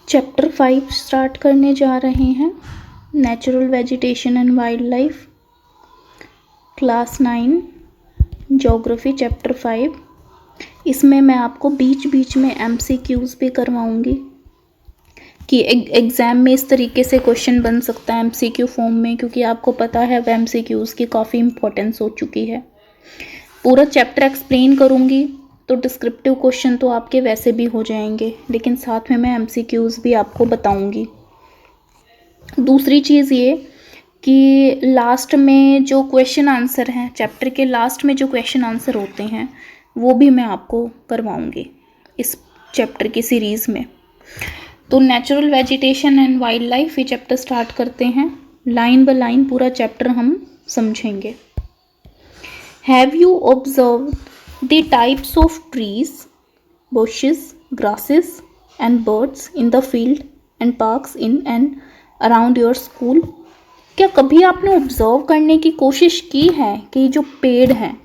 Chapter 5 start करने जा रहे हैं। Natural vegetation and wild life, class 9, geography, chapter 5। इसमें मैं आपको बीच बीच में MCQs भी करवाऊंगी कि एग्ज़ाम में इस तरीके से क्वेश्चन बन सकता है MCQ फॉर्म में, क्योंकि आपको पता है अब MCQs की काफ़ी इम्पोर्टेंस हो चुकी है। पूरा चैप्टर एक्सप्लेन करूँगी तो डिस्क्रिप्टिव क्वेश्चन तो आपके वैसे भी हो जाएंगे, लेकिन साथ में मैं MCQs भी आपको बताऊंगी। दूसरी चीज़ ये कि लास्ट में जो क्वेश्चन आंसर हैं, चैप्टर के लास्ट में जो क्वेश्चन आंसर होते हैं वो भी मैं आपको करवाऊंगी इस चैप्टर की सीरीज़ में। तो natural vegetation and wild life ये चैप्टर स्टार्ट करते हैं। लाइन बाय लाइन पूरा चैप्टर हम समझेंगे। Have you observed the types of trees, bushes, grasses and birds in the field and parks in and around your school? क्या कभी आपने observe करने की कोशिश की है कि जो पेड़ हैं,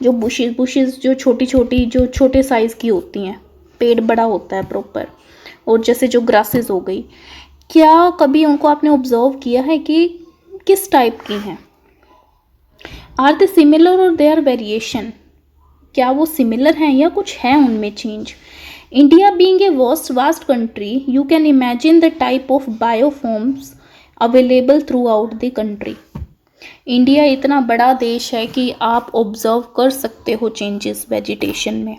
जो बुशेस जो छोटी छोटी जो छोटे साइज़ की होती हैं, पेड़ बड़ा होता है प्रॉपर, और जैसे जो ग्रासेस हो गई, क्या कभी उनको आपने ऑब्जर्व किया है कि किस टाइप की हैं? आर दे सिमिलर और दे आर वेरिएशन? क्या वो सिमिलर हैं या कुछ है उनमें change? India being a vast country, you can imagine the type of bioforms available throughout the country. India इतना बड़ा देश है कि आप ऑब्जर्व कर सकते हो चेंजेस वेजिटेशन में।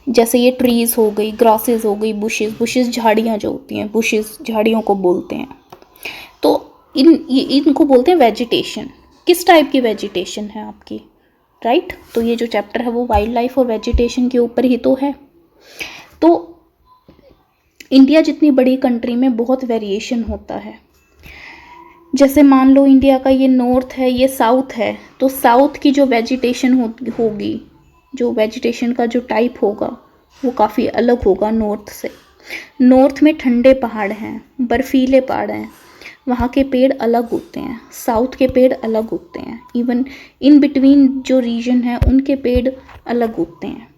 जैसे ये ट्रीज़ हो गई, ग्रासेस हो गई, बुशेस झाड़ियाँ जो होती हैं, बुशेस झाड़ियों को बोलते हैं। तो इनको बोलते हैं वेजिटेशन। किस टाइप की वेजिटेशन है आपकी, राइट? तो ये जो चैप्टर है वो वाइल्ड लाइफ और वेजिटेशन के ऊपर ही तो है। तो इंडिया जितनी बड़ी कंट्री में बहुत वेरिएशन होता है। जैसे मान लो इंडिया का ये नॉर्थ है, ये साउथ है, तो साउथ की जो वेजिटेशन होगी, जो वेजिटेशन का जो टाइप होगा वो काफ़ी अलग होगा नॉर्थ से। नॉर्थ में ठंडे पहाड़ हैं, बर्फीले पहाड़ हैं, वहाँ के पेड़ अलग होते हैं, साउथ के पेड़ अलग होते हैं, इवन इन बिटवीन जो रीजन है उनके पेड़ अलग होते हैं,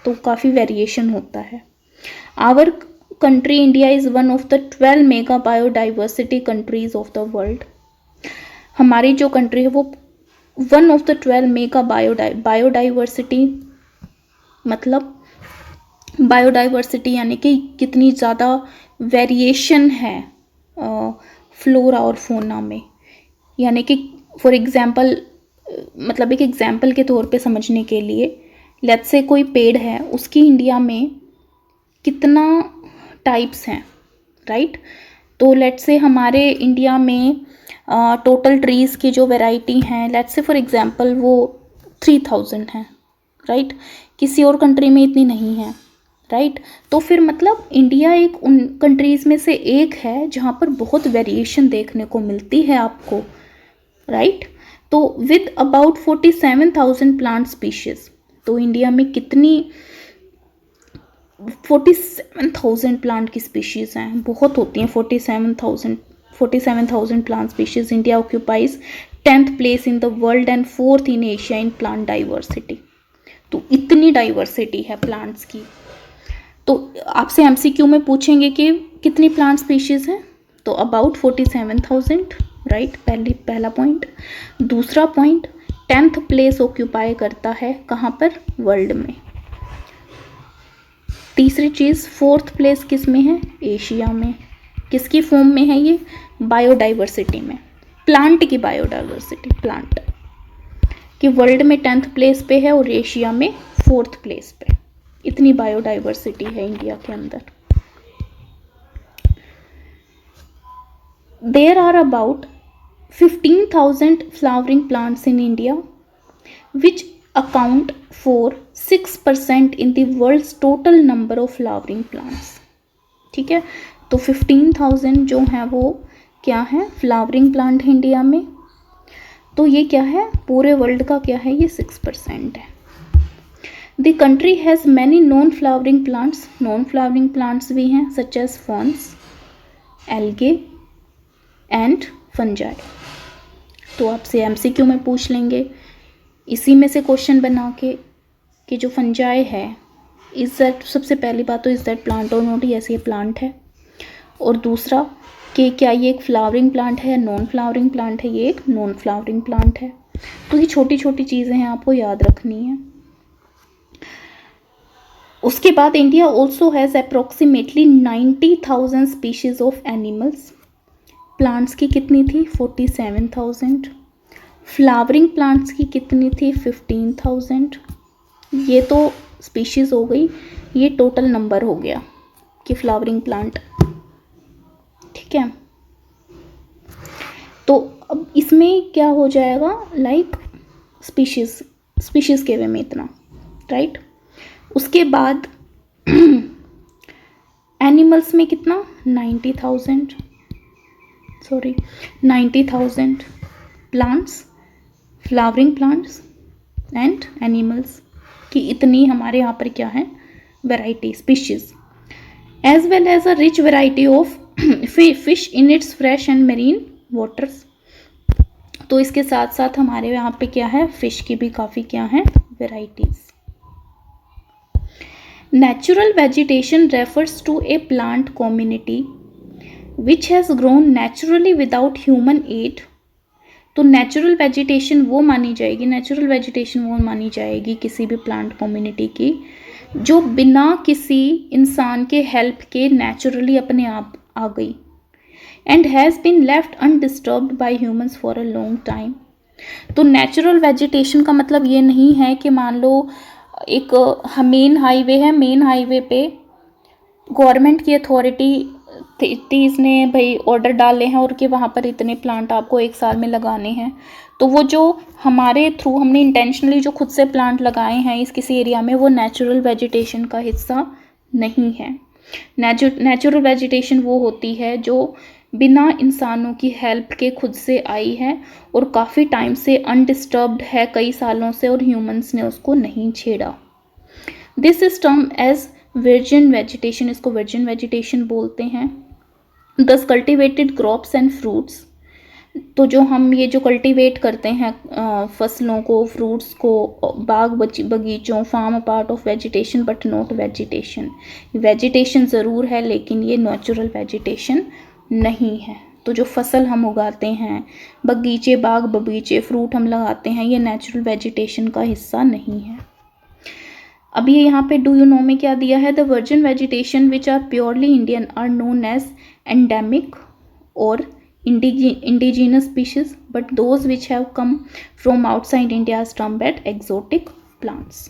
तो काफ़ी वेरिएशन होता है। Our country India is one of the 12 mega biodiversity countries of the world. हमारी जो कंट्री है वो one of the 12 mega biodiversity, मतलब बायोडाइवर्सिटी यानी कि कितनी ज़्यादा वेरिएशन है फ्लोरा और फोना में। यानी कि फॉर एग्जांपल, मतलब एक एग्जांपल के तौर पे समझने के लिए, लेट्स से कोई पेड़ है, उसकी इंडिया में कितना टाइप्स हैं, राइट? तो लेट्स से हमारे इंडिया में टोटल ट्रीज़ की जो वैरायटी हैं, लेट्स से फॉर एग्जांपल वो 3000 हैं, राइट? किसी और कंट्री में इतनी नहीं है, राइट? तो फिर मतलब इंडिया एक उन कंट्रीज़ में से एक है जहाँ पर बहुत वेरिएशन देखने को मिलती है आपको, राइट? तो विद अबाउट 47,000 प्लांट स्पीशीज़, तो इंडिया में कितनी 47,000 प्लांट की स्पीशीज़ हैं, बहुत होती हैं। 47,000 plant species. India occupies 10th place in the world and 4th in Asia in plant diversity. तो इतनी डाइवर्सिटी है प्लांट्स की। तो आपसे MCQ में पूछेंगे कि कितनी प्लांट स्पीशीज़ हैं, तो अबाउट 47,000, राइट? पहला पॉइंट। दूसरा पॉइंट, 10th प्लेस ऑक्यूपाई करता है कहाँ पर? वर्ल्ड में। तीसरी चीज़, 4th प्लेस किस में है? एशिया में। किसकी फॉर्म में है ये? बायोडाइवर्सिटी में, प्लांट की बायोडाइवर्सिटी, प्लांट कि वर्ल्ड में 10th प्लेस पे है और एशिया में 4th प्लेस पे। इतनी बायोडाइवर्सिटी है इंडिया के अंदर। There are about 15,000 flowering plants in India which account for 6% in the world's total number of flowering plants. ठीक है, तो 15,000 जो है वो क्या है? फ्लावरिंग प्लांट है इंडिया में। तो ये क्या है? पूरे वर्ल्ड का क्या है? ये 6% है। The country has many non-flowering plants. Non-flowering plants भी हैं such as ferns, algae and fungi. तो आपसे MCQ में पूछ लेंगे इसी में से क्वेश्चन बना के कि जो फंजाई है, इज़ दैट, सबसे पहली बात तो इज़ दैट प्लांट और नॉट? यस, ये प्लांट है। और दूसरा कि क्या ये एक फ्लावरिंग प्लांट है या नॉन फ्लावरिंग प्लांट है, ये एक नॉन फ्लावरिंग प्लांट है। तो ये छोटी छोटी चीज़ें हैं, आपको याद रखनी है। उसके बाद India also has approximately 90,000 species of animals. Plants की कितनी थी? 47,000। फ्लावरिंग प्लांट्स की कितनी थी? 15,000। ये तो स्पीशीज हो गई, ये टोटल नंबर हो गया कि फ्लावरिंग प्लांट, ठीक है। तो अब इसमें क्या हो जाएगा, लाइक स्पीशीज के वे में इतना, राइट। उसके बाद एनिमल्स में कितना? 90,000 plants, flowering plants and animals की इतनी हमारे यहाँ पर क्या है? Variety, species, as well as a rich variety of fish in its fresh and marine waters. तो इसके साथ साथ हमारे यहाँ पे क्या है? फिश की भी काफ़ी क्या है? Varieties. Natural vegetation refers to a plant community which has grown naturally without human aid. तो नेचुरल वेजिटेशन वो मानी जाएगी किसी भी प्लांट कम्युनिटी की जो बिना किसी इंसान के हेल्प के नेचुरली अपने आप आ गई, and has been left undisturbed by humans for a long time. तो नेचुरल वेजिटेशन का मतलब ये नहीं है कि मान लो एक मेन हाईवे है, मेन हाईवे पे गवर्नमेंट की अथॉरिटीज ने भाई ऑर्डर डाले हैं और कि वहाँ पर इतने प्लांट आपको एक साल में लगाने हैं, तो वो जो हमारे थ्रू हमने इंटेंशनली जो खुद से प्लांट लगाए हैं इस किसी एरिया में, वो नेचुरल वेजिटेशन का हिस्सा नहीं है। नेचुरल वेजिटेशन वो होती है जो बिना इंसानों की हेल्प के खुद से आई है और काफ़ी टाइम से अनडिस्टर्ब्ड है, कई सालों से, और ह्यूमंस ने उसको नहीं छेड़ा। This is term as virgin vegetation, इसको वर्जिन वेजिटेशन बोलते हैं। दस कल्टिवेटेड क्रॉप्स एंड फ्रूट्स, तो जो हम ये जो कल्टीवेट करते हैं फसलों को, फ्रूट्स को, बाग बगीचों, farm part of vegetation but not vegetation. Vegetation ज़रूर है लेकिन ये नेचुरल वेजिटेशन नहीं है। तो जो फसल हम उगाते हैं, बगीचे, बाग बगीचे, फ्रूट हम लगाते हैं, ये नेचुरल वेजिटेशन का हिस्सा नहीं है। अब ये यहाँ पे डू यू नो में क्या दिया है? The virgin vegetation which are purely Indian are known as endemic और indigenous species, but those which have come from outside India is termed as exotic plants.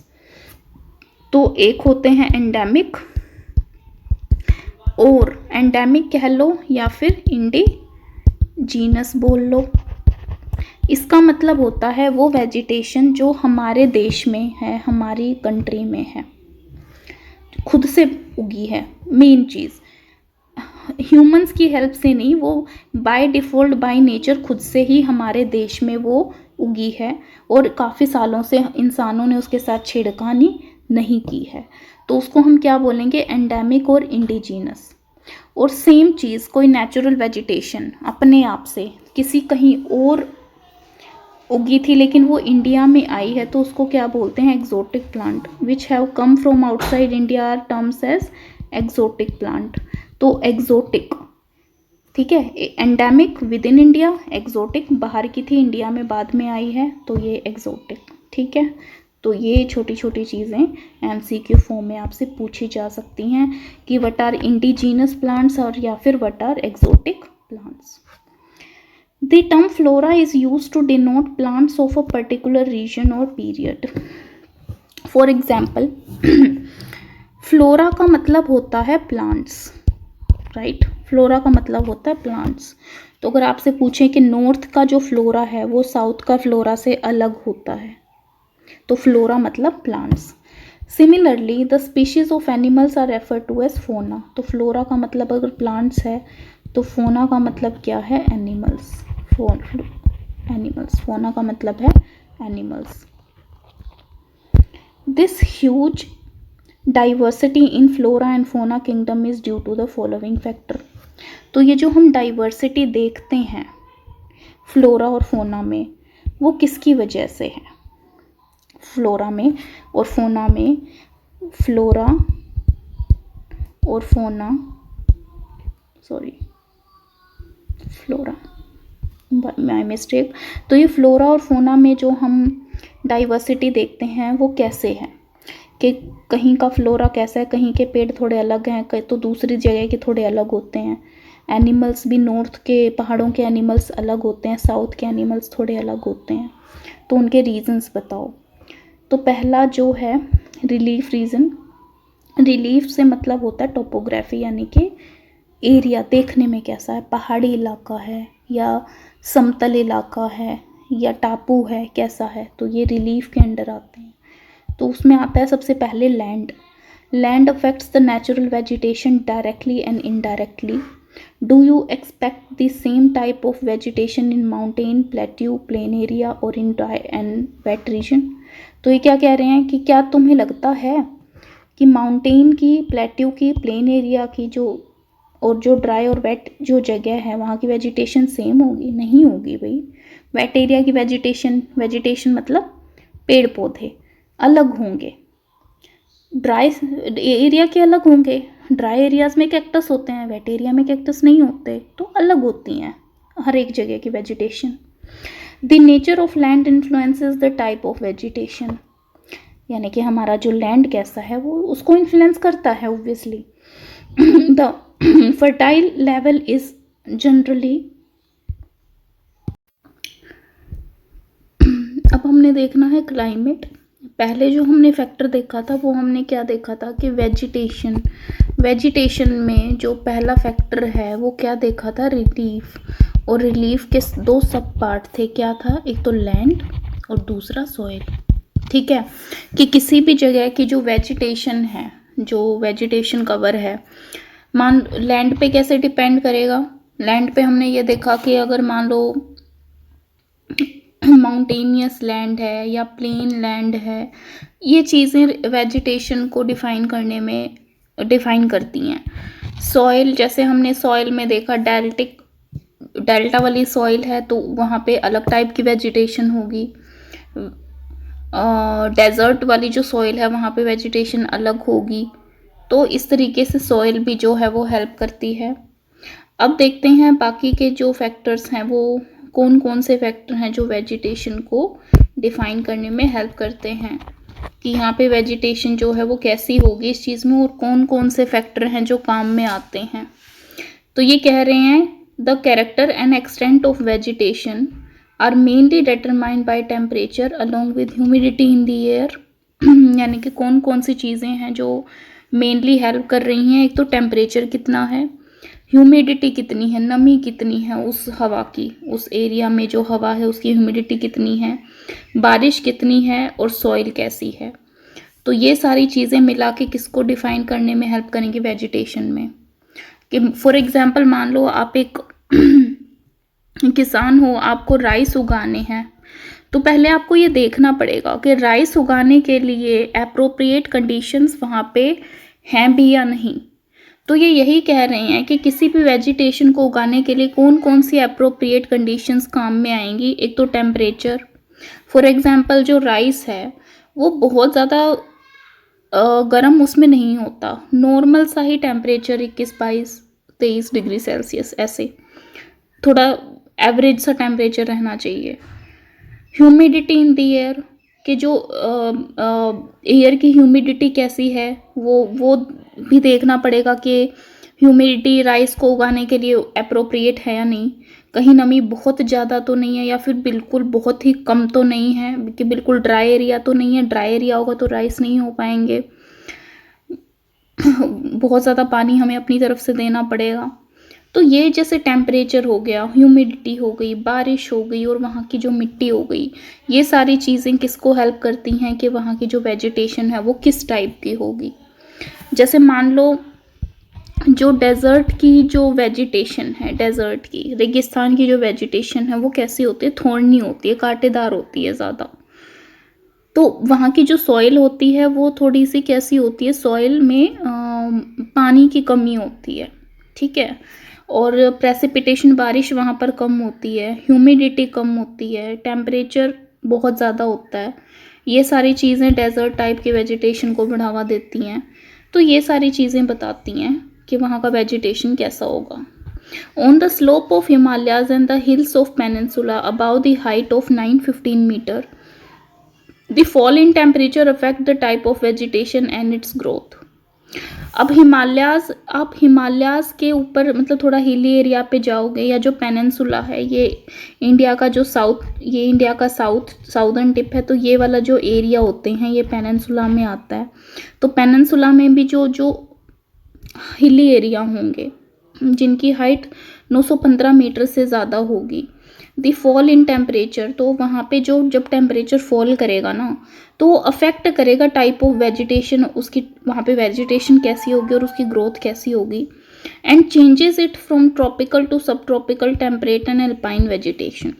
तो एक होते हैं एंडेमिक, और एंडेमिक कह लो या फिर इंडिजीनस बोल लो। इसका मतलब होता है वो वेजिटेशन जो हमारे देश में है, हमारी कंट्री में है, खुद से उगी है। मेन चीज़ ह्यूमंस की हेल्प से नहीं, वो बाय डिफ़ॉल्ट बाय नेचर खुद से ही हमारे देश में वो उगी है और काफ़ी सालों से इंसानों ने उसके साथ छेड़खानी नहीं की है। तो उसको हम क्या बोलेंगे? एंडेमिक और इंडिजीनस। और सेम चीज़ कोई नेचुरल वेजिटेशन अपने आप से किसी कहीं और उगी थी लेकिन वो इंडिया में आई है, तो उसको क्या बोलते हैं? Exotic plant. Which have come from outside India are terms as exotic plant. तो एक्सोटिक, ठीक है, endemic within India, exotic बाहर की थी, इंडिया में बाद में आई है, तो ये एक्सोटिक, ठीक है। तो ये छोटी छोटी चीज़ें एमसीक्यू फॉर्म में आपसे पूछी जा सकती हैं कि व्हाट आर इंडिजीनस प्लांट्स और या फिर what are exotic plants. The term flora is used to denote plants of a particular region or period. For example, flora का मतलब होता है प्लांट्स, राइट। फ्लोरा का मतलब होता है प्लांट्स। तो अगर आपसे पूछें कि नॉर्थ का जो फ्लोरा है वो साउथ का फ्लोरा से अलग होता है, तो फ्लोरा मतलब plants. Similarly the species of animals are refer to as fauna. तो फ्लोरा का मतलब अगर प्लांट्स है तो फोना का मतलब क्या है? एनिमल्स। एनिमल्स, फोना का मतलब है animals. This huge diversity in flora and fauna kingdom is due to the following factor. तो ये जो हम डाइवर्सिटी देखते हैं फ्लोरा और फोना में, वो किसकी वजह से है? फ्लोरा में और फोना में, फ्लोरा और फोना सॉरी फ्लोरा, माय मिस्टेक। तो ये फ्लोरा और फोना में जो हम डाइवर्सिटी देखते हैं वो कैसे है कि कहीं का फ्लोरा कैसा है, कहीं के पेड़ थोड़े अलग हैं, कहीं तो दूसरी जगह के थोड़े अलग होते हैं। एनिमल्स भी नॉर्थ के पहाड़ों के एनिमल्स अलग होते हैं, साउथ के एनिमल्स थोड़े अलग होते हैं। तो उनके रीजंस बताओ। तो पहला जो है रिलीफ रीजन, रिलीफ से मतलब होता है टोपोग्राफी, यानी कि एरिया देखने में कैसा है, पहाड़ी इलाका है या समतल इलाका है या टापू है, कैसा है। तो ये रिलीफ के अंडर आते हैं। तो उसमें आता है सबसे पहले land. Land affects the natural vegetation directly and indirectly. Do you expect the same type of vegetation in mountain, plateau, plain area और in dry and wet region. तो ये क्या कह रहे हैं कि क्या तुम्हें लगता है कि माउंटेन की, प्लेट्यू की, प्लेन एरिया की जो और जो ड्राई और वेट जो जगह है वहाँ की वेजिटेशन सेम होगी? नहीं होगी भाई। वेट एरिया की वेजिटेशन मतलब पेड़ पौधे अलग होंगे, ड्राई एरिया के अलग होंगे। ड्राई एरियाज में कैक्टस होते हैं, वेट एरिया में कैक्टस नहीं होते, तो अलग होती हैं हर एक जगह की vegetation. The nature of land influences the type of vegetation, यानी कि हमारा जो लैंड कैसा है वो उसको इन्फ्लुएंस करता है obviously. The fertile level is generally, अब हमने देखना है क्लाइमेट। पहले जो हमने फैक्टर देखा था वो हमने क्या देखा था कि वेजिटेशन, वेजिटेशन में जो पहला फैक्टर है वो क्या देखा था? रिलीफ। और रिलीफ के दो सब पार्ट थे, क्या था? एक तो लैंड और दूसरा सॉइल। ठीक है, कि किसी भी जगह की जो वेजिटेशन है, जो वेजिटेशन कवर है, मान लैंड पे कैसे डिपेंड करेगा? लैंड पे हमने ये देखा कि अगर मान लो माउंटेनियस लैंड है या प्लेन लैंड है, ये चीज़ें वेजिटेशन को डिफाइन करने में डिफाइन करती हैं। सॉइल, जैसे हमने सॉइल में देखा डेल्टा वाली सॉइल है तो वहाँ पे अलग टाइप की वेजिटेशन होगी। डेजर्ट वाली जो सॉइल है वहाँ पे वेजिटेशन अलग होगी। तो इस तरीके से सॉइल भी जो है वो हेल्प करती है। अब देखते हैं बाकी के जो फैक्टर्स हैं वो कौन कौन से फैक्टर हैं जो वेजिटेशन को डिफाइन करने में हेल्प करते हैं, कि यहाँ पे वेजिटेशन जो है वो कैसी होगी इस चीज़ में, और कौन कौन से फैक्टर हैं जो काम में आते हैं। तो ये कह रहे हैं the character and extent of vegetation are mainly determined by temperature along with humidity in the air. यानी कि कौन कौन सी चीज़ें हैं जो मेनली हेल्प कर रही हैं। एक तो टेम्परेचर कितना है, ह्यूमिडिटी कितनी है, नमी कितनी है उस हवा की, उस एरिया में जो हवा है उसकी ह्यूमिडिटी कितनी है, बारिश कितनी है और सॉइल कैसी है। तो ये सारी चीज़ें मिला के किसको डिफाइन करने में हेल्प करेंगी? वेजिटेशन में। कि फॉर एग्जांपल मान लो आप एक किसान हो, आपको राइस उगाने हैं, तो पहले आपको ये देखना पड़ेगा कि राइस उगाने के लिए एप्रोप्रिएट कंडीशंस वहाँ पे हैं भी या नहीं। तो ये यही कह रहे हैं कि किसी भी वेजिटेशन को उगाने के लिए कौन कौन सी एप्रोप्रिएट कंडीशंस काम में आएंगी। एक तो टेम्परेचर, फॉर एग्जांपल जो राइस है वो बहुत ज़्यादा गर्म उसमें नहीं होता, नॉर्मल सा ही टेम्परेचर 21-22-23 डिग्री सेल्सियस, ऐसे थोड़ा एवरेज सा टेम्परेचर रहना चाहिए। ह्यूमिडिटी इन द एयर, कि जो एयर की ह्यूमिडिटी कैसी है वो भी देखना पड़ेगा कि ह्यूमिडिटी राइस को उगाने के लिए अप्रोप्रिएट है या नहीं। कहीं नमी बहुत ज़्यादा तो नहीं है या फिर बिल्कुल बहुत ही कम तो नहीं है, कि बिल्कुल ड्राई एरिया तो नहीं है। ड्राई एरिया होगा तो राइस नहीं हो पाएंगे। बहुत ज़्यादा पानी हमें अपनी तरफ से देना पड़ेगा। तो ये जैसे टेम्परेचर हो गया, ह्यूमिडिटी हो गई, बारिश हो गई और वहाँ की जो मिट्टी हो गई, ये सारी चीज़ें किसको हेल्प करती हैं कि वहाँ की जो वेजिटेशन है वो किस टाइप की होगी। जैसे मान लो जो डेजर्ट की जो वेजिटेशन है, डेजर्ट की, रेगिस्तान की जो वेजिटेशन है वो कैसी होती है? थोड़नी होती है, कांटेदार होती है ज़्यादा। तो वहाँ की जो सॉइल होती है वो थोड़ी सी कैसी होती है? सॉइल में पानी की कमी होती है, ठीक है, और प्रेसिपिटेशन, बारिश वहाँ पर कम होती है, ह्यूमिडिटी कम होती है, टेम्परेचर बहुत ज़्यादा होता है। ये सारी चीज़ें डेजर्ट टाइप की वेजिटेशन को बढ़ावा देती हैं। तो ये सारी चीज़ें बताती हैं कि वहाँ का वेजिटेशन कैसा होगा। On the slope of Himalayas and the hills of peninsula above the height of 915 metre, the fall in temperature affect the type of vegetation and its growth. अब हिमालयाज के ऊपर मतलब थोड़ा हिली एरिया पे जाओगे, या जो पेनिनसुला है ये इंडिया का साउदर्न टिप है, तो ये वाला जो एरिया होते हैं ये पेनिनसुला में आता है। तो पेनिनसुला में भी जो हिली एरिया होंगे जिनकी हाइट 915 मीटर से ज़्यादा होगी, द फॉल इन टेम्परेचर, तो वहाँ पे जब टेम्परेचर फॉल करेगा ना तो अफेक्ट करेगा टाइप ऑफ वेजिटेशन, उसकी वहाँ पे वेजिटेशन कैसी होगी और उसकी ग्रोथ कैसी होगी, and changes it from tropical to sub tropical, temperate and alpine vegetation.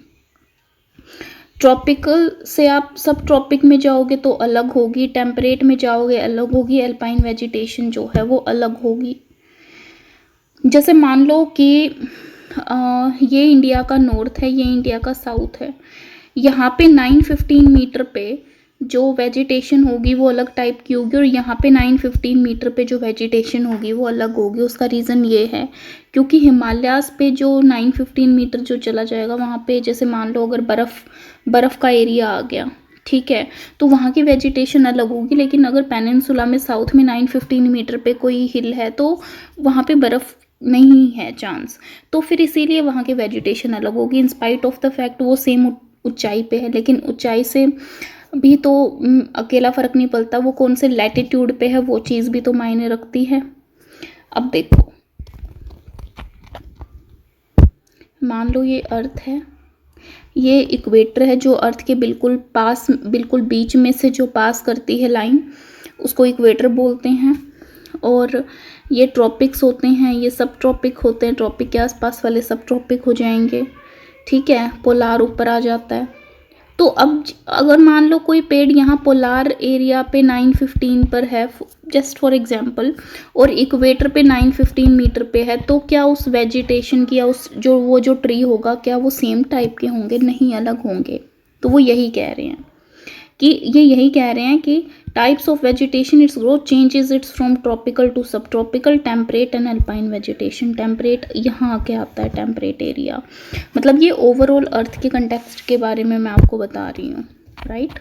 Tropical से आप सब ट्रॉपिक में जाओगे तो अलग होगी, टेम्परेट में जाओगे अलग होगी, एल्पाइन वेजिटेशन जो है वो अलग होगी। जैसे मान लो कि ये इंडिया का नॉर्थ है, ये इंडिया का साउथ है, यहाँ पे 915 मीटर पे जो वेजिटेशन होगी वो अलग टाइप की होगी, और यहाँ पे 915 मीटर पे जो वेजिटेशन होगी वो अलग होगी। उसका रीज़न ये है क्योंकि हिमालयाज पे जो 915 मीटर जो चला जाएगा वहाँ पे, जैसे मान लो अगर बर्फ़ का एरिया आ गया, ठीक है, तो वहाँ की वेजिटेशन अलग होगी। लेकिन अगर पेनिनसुला में साउथ में 915 मीटर पे कोई हिल है तो वहाँ पे बर्फ़ नहीं है चांस, तो फिर इसीलिए वहाँ की वेजिटेशन अलग होगी, इंस्पाइट ऑफ द फैक्ट वो सेम ऊंचाई पे है। लेकिन ऊंचाई से भी तो अकेला फ़र्क नहीं पड़ता, वो कौन से लैटिट्यूड पे है वो चीज़ भी तो मायने रखती है। अब देखो, मान लो ये अर्थ है, ये इक्वेटर है, जो अर्थ के बिल्कुल बीच में से जो पास करती है लाइन उसको इक्वेटर बोलते हैं। और ये ट्रॉपिक्स होते हैं, ये सब ट्रॉपिक होते हैं, ट्रॉपिक के आसपास वाले सब ट्रॉपिक हो जाएंगे, ठीक है, पोलार ऊपर आ जाता है। तो अब अगर मान लो कोई पेड़ यहाँ पोलार एरिया पे 915 पर है जस्ट फॉर एग्जांपल, और इक्वेटर पे 915 मीटर पे है, तो क्या उस वेजिटेशन की या वो जो ट्री होगा क्या वो सेम टाइप के होंगे? नहीं, अलग होंगे। तो वो यही कह रहे हैं कि types of vegetation its growth changes its from tropical to sub tropical, temperate and alpine vegetation. Temperate यहाँ आके आता है, टेम्परेट एरिया, मतलब ये ओवरऑल अर्थ के कंटेक्स्ट के बारे में मैं आपको बता रही हूँ, राइट।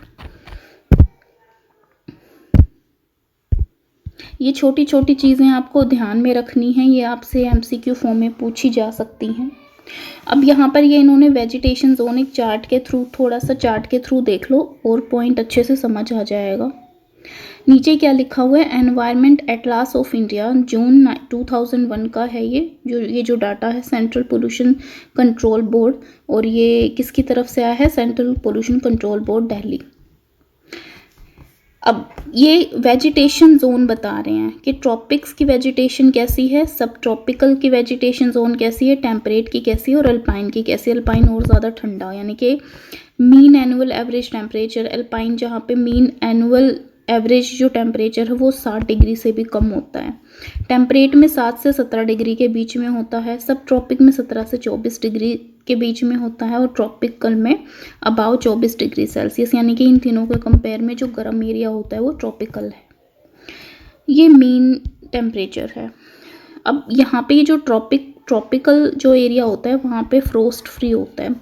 ये छोटी छोटी चीज़ें आपको ध्यान में रखनी है, ये आपसे MCQ फॉर्म में पूछी जा सकती हैं। अब यहाँ पर ये इन्होंने वेजिटेशन जोन एक चार्ट के थ्रू, थोड़ा सा चार्ट के थ्रू देख लो और पॉइंट अच्छे से समझ आ जाएगा। नीचे क्या लिखा हुआ है, एनवायरनमेंट एटलास ऑफ इंडिया जून 2001 का है ये जो डाटा है, सेंट्रल पोल्यूशन कंट्रोल बोर्ड, और ये किसकी तरफ से आया है? Central pollution control board Delhi. अब ये वेजिटेशन जोन बता रहे हैं कि ट्रॉपिक्स की वेजिटेशन कैसी है, सब ट्रॉपिकल की वेजिटेशन जोन कैसी है, टेम्परेट की कैसी है और अल्पाइन की कैसी है। अल्पाइन और ज़्यादा ठंडा, यानी कि mean annual average temperature, alpine जहाँ पे मीन एनुअल एवरेज जो टेम्परेचर है वो 60 डिग्री से भी कम होता है। टेम्परेट में 7 से 17 डिग्री के बीच में होता है, सब ट्रॉपिक में 17 से 24 डिग्री के बीच में होता है, और ट्रॉपिकल में अबाव 24 डिग्री सेल्सियस, यानी कि इन तीनों के कंपेयर में जो गर्म एरिया होता है वो ट्रॉपिकल है। ये मीन टेम्परेचर है। अब यहाँ पे ये जो ट्रॉपिकल जो एरिया होता है वहाँ पे फ्रोस्ट फ्री होता है,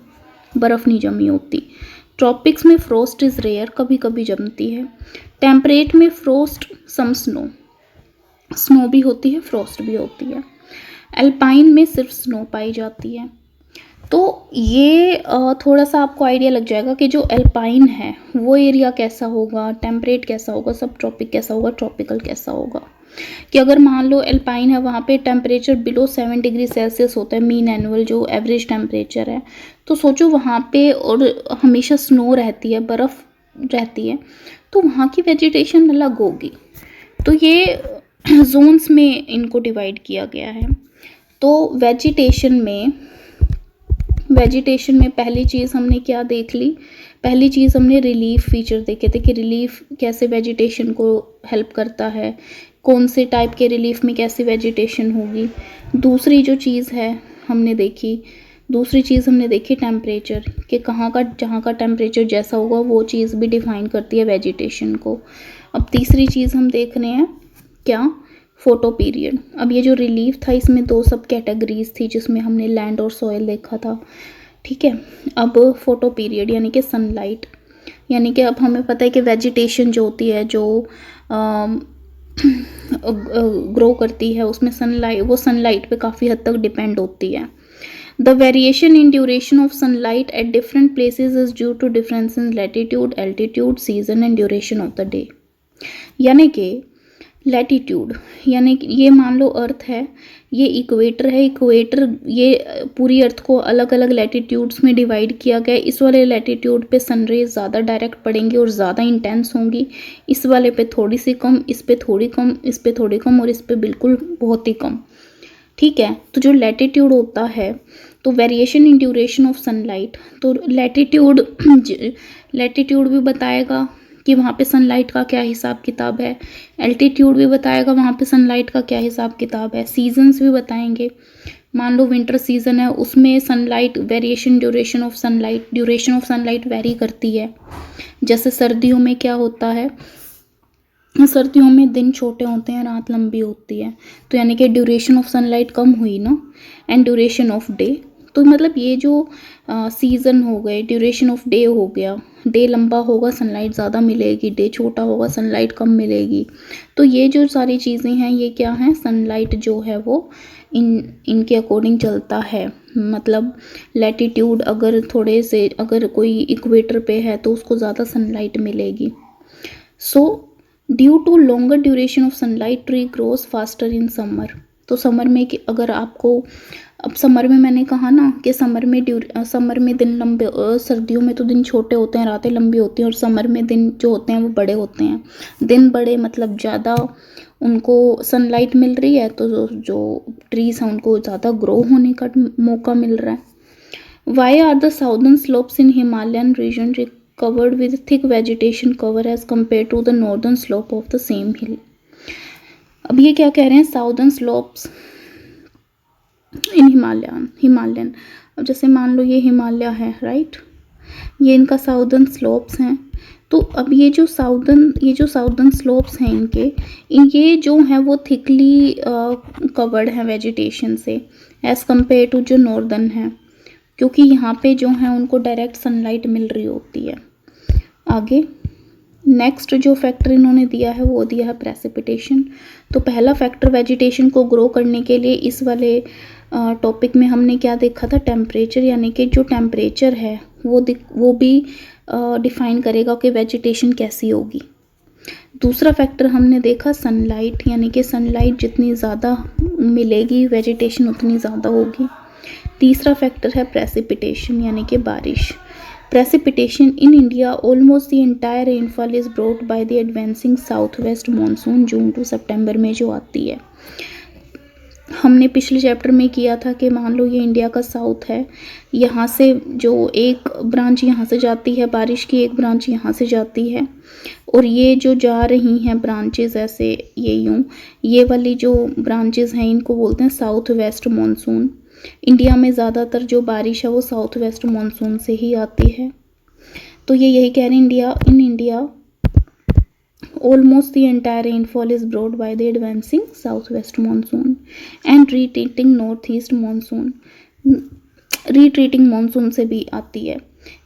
बर्फ़ नहीं जमी होती। ट्रॉपिक्स में फ्रोस्ट इज़ रेयर, कभी कभी जमती है। टेम्परेट में फ्रोस्ट सम स्नो भी होती है, फ्रोस्ट भी होती है। अल्पाइन में सिर्फ स्नो पाई जाती है। तो ये थोड़ा सा आपको आइडिया लग जाएगा कि जो अल्पाइन है वो एरिया कैसा होगा, टेम्परेट कैसा होगा, सब ट्रॉपिक कैसा होगा, ट्रॉपिकल कैसा होगा। कि अगर मान लो अल्पाइन है, वहाँ पे टेम्परेचर बिलो 7 डिग्री सेल्सियस होता है, मीन एनुअल जो एवरेज टेम्परेचर है, तो सोचो वहाँ पे और हमेशा स्नो रहती है, बर्फ़ रहती है, तो वहाँ की वेजिटेशन अलग होगी। तो ये जोन्स में इनको डिवाइड किया गया है। तो वेजिटेशन में पहली चीज़ हमने क्या देख ली? पहली चीज़ हमने रिलीफ फीचर देखे थे कि रिलीफ कैसे वेजिटेशन को हेल्प करता है, कौन से टाइप के रिलीफ में कैसी वेजिटेशन होगी। दूसरी चीज़ हमने देखी टेम्परेचर, कि जहाँ का टेम्परेचर जैसा होगा वो चीज़ भी डिफाइन करती है वेजिटेशन को। अब तीसरी चीज़ हम देख रहे हैं क्या? Photo period. अब ये जो रिलीफ था इसमें दो सब कैटेगरीज थी जिसमें हमने लैंड और सॉइल देखा था, ठीक है। अब फोटो पीरियड यानी कि सनलाइट, यानी कि अब हमें पता है कि वेजिटेशन जो होती है जो ग्रो करती है उसमें सनलाइट, वो सनलाइट पे काफ़ी हद तक डिपेंड होती है। The variation in duration of sunlight at different places is due to difference in latitude, altitude, season and duration of the day. यानी कि लैटिट्यूड यानी कि ये मान लो अर्थ है, ये इक्वेटर है, इक्वेटर ये पूरी अर्थ को अलग अलग लैटिट्यूड्स में डिवाइड किया गया है। इस वाले लैटिट्यूड पे सनरेज ज़्यादा डायरेक्ट पड़ेंगी और ज़्यादा इंटेंस होंगी, इस वाले पे थोड़ी सी कम, इस पे थोड़ी कम, इस पे थोड़ी कम और इस पे बिल्कुल बहुत ही कम, ठीक है। तो जो लैटिट्यूड होता है तो variation in duration of sunlight, तो लैटिट्यूड भी बताएगा कि वहाँ पे सनलाइट का क्या हिसाब किताब है, एल्टीट्यूड भी बताएगा वहाँ पे सनलाइट का क्या हिसाब किताब है, सीजन्स भी बताएंगे। मान लो विंटर सीजन है उसमें sunlight variation duration of sunlight very करती है। जैसे सर्दियों में क्या होता है, सर्दियों में दिन छोटे होते हैं, रात लंबी होती है, तो यानी कि ड्यूरेशन ऑफ सनलाइट कम हुई ना, एंड ड्यूरेशन ऑफ डे, तो मतलब ये जो सीज़न हो गए, ड्यूरेशन ऑफ डे हो गया, डे लंबा होगा सनलाइट ज़्यादा मिलेगी, डे छोटा होगा सनलाइट कम मिलेगी। तो ये जो सारी चीज़ें हैं ये क्या हैं, सनलाइट जो है वो इनके अकॉर्डिंग चलता है। मतलब लैटिट्यूड अगर थोड़े से, अगर कोई इक्वेटर पे है तो उसको ज़्यादा सनलाइट मिलेगी। So due to longer duration of sunlight tree grows faster in summer. तो समर में कि अगर आपको, अब समर में मैंने कहा ना कि समर में दिन लंबे, सर्दियों में तो दिन छोटे होते हैं, रातें लंबी होती हैं, और समर में दिन जो होते हैं वो बड़े होते हैं। दिन बड़े मतलब ज़्यादा उनको सनलाइट मिल रही है, तो जो ट्रीज़ हैं उनको ज़्यादा ग्रो होने का मौका मिल रहा है। Why are the southern slopes in Himalayan region covered with thick vegetation cover as compared to the northern slope of the same hill। अब ये क्या कह रहे हैं, साउदर्न स्लोप्स इन हिमालयन। अब जैसे मान लो ये हिमालय है, राइट, ये इनका साउदर्न स्लोप्स हैं। तो अब ये जो साउदर्न स्लोप्स हैं ये जो है वो थिकली कवर्ड है वेजिटेशन से एज कम्पेयर टू जो नॉर्दर्न है, क्योंकि यहाँ पे जो है उनको डायरेक्ट सनलाइट मिल रही होती है। आगे नेक्स्ट जो फैक्टर इन्होंने दिया है वो दिया है प्रेसिपिटेशन। तो पहला फैक्टर वेजिटेशन को ग्रो करने के लिए इस वाले टॉपिक में हमने क्या देखा था, टेम्परेचर, यानी कि जो टेम्परेचर है वो भी डिफाइन करेगा कि वेजिटेशन कैसी होगी। दूसरा फैक्टर हमने देखा सनलाइट, यानी कि सनलाइट जितनी ज़्यादा मिलेगी वेजिटेशन उतनी ज़्यादा होगी। तीसरा फैक्टर है प्रेसिपिटेशन, यानी कि बारिश। Precipitation in India, almost the entire rainfall is brought by the advancing southwest monsoon June to September में जो आती है। हमने पिछले चैप्टर में किया था कि मान लो ये इंडिया का साउथ है, यहाँ से जो एक ब्रांच यहाँ से जाती है, बारिश की एक ब्रांच यहाँ से जाती है, और ये जो जा रही हैं ब्रांचेस ऐसे ये वाली जो ब्रांचेस हैं इनको बोलते हैं साउथ वेस्ट मानसून। इंडिया में ज़्यादातर जो बारिश है वो साउथ वेस्ट मानसून से ही आती है। तो ये यही कह रहे हैं, in India almost the entire rainfall is brought by the advancing south west monsoon and retreating north east monsoon. Retreating monsoon से भी आती है।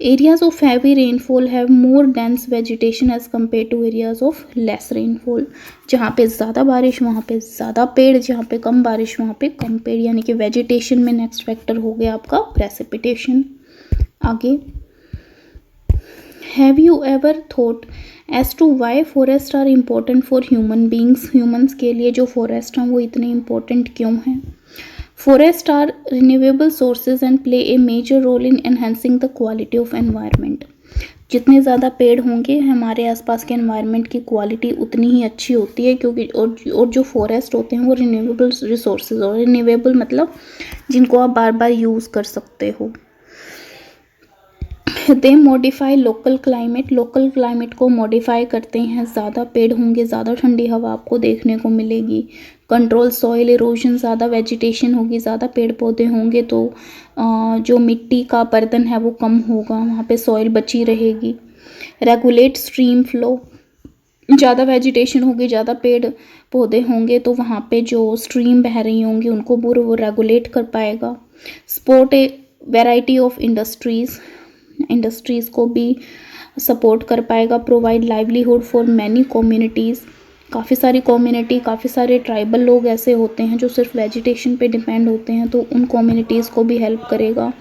Areas of heavy rainfall have more dense vegetation as compare to areas of less rainfall. जहाँ पे ज़्यादा बारिश वहाँ पे ज़्यादा पेड़, जहाँ पे कम बारिश वहाँ पे कम पेड़, यानी कि वेजिटेशन में नेक्स्ट फैक्टर हो गया आपका प्रेसिपिटेशन। आगे, have you ever thought as to why forest are important for human beings. Humans के लिए जो फॉरेस्ट हैं वो इतने इम्पोर्टेंट क्यों हैं। Forests are renewable sources and play a major role in enhancing the quality of environment। जितने ज़्यादा पेड़ होंगे हमारे आसपास के एनवायरनमेंट की क्वालिटी उतनी ही अच्छी होती है, क्योंकि और जो फॉरेस्ट होते हैं वो रिन्यूएबल रिसोर्सेज, और रिन्यूएबल मतलब जिनको आप बार बार यूज़ कर सकते हो। दे मॉडिफाई लोकल क्लाइमेट को मॉडिफाई करते हैं। ज़्यादा पेड़ होंगे ज़्यादा ठंडी हवा आपको देखने को मिलेगी। कंट्रोल सॉइल इरोजन, ज़्यादा वेजिटेशन होगी, ज़्यादा पेड़ पौधे होंगे तो जो मिट्टी का बर्तन है वो कम होगा, वहाँ पे सॉइल बची रहेगी। रेगुलेट स्ट्रीम फ्लो, ज़्यादा वेजिटेशन होगी, ज़्यादा पेड़ पौधे होंगे तो वहाँ पे जो स्ट्रीम बह रही होंगी उनको वो रेगुलेट कर पाएगा। Support A variety of industries को भी सपोर्ट कर पाएगा। Provide livelihood for many communities, काफ़ी सारी कम्युनिटी, काफ़ी सारे ट्राइबल लोग ऐसे होते हैं जो सिर्फ वेजिटेशन पे डिपेंड होते हैं, तो उन कम्युनिटीज़ को भी हेल्प करेगा।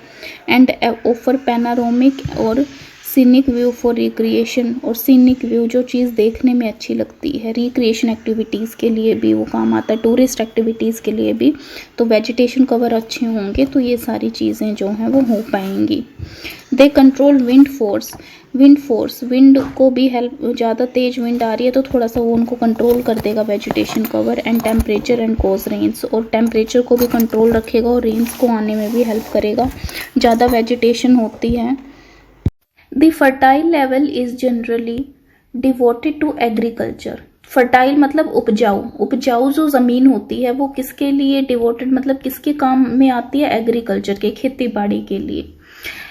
एंड ऑफर पैनारोमिक और सीनिक व्यू फॉर रिक्रिएशन, और सीनिक व्यू जो चीज़ देखने में अच्छी लगती है, रिक्रिएशन एक्टिविटीज़ के लिए भी वो काम आता है, टूरिस्ट एक्टिविटीज़ के लिए भी। तो वेजिटेशन कवर अच्छे होंगे तो ये सारी चीज़ें जो हैं वो हो पाएंगी। They control wind force, wind को भी हेल्प, ज़्यादा तेज़ विंड आ रही है तो थोड़ा सा वो उनको कंट्रोल कर देगा vegetation cover. And temperature and cause Reigns, और टेम्परेचर को भी कंट्रोल रखेगा और रेंस को आने में भी हेल्प करेगा। ज़्यादा वेजिटेशन होती है। The fertile level is generally devoted to agriculture. Fertile मतलब उपजाऊ जो ज़मीन होती है वो किसके लिए डिवोटेड, मतलब किसके काम में आती है, एग्रीकल्चर के, खेती बाड़ी के लिए।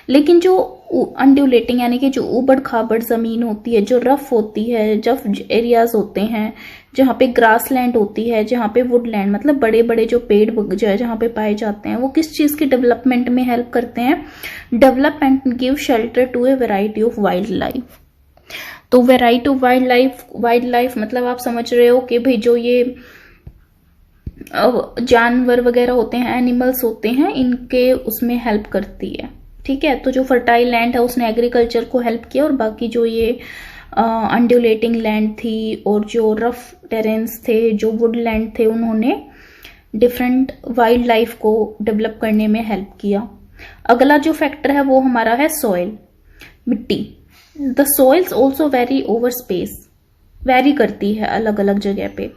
लेकिन जो अनड्यूलेटिंग यानी कि जो उबड़ खाबड़ ज़मीन होती है, जो रफ होती है, जब एरियाज होते हैं, जहाँ पे ग्रास लैंड होती है, जहाँ पे वुडलैंड मतलब बड़े बड़े जो पेड़ जो है जहाँ पे पाए जाते हैं, वो किस चीज़ की डेवलपमेंट में हेल्प करते हैं, development give shelter to a variety of wildlife. तो वेराइटी ऑफ वाइल्ड लाइफ मतलब आप समझ रहे हो कि भाई जो ये जानवर वगैरह होते हैं, एनिमल्स होते हैं, इनके उसमें हेल्प करती है। ठीक है, तो जो फर्टाइल लैंड है उसने एग्रीकल्चर को हेल्प किया, और बाकी जो ये अंडुलेटिंग लैंड थी और जो रफ टेरेन्स थे, जो वुड लैंड थे, उन्होंने डिफरेंट वाइल्ड लाइफ को डेवलप करने में हेल्प किया। अगला जो फैक्टर है वो हमारा है सॉइल, मिट्टी। The soils also very over space, very करती है अलग अलग जगह पे।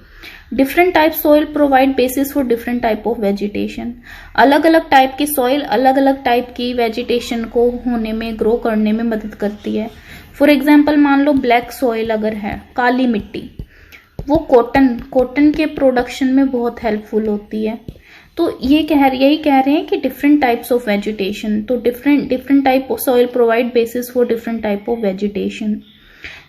Different type soil provide basis for different type of vegetation, अलग अलग टाइप की सॉइल अलग अलग टाइप की वेजिटेशन को होने में, ग्रो करने में मदद करती है। फॉर एग्जाम्पल मान लो ब्लैक सॉइल अगर है, काली मिट्टी, वो कॉटन के प्रोडक्शन में बहुत हेल्पफुल होती है। तो यही कह रहे हैं कि डिफरेंट टाइप्स ऑफ वेजिटेशन, तो different type of soil provide basis for different type of vegetation.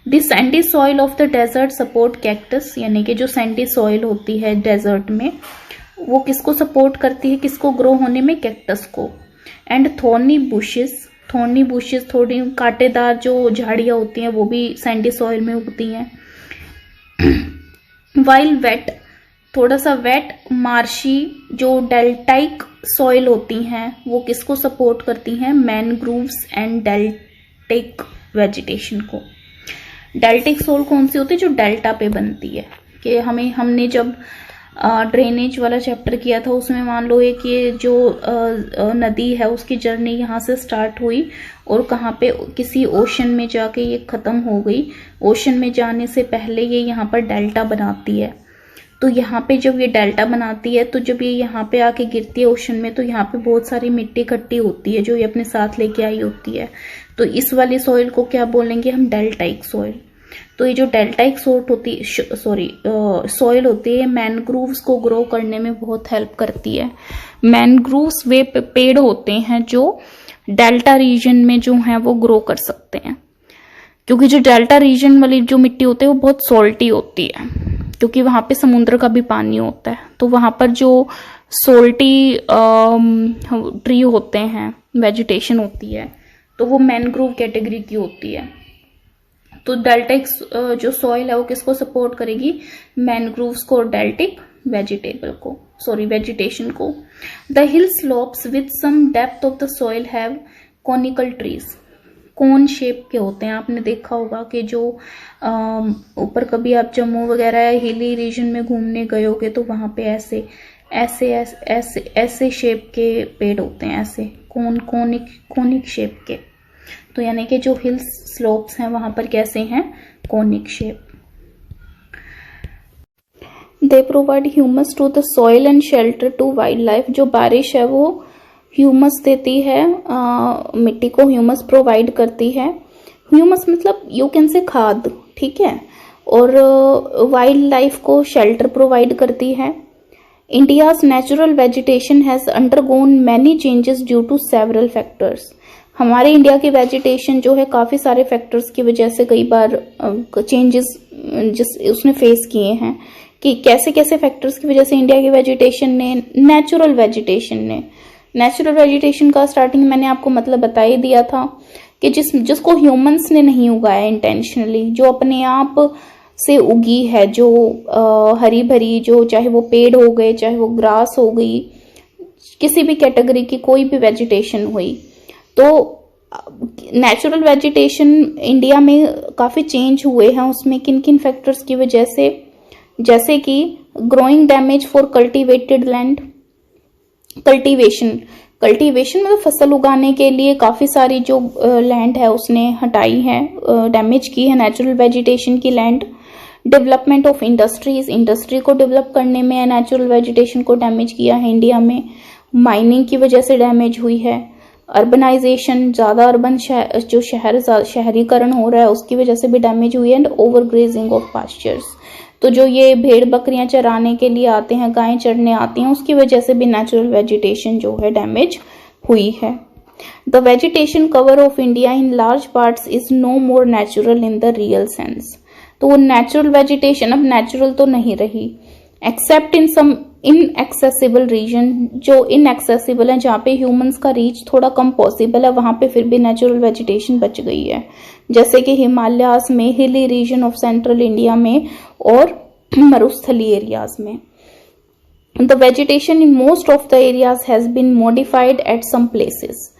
The sandy soil of the desert support cactus, यानी कि जो सैंडी सॉइल होती है डेजर्ट में वो किसको सपोर्ट करती है, किसको ग्रो होने में, कैक्टस को। एंड थॉर्नी बुशेस, थोड़ी कांटेदार जो झाड़ियां होती हैं वो भी सैंडी सॉइल में उगती हैं। वाइल वेट, थोड़ा सा वेट मार्शी जो डेल्टाइक सॉइल होती हैं वो किसको सपोर्ट करती हैं, मैनग्रूव्स एंड डेल्टिक वेजिटेशन को। डेल्टिक सॉइल कौन सी होती है, जो डेल्टा पे बनती है। कि हमने जब ड्रेनेज वाला चैप्टर किया था उसमें मान लो एक ये जो नदी है उसकी जर्नी यहाँ से स्टार्ट हुई और कहाँ पे किसी ओशन में जाके ये खत्म हो गई। ओशन में जाने से पहले ये यहाँ पर डेल्टा बनाती है। तो यहाँ पे जब ये डेल्टा बनाती है तो जब ये यहाँ पे आके गिरती है ओशन में तो यहाँ पे बहुत सारी मिट्टी इकट्ठी होती है जो ये अपने साथ लेके आई होती है। तो इस वाली सॉइल को क्या बोलेंगे हम, डेल्टाइक सॉइल। तो ये जो डेल्टाइक सॉइल होती है मैनग्रूव्स को ग्रो करने में बहुत हेल्प करती है। मैनग्रूव्स वे पेड़ होते हैं जो डेल्टा रीजन में जो है वो ग्रो कर सकते हैं, क्योंकि जो डेल्टा रीजन वाली जो मिट्टी होती है वो बहुत सॉल्टी होती है, क्योंकि वहां पे समुद्र का भी पानी होता है। तो वहां पर जो सॉल्टी ट्री होते हैं, वेजिटेशन होती है, तो वो मैनग्रोव कैटेगरी की होती है। तो डेल्टिक जो सॉइल है वो किसको सपोर्ट करेगी, मैनग्रोव्स को, डेल्टिक वेजिटेशन को। The hill slopes with some depth of the soil have conical trees, cone shape के होते हैं। आपने देखा होगा कि जो ऊपर कभी आप जम्मू वगैरह या हिली रीजन में घूमने गए होगे तो वहां पे ऐसे ऐसे ऐसे ऐसे ऐसे शेप के पेड़ होते हैं, ऐसे कोनिक शेप के। तो यानी कि जो हिल स्लोप्स हैं वहां पर कैसे हैं, conic shape. They provide humus to the soil and shelter to wildlife, जो बारिश है वो ह्यूमस देती है, मिट्टी को ह्यूमस प्रोवाइड करती है। ह्यूमस मतलब यू कैन से खाद, ठीक है, और वाइल्ड लाइफ को शेल्टर प्रोवाइड करती है। India's natural vegetation has undergone many changes due to several factors, हमारे इंडिया की वेजिटेशन जो है काफी सारे फैक्टर्स की वजह से कई बार चेंजेस जिस उसने फेस किए हैं कि कैसे कैसे फैक्टर्स की वजह से इंडिया की वेजिटेशन ने, नेचुरल वेजिटेशन का स्टार्टिंग मैंने आपको मतलब बता ही दिया था कि जिसको ह्यूमंस ने नहीं उगाया इंटेंशनली, जो अपने आप से उगी है, जो हरी भरी, जो चाहे वो पेड़ हो गए, चाहे वो ग्रास हो गई, किसी भी कैटेगरी की कोई भी वेजिटेशन हुई। तो नेचुरल वेजिटेशन इंडिया में काफ़ी चेंज हुए हैं। उसमें किन किन फैक्टर्स की वजह से, जैसे कि growing damage for cultivated land, cultivation मतलब फसल उगाने के लिए काफ़ी सारी जो लैंड है उसने हटाई है, डैमेज की है नेचुरल वेजिटेशन की लैंड। डेवलपमेंट ऑफ इंडस्ट्री को डेवलप करने में नेचुरल वेजिटेशन को डैमेज किया है इंडिया में। माइनिंग की वजह से डैमेज हुई है। अर्बनाइजेशन, ज़्यादा अर्बन जो शहरीकरण हो रहा है उसकी वजह से भी डैमेज हुई है। And over grazing of pastures, तो जो ये भेड़ बकरियां चराने के लिए आते हैं, गायें चरने आती हैं, उसकी वजह से भी नेचुरल वेजिटेशन जो है डैमेज हुई है। The vegetation cover of India in large parts is no more natural in the real sense. तो वो नेचुरल वेजिटेशन अब नेचुरल तो नहीं रही, except in some inaccessible region, जो इनएक्सेसिबल है, जहाँ पे ह्यूमंस का रीच थोड़ा कम पॉसिबल है, वहां पे फिर भी नेचुरल वेजिटेशन बच गई है। जैसे कि हिमालयाज में, hilly region of central India में और मरुस्थली एरियाज में। The vegetation in most of the areas has been modified at some places.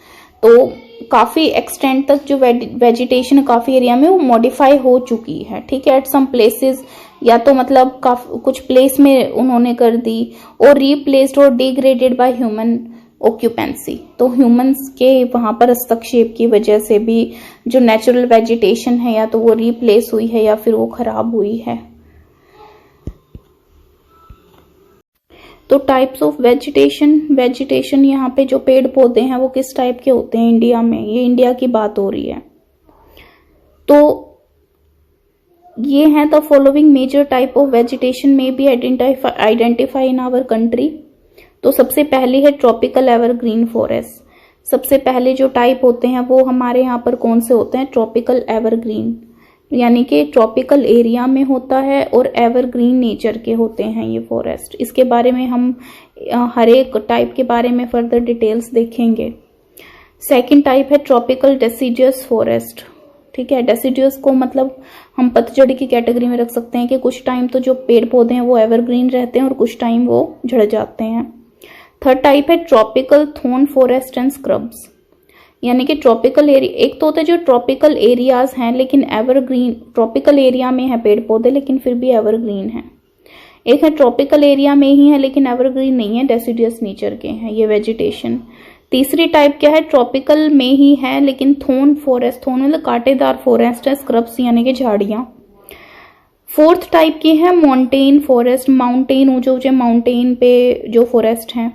तो काफी एक्सटेंट तक जो वेजिटेशन काफी एरिया में वो मॉडिफाई हो चुकी है, ठीक है। एट सम प्लेसेस, या तो मतलब कुछ प्लेस में उन्होंने कर दी, और रीप्लेस्ड और डिग्रेडेड बाय ह्यूमन ऑक्यूपेंसी। तो ह्यूमंस के वहां पर हस्तक्षेप की वजह से भी जो नेचुरल वेजिटेशन है या तो वो रीप्लेस हुई है या फिर वो खराब हुई है। तो टाइप्स ऑफ वेजिटेशन यहाँ पे जो पेड़ पौधे हैं वो किस टाइप के होते हैं इंडिया में, ये इंडिया की बात हो रही है। तो ये है the following major type of vegetation may be identified in our country. तो सबसे पहली है ट्रॉपिकल एवरग्रीन फॉरेस्ट। सबसे पहले जो टाइप होते हैं वो हमारे यहाँ पर कौन से होते हैं, ट्रॉपिकल एवरग्रीन, यानी कि ट्रॉपिकल एरिया में होता है और एवरग्रीन नेचर के होते हैं ये फॉरेस्ट। इसके बारे में हम हर एक टाइप के बारे में फर्दर डिटेल्स देखेंगे। सेकंड टाइप है ट्रॉपिकल डेसिडियस फॉरेस्ट, ठीक है। डेसिडियस को मतलब हम पतझड़ की कैटेगरी में रख सकते हैं कि कुछ टाइम तो जो पेड़ पौधे हैं वो एवरग्रीन रहते हैं और कुछ टाइम वो झड़ जाते हैं। थर्ड टाइप है tropical thorn forest and scrubs, यानी कि ट्रॉपिकल एरिया, एक तो होता है जो ट्रॉपिकल एरियाज हैं लेकिन एवरग्रीन, ट्रॉपिकल एरिया में है पेड़ पौधे लेकिन फिर भी एवरग्रीन है। एक है ट्रॉपिकल एरिया में ही है लेकिन एवरग्रीन नहीं है, डेसिडियस नेचर के हैं ये वेजिटेशन। तीसरी टाइप क्या है, ट्रॉपिकल में ही है लेकिन थॉर्न फॉरेस्ट, थॉर्न मतलब कांटेदार फॉरेस्ट है, स्क्रब्स यानी कि झाड़ियां। फोर्थ टाइप की है माउंटेन फॉरेस्ट, माउंटेन ऊंचे ऊंचे माउंटेन पे जो फॉरेस्ट हैं।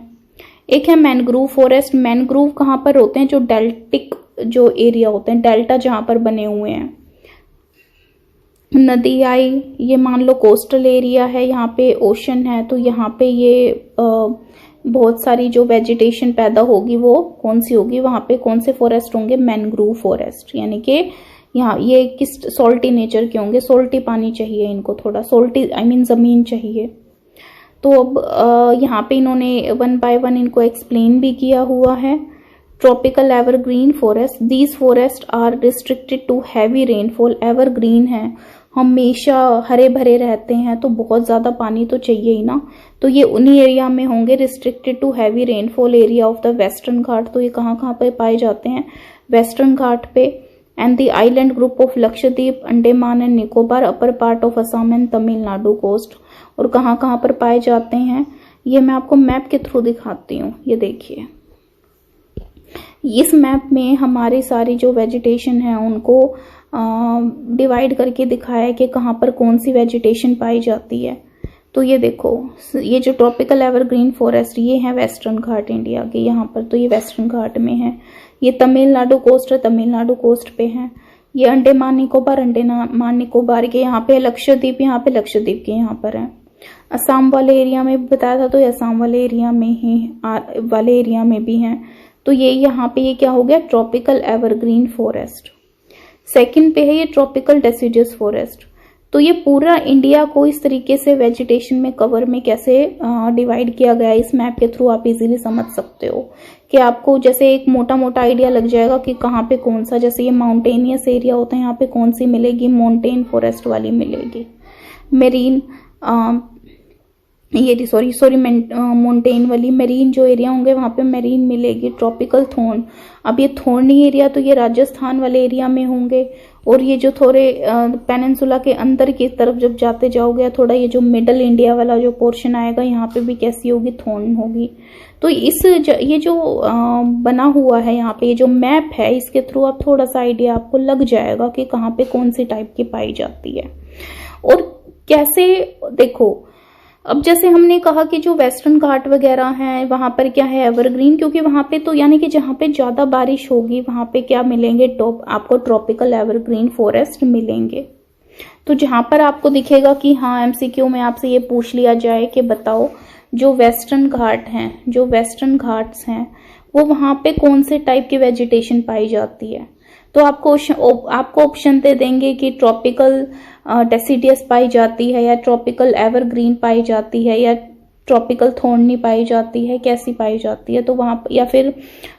एक है मैनग्रूव फॉरेस्ट। मैनग्रूव कहाँ पर होते हैं, जो डेल्टिक जो एरिया होते हैं, डेल्टा जहां पर बने हुए हैं। नदी आई, ये मान लो कोस्टल एरिया है, यहाँ पे ओशन है, तो यहाँ पे ये बहुत सारी जो वेजिटेशन पैदा होगी वो कौन सी होगी, वहां पे कौन से फॉरेस्ट होंगे, मैनग्रूव फॉरेस्ट, यानी कि यहाँ ये किस सॉल्टी नेचर के होंगे, सॉल्टी पानी चाहिए इनको, थोड़ा सॉल्टी जमीन चाहिए। तो अब यहाँ पे इन्होंने वन बाय वन इनको एक्सप्लेन भी किया हुआ है। Tropical evergreen forest, these forest are restricted to heavy rainfall. Evergreen है, हमेशा हरे भरे रहते हैं, तो बहुत ज्यादा पानी तो चाहिए ही ना, तो ये उन्हीं एरिया में होंगे। Restricted to heavy rainfall area of the western Ghat, तो ये कहाँ कहाँ पे पाए जाते हैं, वेस्टर्न घाट पे। And the island group of Lakshadweep, Andaman and Nicobar, upper part of Assam and Tamil Nadu coast. और कहाँ कहाँ पर पाए जाते हैं ये मैं आपको मैप के थ्रू दिखाती हूँ। ये देखिए, इस मैप में हमारी सारी जो वेजिटेशन है उनको डिवाइड करके दिखाया है कि कहाँ पर कौन सी वेजिटेशन पाई जाती है। तो ये देखो, ये जो ट्रॉपिकल एवरग्रीन फॉरेस्ट ये है वेस्टर्न घाट इंडिया के, यहाँ पर तो ये वेस्टर्न घाट में है। ये तमिलनाडु कोस्ट है, तमिलनाडु कोस्ट पे है। ये अंडमान निकोबार, अंडमान निकोबार के यहाँ पे, लक्षद्वीप यहाँ पे, लक्षद्वीप के यहाँ पर है। असम वाले एरिया में बताया था, तो ये असम वाले एरिया में ही वाले एरिया में भी हैं। तो ये यहाँ पे ये क्या हो गया, ट्रॉपिकल एवरग्रीन फॉरेस्ट। सेकंड पे है ये ट्रॉपिकल डेसिडियस फॉरेस्ट। तो ये पूरा इंडिया को इस तरीके से वेजिटेशन में कवर में कैसे डिवाइड किया गया है, इस मैप के थ्रू आप इजीली समझ सकते हो कि आपको जैसे एक मोटा मोटा आइडिया लग जाएगा कि कहाँ पे कौन सा, जैसे ये माउंटेनियस एरिया होता है, यहाँ पे कौन सी मिलेगी, माउंटेन फॉरेस्ट वाली मिलेगी, मेरीन माउंटेन वाली मेरीन जो एरिया होंगे वहाँ पे मेरीन मिलेगी, ट्रॉपिकल थॉर्न। अब ये थॉर्नी एरिया तो ये राजस्थान वाले एरिया में होंगे, और ये जो थोड़े पेनिनसुला के अंदर की तरफ जब जाते जाओगे थोड़ा ये जो मिडल इंडिया वाला जो पोर्शन आएगा यहाँ पे भी कैसी होगी, थॉर्न होगी। तो ये जो बना हुआ है यहाँ पे, ये जो मैप है, इसके थ्रू आप थोड़ा सा आइडिया आपको लग जाएगा कि कहाँ पे कौन सी टाइप की पाई जाती है और कैसे। देखो अब जैसे हमने कहा कि जो वेस्टर्न घाट वगैरह हैं वहां पर क्या है, एवरग्रीन, क्योंकि वहां पे तो यानी कि जहां पे ज्यादा बारिश होगी वहां पे क्या मिलेंगे, आपको ट्रॉपिकल एवरग्रीन फॉरेस्ट मिलेंगे। तो जहां पर आपको दिखेगा कि हाँ एमसीक्यू में आपसे ये पूछ लिया जाए कि बताओ जो वेस्टर्न घाट्स हैं वो वहां पे कौन से टाइप की वेजिटेशन पाई जाती है, तो आपको ऑप्शन दे देंगे कि ट्रॉपिकल डेसिडियस पाई जाती है, या ट्रॉपिकल एवरग्रीन पाई जाती है, या ट्रॉपिकल थॉर्नी पाई जाती है, कैसी पाई जाती है, तो वहां, या फिर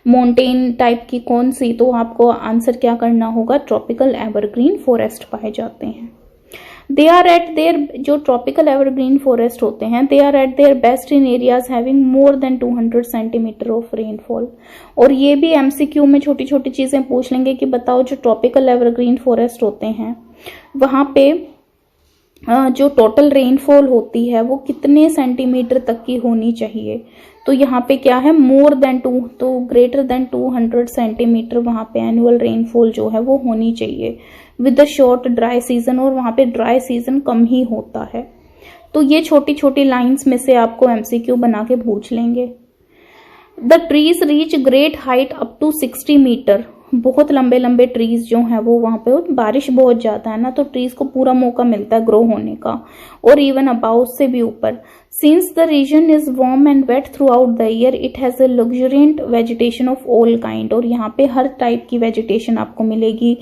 माउंटेन टाइप की कौन सी, तो आपको आंसर क्या करना होगा, ट्रॉपिकल एवरग्रीन फॉरेस्ट पाए जाते हैं। दे आर एट देयर, जो ट्रॉपिकल एवरग्रीन फॉरेस्ट होते हैं, they are at their best in areas having more than 200 centimetre of rainfall. और ये भी एमसीक्यू में छोटी छोटी चीजें पूछ लेंगे कि बताओ जो ट्रॉपिकल एवरग्रीन फॉरेस्ट होते हैं वहां पे जो टोटल रेनफॉल होती है वो कितने सेंटीमीटर तक की होनी चाहिए। तो यहाँ पे क्या है, मोर देन 2, तो ग्रेटर देन 200 सेंटीमीटर वहां पे एनुअल रेनफॉल जो है वो होनी चाहिए with the short dry season, और वहां पे ड्राई सीजन कम ही होता है। तो ये छोटी छोटी लाइंस में से आपको एमसीक्यू बना के पूछ लेंगे। The trees reach great height up to 60 metre, बहुत लंबे लंबे ट्रीज जो हैं वो वहां पे, बारिश बहुत ज्यादा है ना तो ट्रीज को पूरा मौका मिलता है ग्रो होने का, और इवन अबाउट से भी ऊपर। Since the region is warm and wet throughout the year it has a luxuriant vegetation of all kind, और यहाँ पे हर टाइप की वेजिटेशन आपको मिलेगी,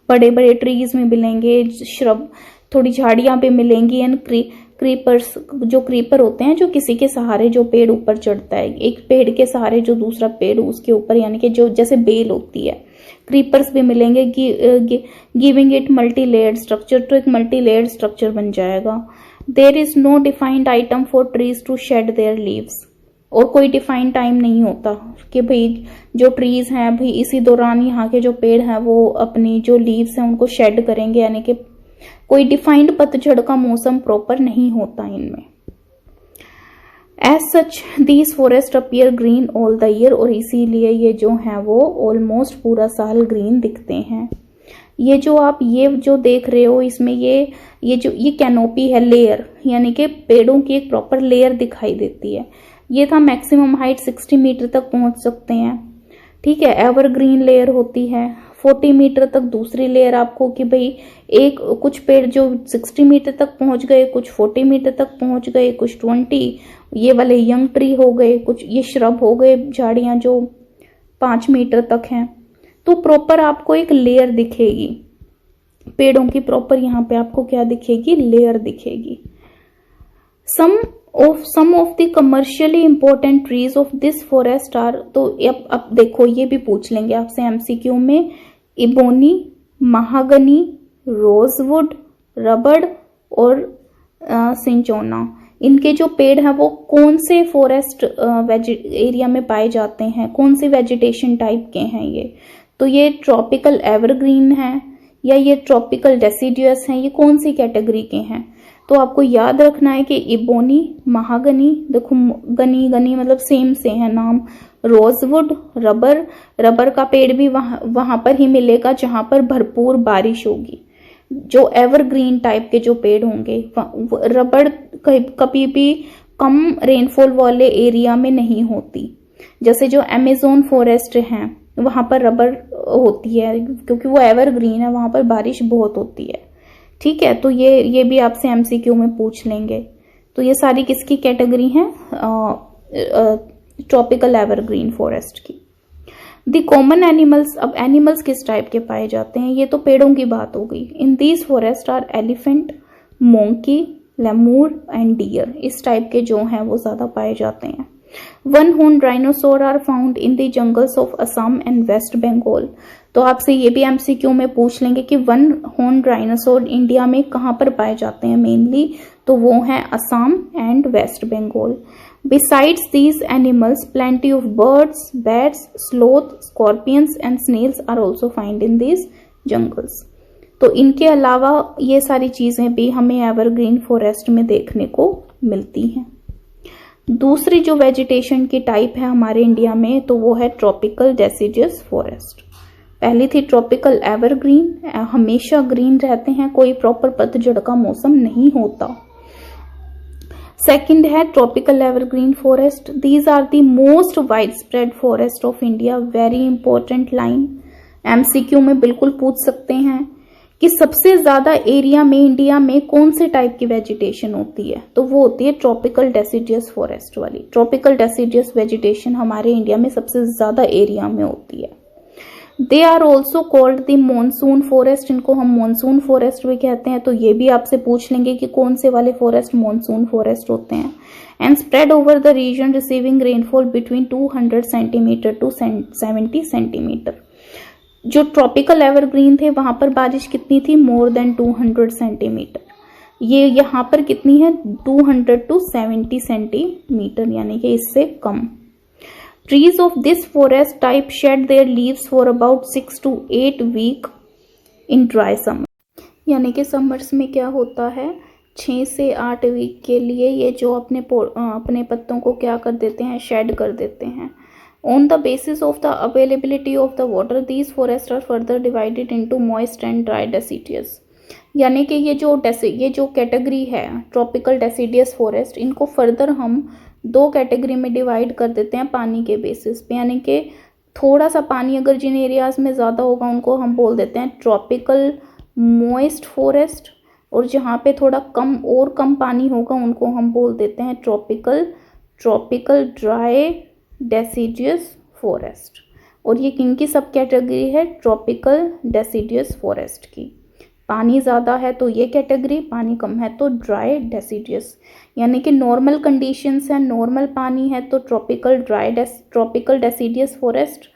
बड़े बड़े ट्रीज में मिलेंगे, श्रब, थोड़ी झाड़ियां भी मिलेंगी, एंड क्रीपर्स, जो क्रीपर होते हैं जो किसी के सहारे जो पेड़ ऊपर चढ़ता है, एक पेड़ के सहारे जो दूसरा पेड़ उसके ऊपर, यानी कि जो जैसे बेल होती है, क्रीपर्स भी मिलेंगे, giving it multi layered structure, तो एक मल्टी लेयर्ड स्ट्रक्चर बन जाएगा। There is no defined item for trees to shed their leaves, और कोई डिफाइंड टाइम नहीं होता कि भाई जो ट्रीज हैं भाई इसी दौरान यहाँ के जो पेड़ हैं वो अपनी जो लीव्स हैं उनको शेड करेंगे, यानी कि कोई डिफाइंड पतझड़ का मौसम प्रॉपर नहीं होता इनमें। As such these forest appear green all the year, और इसीलिए ये जो है वो ऑलमोस्ट पूरा साल ग्रीन दिखते हैं। ये जो आप ये जो देख रहे हो इसमें ये कैनोपी है, लेयर, यानी कि पेड़ों की एक प्रॉपर लेयर दिखाई देती है। ये था मैक्सिमम हाइट 60 मीटर तक पहुंच सकते हैं, ठीक है। एवरग्रीन लेयर होती है 40 मीटर तक, दूसरी लेयर आपको कि भाई एक कुछ पेड़ जो 60 मीटर तक पहुंच गए, कुछ 40 मीटर तक पहुंच गए, कुछ 20, ये वाले यंग ट्री हो गए, कुछ ये श्रब हो गए, झाड़ियां जो 5 मीटर तक हैं। तो प्रॉपर आपको एक लेयर दिखेगी पेड़ों की, प्रॉपर यहाँ पे आपको क्या दिखेगी, लेयर दिखेगी। Some of the commercially important trees of this forest are, तो अब देखो ये भी पूछ लेंगे आपसे एमसीक्यू में, इबोनी, महागनी, रोजवुड, रबड़ और सिंचोना, इनके जो पेड़ हैं वो कौन से फॉरेस्ट एरिया में पाए जाते हैं, कौन सी वेजिटेशन टाइप के हैं ये। तो ये ट्रॉपिकल एवरग्रीन है या ये ट्रॉपिकल डेसिडियस हैं, ये कौन सी कैटेगरी के हैं। तो आपको याद रखना है कि इबोनी, महागनी, देखो गनी मतलब सेम से है नाम, रोजवुड, रबर का पेड़ भी वहां पर ही मिलेगा जहां पर भरपूर बारिश होगी। जो एवरग्रीन टाइप के जो पेड़ होंगे, रबड़ कभी भी कम रेनफॉल वाले एरिया में नहीं होती, जैसे जो अमेज़न फॉरेस्ट है वहां पर रबर होती है क्योंकि वो एवरग्रीन है, वहां पर बारिश बहुत होती है, ठीक है। तो ये भी आपसे एमसीक्यू में पूछ लेंगे। तो ये सारी किसकी कैटेगरी है, ट्रॉपिकल एवरग्रीन फॉरेस्ट की। द कॉमन एनिमल्स, अब एनिमल्स किस टाइप के पाए जाते हैं, ये तो पेड़ों की बात हो गई। In these forest are elephant, monkey, lemur and deer, इस टाइप के जो हैं वो ज़्यादा पाए जाते हैं। One horn dinosaur are found in the jungles of Assam and West Bengal. तो आपसे ये भी एमसीक्यू में पूछ लेंगे कि वन हॉर्न डायनासोर इंडिया में कहाँ पर पाए जाते हैं मेनली, तो वो हैं Assam and West Bengal. Besides these animals plenty of birds, bats, sloth, scorpions and snails are also find in these jungles. तो इनके अलावा ये सारी चीजें भी हमें एवरग्रीन फॉरेस्ट में देखने को मिलती हैं। दूसरी जो वेजिटेशन की टाइप है हमारे इंडिया में, तो वो है ट्रॉपिकल डेसिडियस फॉरेस्ट। पहली थी ट्रॉपिकल एवरग्रीन, हमेशा ग्रीन रहते हैं, कोई प्रॉपर पतझड़ का मौसम नहीं होता। सेकंड है tropical evergreen forest. These are the most wide spread forest of India. Very important line, MCQ में बिल्कुल पूछ सकते हैं कि सबसे ज्यादा एरिया में इंडिया में कौन से टाइप की वेजिटेशन होती है, तो वो होती है ट्रॉपिकल डेसिडियस फॉरेस्ट वाली। ट्रॉपिकल डेसिडियस वेजिटेशन हमारे इंडिया में सबसे ज्यादा एरिया में होती है। They are also called the monsoon forest, इनको हम मॉनसून फॉरेस्ट भी कहते हैं। तो ये भी आपसे पूछ लेंगे कि कौन से वाले फॉरेस्ट मॉनसून फॉरेस्ट होते हैं। And spread over the region receiving rainfall between 200 centimetre to 70 centimetre. जो ट्रॉपिकल एवरग्रीन थे वहां पर बारिश कितनी थी, मोर देन 200 सेंटीमीटर। ये यहाँ पर कितनी है, 200 टू 70 सेंटीमीटर, यानी कि इससे कम। Trees of this forest type shed their leaves for about 6 to 8 week in dry summer. यानी कि समर्स में क्या होता है, 6 से 8 वीक के लिए ये जो अपने पत्तों को क्या कर देते हैं, शेड कर देते हैं। On the basis of the availability of the water, these forests are further divided into moist and dry deciduous। यानी कि ये जो कैटेगरी है ट्रॉपिकल डेसिडियस फॉरेस्ट, इनको फर्दर हम 2 कैटेगरी में डिवाइड कर देते हैं पानी के बेसिस पे। यानी कि थोड़ा सा पानी अगर जिन एरियाज में ज़्यादा होगा उनको हम बोल देते हैं ट्रॉपिकल मॉइस्ट फॉरेस्ट, और जहाँ पे थोड़ा कम पानी होगा उनको हम बोल देते हैं ट्रॉपिकल ड्राई डेसिडियस फॉरेस्ट। और ये किनकी सब कैटेगरी है, ट्रॉपिकल डेसिडियस फॉरेस्ट की। पानी ज़्यादा है तो ये कैटेगरी, पानी कम है तो ड्राई डेसिडियस। यानी कि नॉर्मल कंडीशंस है, नॉर्मल पानी है तो ट्रॉपिकल डेसिडियस फॉरेस्ट।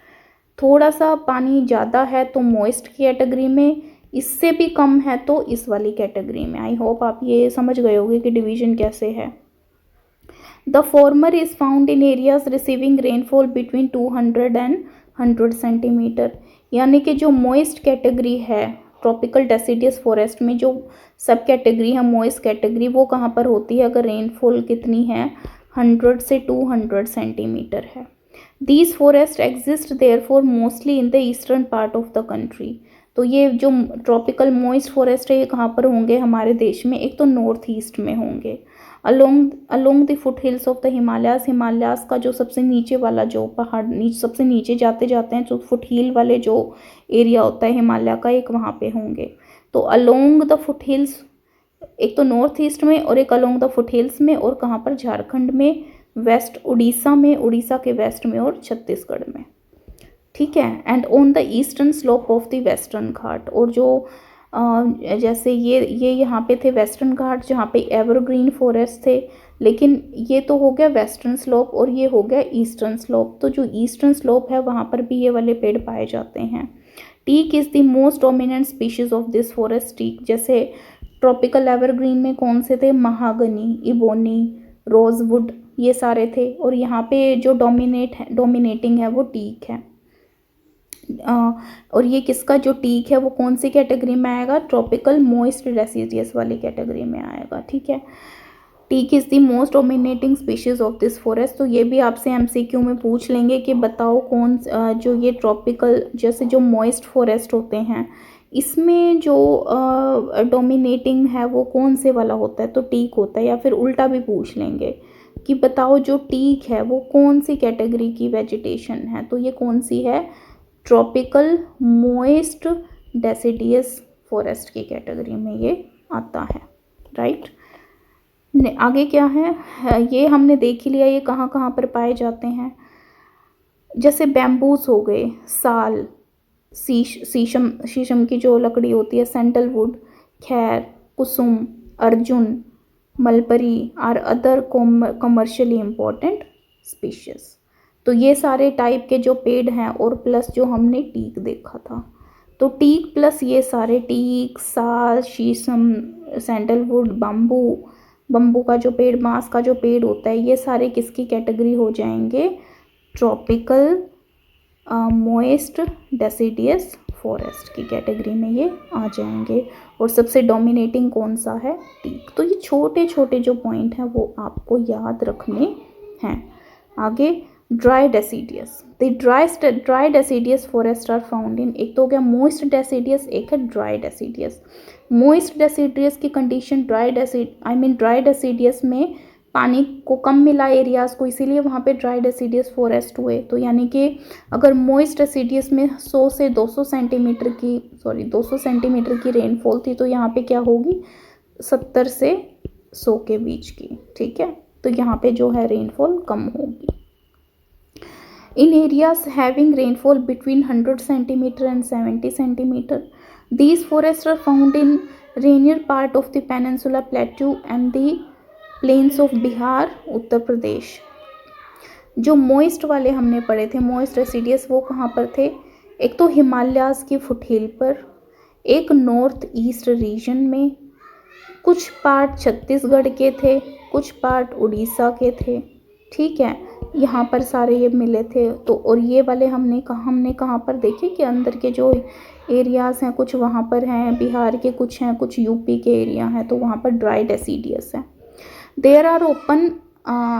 थोड़ा सा पानी ज़्यादा है तो मॉइस्ट की कैटेगरी में, इससे भी कम है तो इस वाली कैटेगरी में। आई होप आप ये समझ गए होंगे कि डिवीजन कैसे है। The former is found in areas receiving rainfall between 200 and 100 centimetre. यानी कि जो मॉइस्ट कैटेगरी है ट्रॉपिकल डेसिडियस फॉरेस्ट में, जो सब कैटेगरी है मॉइस्ट कैटेगरी, वो कहाँ पर होती है अगर रेनफॉल कितनी है, 100 से 200 सेंटीमीटर है। These forests exist therefore mostly in the eastern part of the country। तो ये जो ट्रॉपिकल मॉइस्ट फॉरेस्ट है ये कहाँ पर होंगे हमारे देश में, एक तो नॉर्थ ईस्ट में होंगे, along the foot hills of the Himalayas का जो सबसे नीचे वाला जो पहाड़ सबसे नीचे जाते हैं जो फुट हिल वाले जो एरिया होता है हिमालय का, एक वहाँ पे होंगे। तो अलोंग द फुट हिल्स, एक तो नॉर्थ ईस्ट में और एक अलोंग द फुट हिल्स में, और कहाँ पर, झारखंड में, वेस्ट उड़ीसा में, उड़ीसा के वेस्ट में और छत्तीसगढ़ में। ठीक है। And on the eastern slope of the western Ghat, और जो जैसे ये यहाँ पे थे वेस्टर्न घाट जहाँ पे एवरग्रीन फॉरेस्ट थे, लेकिन ये तो हो गया वेस्टर्न स्लोप और ये हो गया ईस्टर्न स्लोप। तो जो ईस्टर्न स्लोप है वहाँ पर भी ये वाले पेड़ पाए जाते हैं। Teak is the most dominant species of this forest. Teak जैसे ट्रॉपिकल एवरग्रीन में कौन से थे, महागनी, इबोनी, रोजवुड, ये सारे थे। और यहाँ पे जो डोमिनेटिंग है वो टीक है। और ये किसका जो टीक है वो कौन सी कैटेगरी में आएगा, ट्रॉपिकल मॉइस्ट डेसिडियस वाली कैटेगरी में आएगा। ठीक है। Teak is the most dominating species of this forest. तो ये भी आपसे एमसीक्यू में पूछ लेंगे कि बताओ कौन जो ये ट्रॉपिकल जैसे जो मॉइस्ट फॉरेस्ट होते हैं इसमें जो डोमिनेटिंग है वो कौन से वाला होता है, तो टीक होता है। या फिर उल्टा भी पूछ लेंगे कि बताओ जो टीक है वो कौन सी कैटेगरी की वेजिटेशन है, तो ये कौन सी है, ट्रॉपिकल मॉइस्ट डेसिडियस फॉरेस्ट की कैटेगरी में ये आता है। राइट। आगे क्या है, ये हमने देख ही लिया ये कहाँ कहाँ पर पाए जाते हैं। जैसे बैम्बूस हो गए, साल, शीशम की जो लकड़ी होती है, सैंडलवुड, खैर, कुसुम, अर्जुन, mulberry are other commercially important species. तो ये सारे टाइप के जो पेड़ हैं और प्लस जो हमने टीक देखा था, तो टीक प्लस ये सारे टीक, साल, शीशम, सैंडलवुड, बम्बू का जो पेड़, बांस का जो पेड़ होता है, ये सारे किसकी कैटेगरी हो जाएंगे? ट्रॉपिकल मोइस्ट डेसिडियस फॉरेस्ट की कैटेगरी में ये आ जाएंगे। और सबसे डोमिनेटिंग कौन सा है? टीक। तो ये छोटे छोटे जो पॉइंट हैं वो आपको याद रखने हैं। आगे dry deciduous. The dry deciduous forest are found in, एक तो हो गया मोइस्ट डेसिडियस, एक है ड्राई डेसिडियस। मोइस्ट डेसिडियस की कंडीशन ड्राई डेसिडियस में पानी को कम मिला एरियाज़ को, इसीलिए वहाँ पे ड्राई डेसिडियस फॉरेस्ट हुए। तो यानी कि अगर मोइस्ट डेसिडियस में 100 से 200 सेंटीमीटर की रेनफॉल थी, तो यहाँ पे क्या होगी? 70 से 100 के बीच की। ठीक है, तो यहाँ पे जो है रेनफॉल कम होगी। In areas having rainfall between 100 centimetre and 70 centimetre, these forests are found in rainier part of the Peninsula Plateau and the plains of Bihar, Uttar Pradesh. जो मोइस्ट वाले हमने पढ़े थे, मोइस्ट डेसिडियस, वो कहाँ पर थे? एक तो हिमालयाज की फुटहिल पर, एक नॉर्थ ईस्ट रीजन में, कुछ पार्ट छत्तीसगढ़ के थे, कुछ पार्ट उड़ीसा के थे। ठीक है, यहाँ पर सारे ये मिले थे। तो और ये वाले हमने कहाँ पर देखे कि अंदर के जो एरियाज़ हैं कुछ वहाँ पर हैं बिहार के, कुछ हैं, कुछ यूपी के एरिया हैं, तो वहाँ पर ड्राई डेसिडियस है। There are open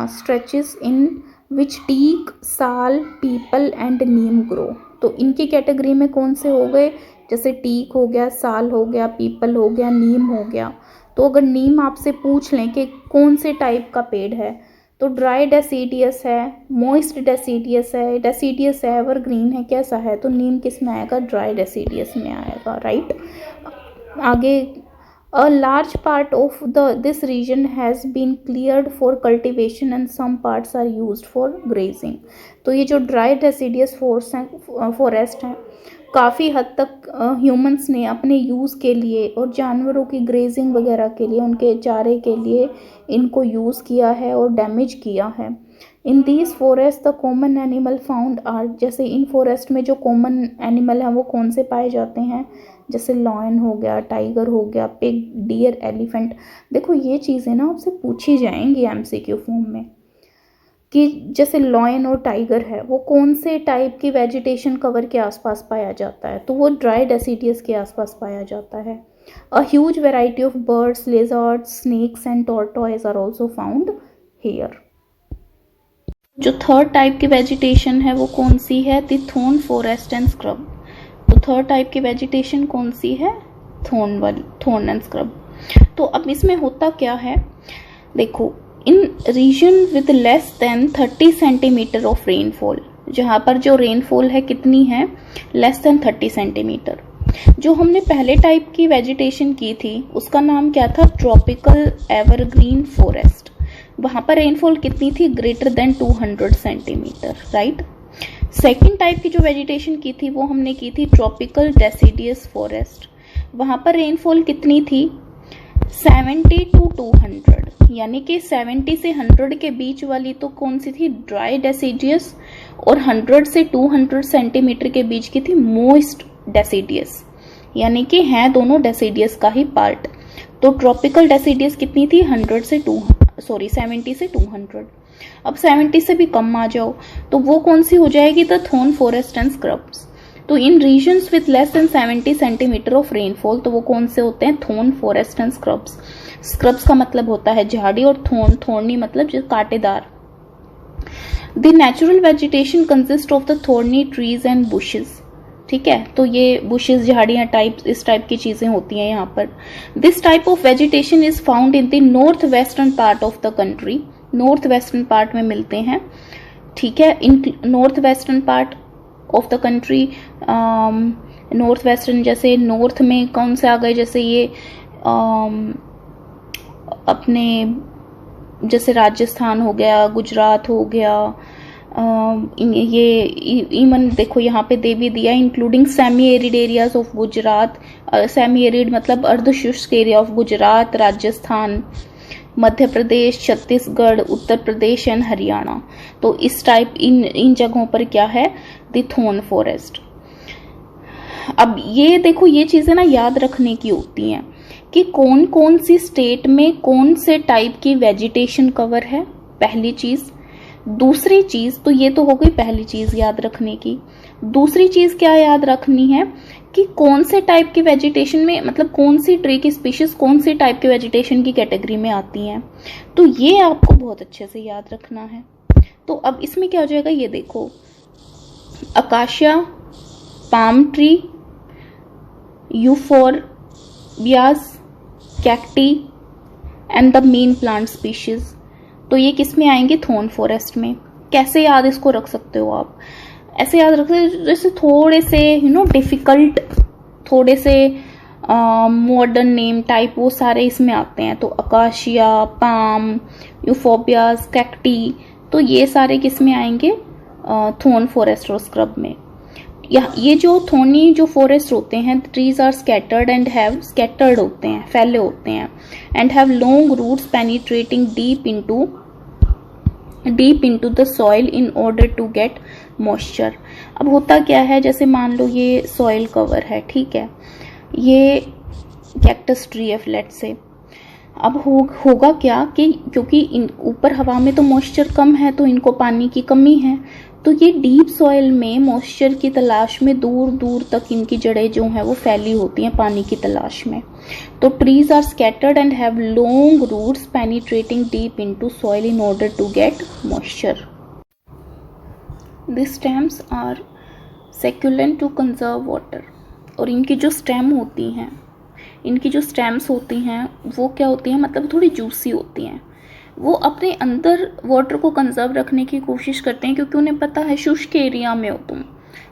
stretches in which teak, sal, peepal and neem grow. तो इनकी कैटेगरी में कौन से हो गए? जैसे टीक हो गया, साल हो गया, पीपल हो गया, नीम हो गया। तो अगर नीम आपसे पूछ लें कि कौन से टाइप का पेड़ है, तो ड्राई डेसिडियस है, मोइस्ट डेसिडियस है, डेसिडियस है, एवरग्रीन है, कैसा है? तो नीम किस में आएगा? ड्राई डेसिडियस में आएगा। राइट। आगे a large part of this region has been cleared for cultivation and some parts are used for grazing. तो ये जो ड्राई डेसिडियस फॉरेस्ट हैं काफ़ी हद तक ह्यूमंस ने अपने यूज़ के लिए और जानवरों की ग्रेजिंग वगैरह के लिए, उनके चारे के लिए इनको यूज़ किया है और डैमेज किया है। In these forest the common animal found are, जैसे इन फॉरेस्ट में जो कॉमन एनिमल हैं वो कौन से पाए जाते हैं? जैसे लॉयन हो गया, टाइगर हो गया, पिग, डियर, एलिफेंट। देखो ये चीज़ें ना आपसे पूछी जाएंगी एमसीक्यू फॉर्म में कि जैसे लॉयन और टाइगर है वो कौन से टाइप की वेजिटेशन कवर के आसपास पाया जाता है? तो वो ड्राई डेसिडियस के आसपास पाया जाता है। A huge variety of birds, lizards, snakes and tortoise are also found here. जो थर्ड टाइप की वेजिटेशन है वो कौन सी है? The thorn forest and scrub. तो थर्ड टाइप की वेजिटेशन कौन सी है? Thorn and scrub. तो अब इसमें होता क्या है? देखो, in region with less than 30 centimetre of rainfall, जहाँ पर जो रेनफॉल है कितनी है? Less than 30 centimetre. जो हमने पहले टाइप की वेजिटेशन की थी उसका नाम क्या था? Tropical evergreen forest. वहाँ पर रेनफॉल कितनी थी? Greater than 200 centimetre. Right. Second type की जो वेजिटेशन की थी वो हमने की थी ट्रॉपिकल डेसिडियस फॉरेस्ट। वहाँ पर रेनफॉल कितनी थी? 70 to 200, यानी कि 70 से 100 के बीच वाली तो कौन सी थी? Dry deciduous. और 100 से 200 सेंटीमीटर के बीच की थी मोइस्ट डेसिडियस, यानी कि हैं दोनों डेसिडियस का ही पार्ट। तो ट्रॉपिकल डेसिडियस कितनी थी? 70 से 200। अब 70 से भी कम आ जाओ तो वो कौन सी हो जाएगी? The thorn forest and scrubs. तो in regions with less than 70 centimetre of rainfall, तो वो कौन से होते हैं? Thorn forest and scrubs. Scrubs का मतलब होता है झाड़ी और थॉर्नी मतलब जो कांटेदार। The natural vegetation consist of the thorny trees and bushes. ठीक है, तो ये बुशेस, झाड़ियां टाइप, इस टाइप की चीजें होती हैं यहाँ पर। This type of vegetation is found in the north western part of the country. North western part में मिलते हैं। ठीक है, in north western part of the country, north western जैसे नॉर्थ में कौन से आ गए? जैसे ये अपने जैसे राजस्थान हो गया, गुजरात हो गया, ये इवन देखो यहाँ पे दे भी दिया, including semi arid areas of Gujarat, semi arid मतलब अर्धशुष्क area of Gujarat, Rajasthan, Madhya Pradesh, Chhattisgarh, Uttar Pradesh and Haryana. तो इस टाइप इन जगहों पर क्या है, द थॉर्न फॉरेस्ट। अब ये देखो, ये चीजें ना याद रखने की होती हैं कि कौन कौन सी स्टेट में कौन से टाइप की वेजिटेशन कवर है, पहली चीज। दूसरी चीज, तो ये तो हो गई पहली चीज याद रखने की। दूसरी चीज क्या याद रखनी है कि कौन से टाइप की वेजिटेशन में, मतलब कौन सी ट्री की स्पीशीज कौन सी टाइप के वेजिटेशन की कैटेगरी में आती हैं। तो ये आपको बहुत अच्छे से याद रखना है। तो अब इसमें क्या हो जाएगा, ये देखो, acacia, palm tree, euphorbias, cacti and the main plant species. तो ये किस में आएंगे, थॉर्न फॉरेस्ट में। कैसे याद इसको रख सकते हो आप, ऐसे याद रख सकते हो जैसे थोड़े से डिफिकल्ट, थोड़े से मॉडर्न नेम टाइप वो सारे इसमें आते हैं। तो अकाशिया, पाम, यूफोबियास, कैक्टी, तो ये सारे किस में आएंगे, थॉर्न फॉरेस्ट और स्क्रब में। ये जो थोर्नी जो फॉरेस्ट होते हैं, trees are scattered and have, scattered होते हैं, फैले होते हैं, and have long roots penetrating deep into the soil in order to get moisture. अब होता क्या है, जैसे मान लो ये सॉइल कवर है, ठीक है, ये कैक्टस ट्री है फ्लैट से। अब होगा क्या कि क्योंकि इन ऊपर हवा में तो मॉइस्चर कम है, तो इनको पानी की कमी है, तो ये डीप सॉइल में मॉइस्चर की तलाश में दूर दूर तक इनकी जड़ें जो हैं वो फैली होती हैं पानी की तलाश में। तो trees are scattered and have long roots penetrating deep into soil in order to get moisture. The stems are succulent to conserve water. और इनकी जो स्टेम होती हैं, इनकी जो स्टेम्स होती हैं वो क्या होती हैं, मतलब थोड़ी जूसी होती हैं। वो अपने अंदर वाटर को कंजर्व रखने की कोशिश करते हैं, क्योंकि उन्हें पता है शुष्क एरिया में हो तुम,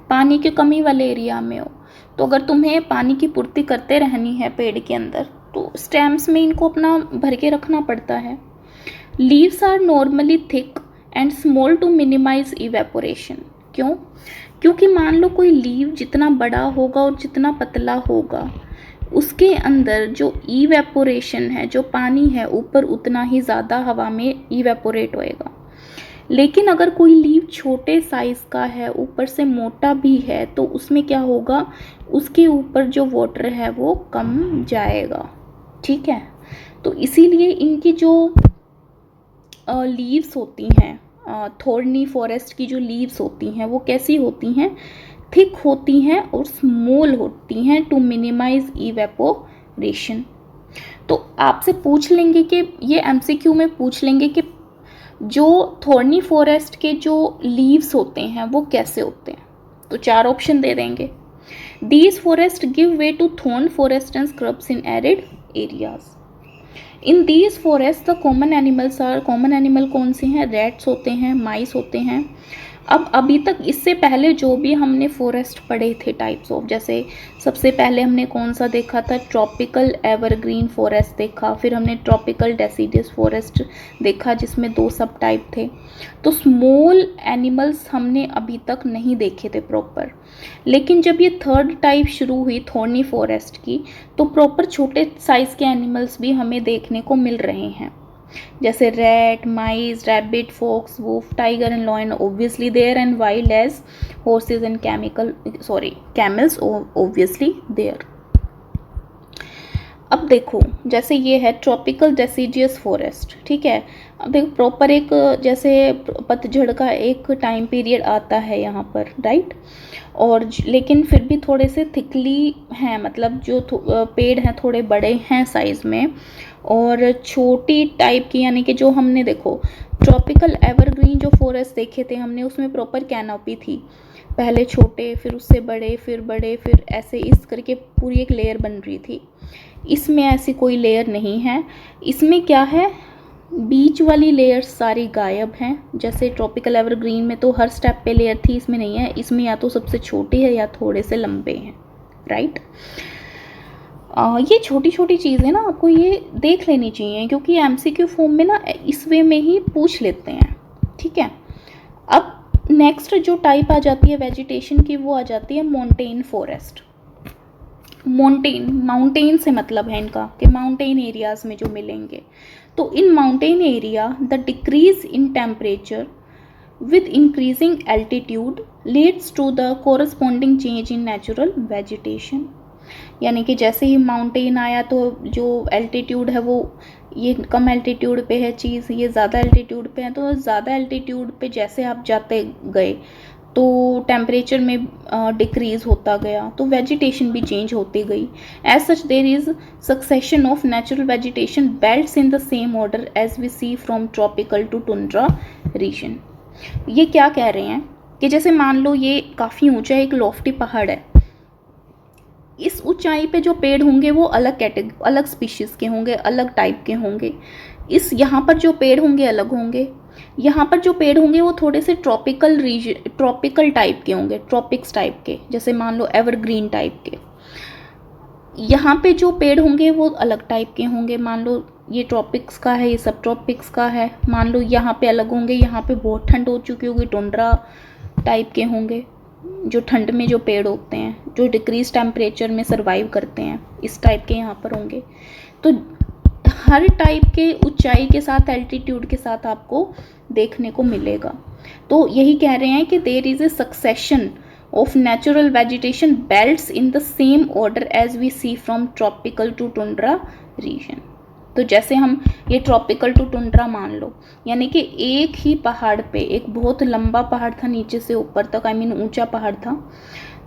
पानी की कमी वाले एरिया में हो, तो अगर तुम्हें पानी की पूर्ति करते रहनी है पेड़ के अंदर, तो स्टेम्स में इनको अपना भर के रखना पड़ता है। Leaves are normally thick and small to minimise evaporation. क्यों? क्योंकि मान लो कोई लीव जितना बड़ा होगा और जितना पतला होगा, उसके अंदर जो इवेपोरेशन है, जो पानी है ऊपर, उतना ही ज़्यादा हवा में इवेपोरेट होएगा। लेकिन अगर कोई लीव छोटे साइज़ का है, ऊपर से मोटा भी है, तो उसमें क्या होगा, उसके ऊपर जो वाटर है वो कम जाएगा। ठीक है, तो इसीलिए इनकी जो लीव्स होती हैं, थॉर्नी फॉरेस्ट की जो लीव्स होती हैं वो कैसी होती हैं, थिक होती हैं और स्मॉल होती हैं टू मिनिमाइज इवेपोरेशन। तो आपसे पूछ लेंगे कि ये एमसीक्यू में पूछ लेंगे कि जो थॉर्नी फॉरेस्ट के जो लीव्स होते हैं वो कैसे होते हैं, तो 4 ऑप्शन दे देंगे। These forest give way to thorn forest and scrubs in arid areas. In these forest the common animals are, common animal कौन से हैं, रैट्स होते हैं, माइस होते हैं। अब अभी तक इससे पहले जो भी हमने फॉरेस्ट पढ़े थे टाइप्स ऑफ, जैसे सबसे पहले हमने कौन सा देखा था, ट्रॉपिकल एवरग्रीन फॉरेस्ट देखा, फिर हमने ट्रॉपिकल डेसिडियस फॉरेस्ट देखा जिसमें 2 सब टाइप थे। तो स्मॉल एनिमल्स हमने अभी तक नहीं देखे थे प्रॉपर, लेकिन जब ये 3rd टाइप शुरू हुई थॉर्नी फॉरेस्ट की, तो प्रॉपर छोटे साइज़ के एनिमल्स भी हमें देखने को मिल रहे हैं, जैसे rat, mice, rabbit, fox, wolf, tiger and lion obviously there, and wild ass horses and camels obviously there. अब देखो, जैसे ये है ट्रॉपिकल डेसिडियस फॉरेस्ट, ठीक है। अब एक प्रॉपर एक जैसे पतझड़ का एक टाइम पीरियड आता है यहाँ पर, राइट, और लेकिन फिर भी थोड़े से थिकली हैं, मतलब जो पेड़ हैं थोड़े बड़े हैं साइज़ में, और छोटी टाइप की, यानी कि जो हमने देखो ट्रॉपिकल एवरग्रीन जो फॉरेस्ट देखे थे हमने, उसमें प्रॉपर कैनोपी थी, पहले छोटे, फिर उससे बड़े, फिर ऐसे इस करके पूरी एक लेयर बन रही थी। इसमें ऐसी कोई लेयर नहीं है। इसमें क्या है, बीच वाली लेयर्स सारी गायब हैं। जैसे ट्रॉपिकल एवरग्रीन में तो हर स्टेप पे लेयर थी, इसमें नहीं है। इसमें या तो सबसे छोटी है या थोड़े से लंबे हैं, राइट। ये छोटी छोटी चीज़ें ना आपको ये देख लेनी चाहिए, क्योंकि एमसीक्यू फॉर्म में ना इस वे में ही पूछ लेते हैं, ठीक है। अब नेक्स्ट जो टाइप आ जाती है वेजिटेशन की वो आ जाती है मोंटेन फॉरेस्ट। माउंटेन से मतलब है इनका कि माउंटेन एरियाज में जो मिलेंगे। तो in mountain area the decrease in temperature with increasing altitude leads to the corresponding change in natural vegetation। यानी कि जैसे ही माउंटेन आया तो जो एल्टीट्यूड है वो, ये कम एल्टीट्यूड पे है चीज़, ये ज़्यादा एल्टीट्यूड पे है, तो ज़्यादा एल्टीट्यूड पे जैसे आप जाते गए तो टेम्परेचर में डिक्रीज़ होता गया, तो वेजिटेशन भी चेंज होती गई। As such there is succession of natural vegetation belts in the same order as we see from tropical to tundra region. ये क्या कह रहे हैं कि जैसे मान लो ये काफ़ी ऊंचा एक लॉफ्टी पहाड़ है, इस ऊंचाई पे जो पेड़ होंगे वो अलग स्पीशीज़ के होंगे, अलग टाइप के होंगे। इस यहाँ पर जो पेड़ होंगे अलग होंगे, यहाँ पर जो पेड़ होंगे वो थोड़े से ट्रॉपिकल टाइप के होंगे, ट्रॉपिक्स टाइप के, जैसे मान लो एवरग्रीन टाइप के। यहाँ पे जो पेड़ होंगे वो अलग टाइप के होंगे, मान लो ये ट्रॉपिक्स का है, ये सब ट्रॉपिक्स का है, मान लो यहाँ पे अलग होंगे, यहाँ पे बहुत ठंड हो चुकी होगी, टुंड्रा टाइप के होंगे, जो ठंड में जो पेड़ होते हैं, जो डिक्रीज टेम्परेचर में सर्वाइव करते हैं, इस टाइप के यहाँ पर होंगे। तो हर टाइप के ऊंचाई के साथ, एल्टीट्यूड के साथ आपको देखने को मिलेगा। तो यही कह रहे हैं कि there is a succession of natural vegetation belts in the same order as we see from tropical to tundra region। तो जैसे हम ये ट्रॉपिकल टू टुंड्रा मान लो, यानी कि एक ही पहाड़ पे, एक बहुत लंबा पहाड़ था नीचे से ऊपर तक, ऊंचा पहाड़ था,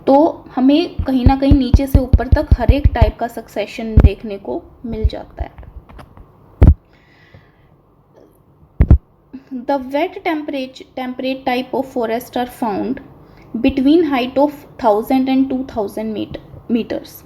तो हमें कहीं ना कहीं नीचे से ऊपर तक हर एक टाइप का सक्सेशन देखने को मिल जाता है। The wet temperate type of forest are found between height of 1000 and 2000 meters।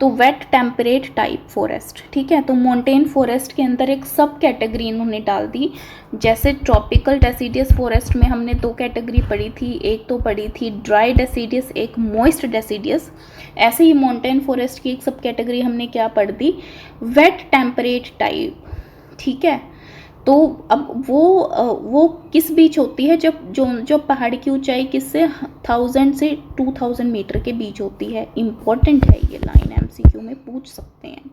तो वेट टेम्परेट टाइप फॉरेस्ट, ठीक है। तो मोंटेन फॉरेस्ट के अंदर एक सब कैटेगरी इन्होंने डाल दी। जैसे ट्रॉपिकल डेसिडियस फॉरेस्ट में हमने दो कैटेगरी पढ़ी थी, एक तो पढ़ी थी ड्राई डेसिडियस, एक मॉइस्ट डेसिडियस। ऐसे ही मोंटेन फॉरेस्ट की एक सब कैटेगरी हमने क्या पढ़ दी, वेट टेम्परेट टाइप, ठीक है। तो अब वो किस बीच होती है, जो पहाड़ की ऊंचाई किससे 1000 से 2000 मीटर के बीच होती है। इम्पॉर्टेंट है ये लाइन, एमसीक्यू में पूछ सकते हैं।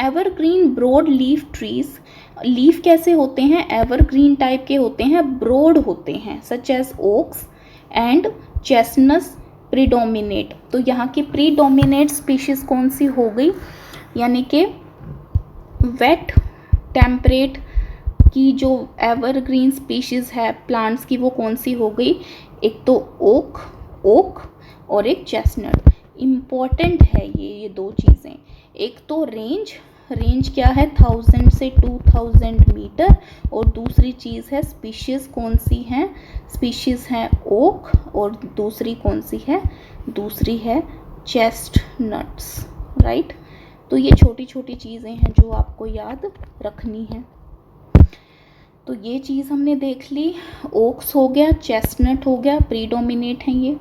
Evergreen broad leaf trees, leaf कैसे होते हैं, एवरग्रीन टाइप के होते हैं, ब्रॉड होते हैं, such as oaks and chestnuts predominate. तो यहाँ की प्रीडोमिनेट स्पीशीज कौन सी हो गई, यानी कि वेट टेम्परेट की जो एवरग्रीन स्पीशीज़ है प्लांट्स की, वो कौन सी हो गई, एक तो ओक और एक चेस्टनट। इम्पॉर्टेंट है ये दो चीज़ें। एक तो रेंज क्या है 1000 से 2000 मीटर, और दूसरी चीज़ है स्पीशीज़ कौन सी हैं, स्पीशीज़ हैं ओक, और दूसरी कौन सी है, दूसरी है चेस्टनट्स, राइट। तो ये छोटी छोटी चीज़ें हैं जो आपको याद रखनी है। तो ये चीज़ हमने देख ली, ओक्स हो गया, चेस्टनट हो गया, प्रीडोमिनेट हैं ये।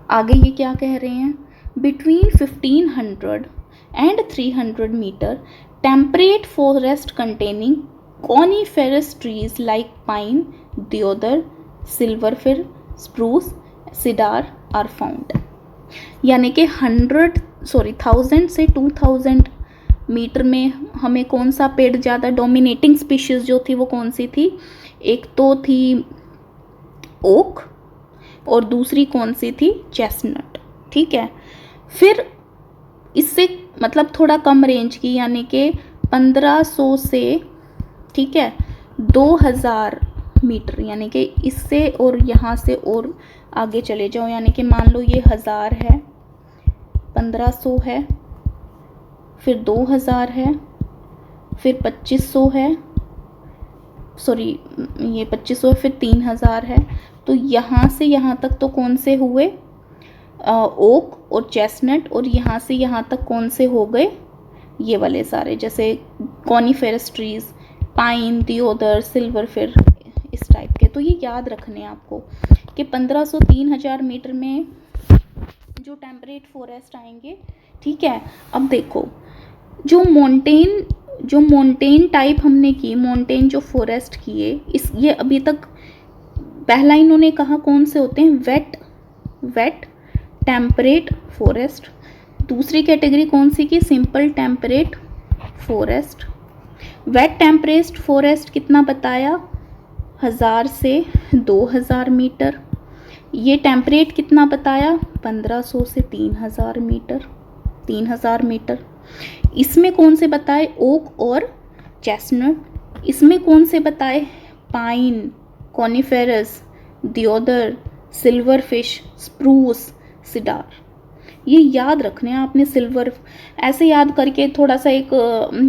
आगे ये क्या कह रहे हैं, between 1500 and 300 metre temperate forest containing coniferous trees like pine, deodar, silver fir, spruce, cedar are found. यानी कि 1000 से 2000 मीटर में हमें कौन सा पेड़ ज़्यादा, डोमिनेटिंग स्पीशीज़ जो थी वो कौन सी थी, एक तो थी ओक और दूसरी कौन सी थी, चेस्टनट, ठीक है। फिर इससे मतलब थोड़ा कम रेंज की, यानी कि 1500 से, ठीक है, 2000 मीटर, यानी कि इससे और यहाँ से और आगे चले जाओ, यानी कि मान लो ये 1000 है, 1500 है, फिर 2000 है, फिर 2500 है, सॉरी ये 2500 है, फिर 3000 है। तो यहाँ से यहाँ तक तो कौन से हुए, ओक और चेस्टनट, और यहाँ से यहाँ तक कौन से हो गए, ये वाले सारे, जैसे कॉनीफेरस ट्रीज, पाइन, देवदार, सिल्वरफिर, इस टाइप के। तो ये याद रखने आपको कि 1500-3000 मीटर में जो टेम्परेट फॉरेस्ट आएंगे, ठीक है। अब देखो जो मोंटेन टाइप हमने की, मोंटेन जो फॉरेस्ट किए, ये अभी तक पहला इन्होंने कहा कौन से होते हैं, वेट टेम्परेट फॉरेस्ट। दूसरी कैटेगरी कौन सी की, simple temperate forest. Wet temperate forest कितना बताया, 1000 से 2000 मीटर। ये टेम्परेट कितना बताया, 1500 से 3000 मीटर, 3000 मीटर। इसमें कौन से बताए, ओक और चेस्टनट। इसमें कौन से बताए, pine, coniferous, Deodar, silverfish, spruce, cedar. ये याद रखने हैं आपने। सिल्वर ऐसे याद करके थोड़ा सा एक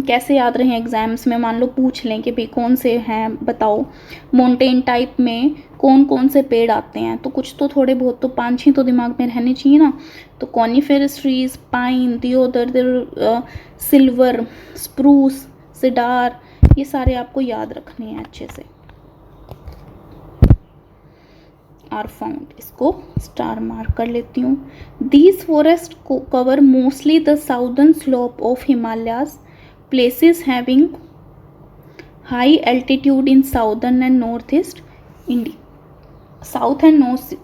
कैसे याद रहे एग्जाम्स में, मान लो पूछ लें कि भाई कौन से हैं बताओ, माउंटेन टाइप में कौन कौन से पेड़ आते हैं, तो कुछ तो थोड़े बहुत तो 5-6 तो दिमाग में रहने चाहिए ना। तो coniferous trees, pine, Deodar, silver, spruce, cedar, ये सारे आपको याद रखने हैं अच्छे से। आर फाउंड, इसको स्टार मार्क कर लेती हूँ। These forest cover mostly the southern slope of Himalayas, places having high altitude in southern and north east India. South and north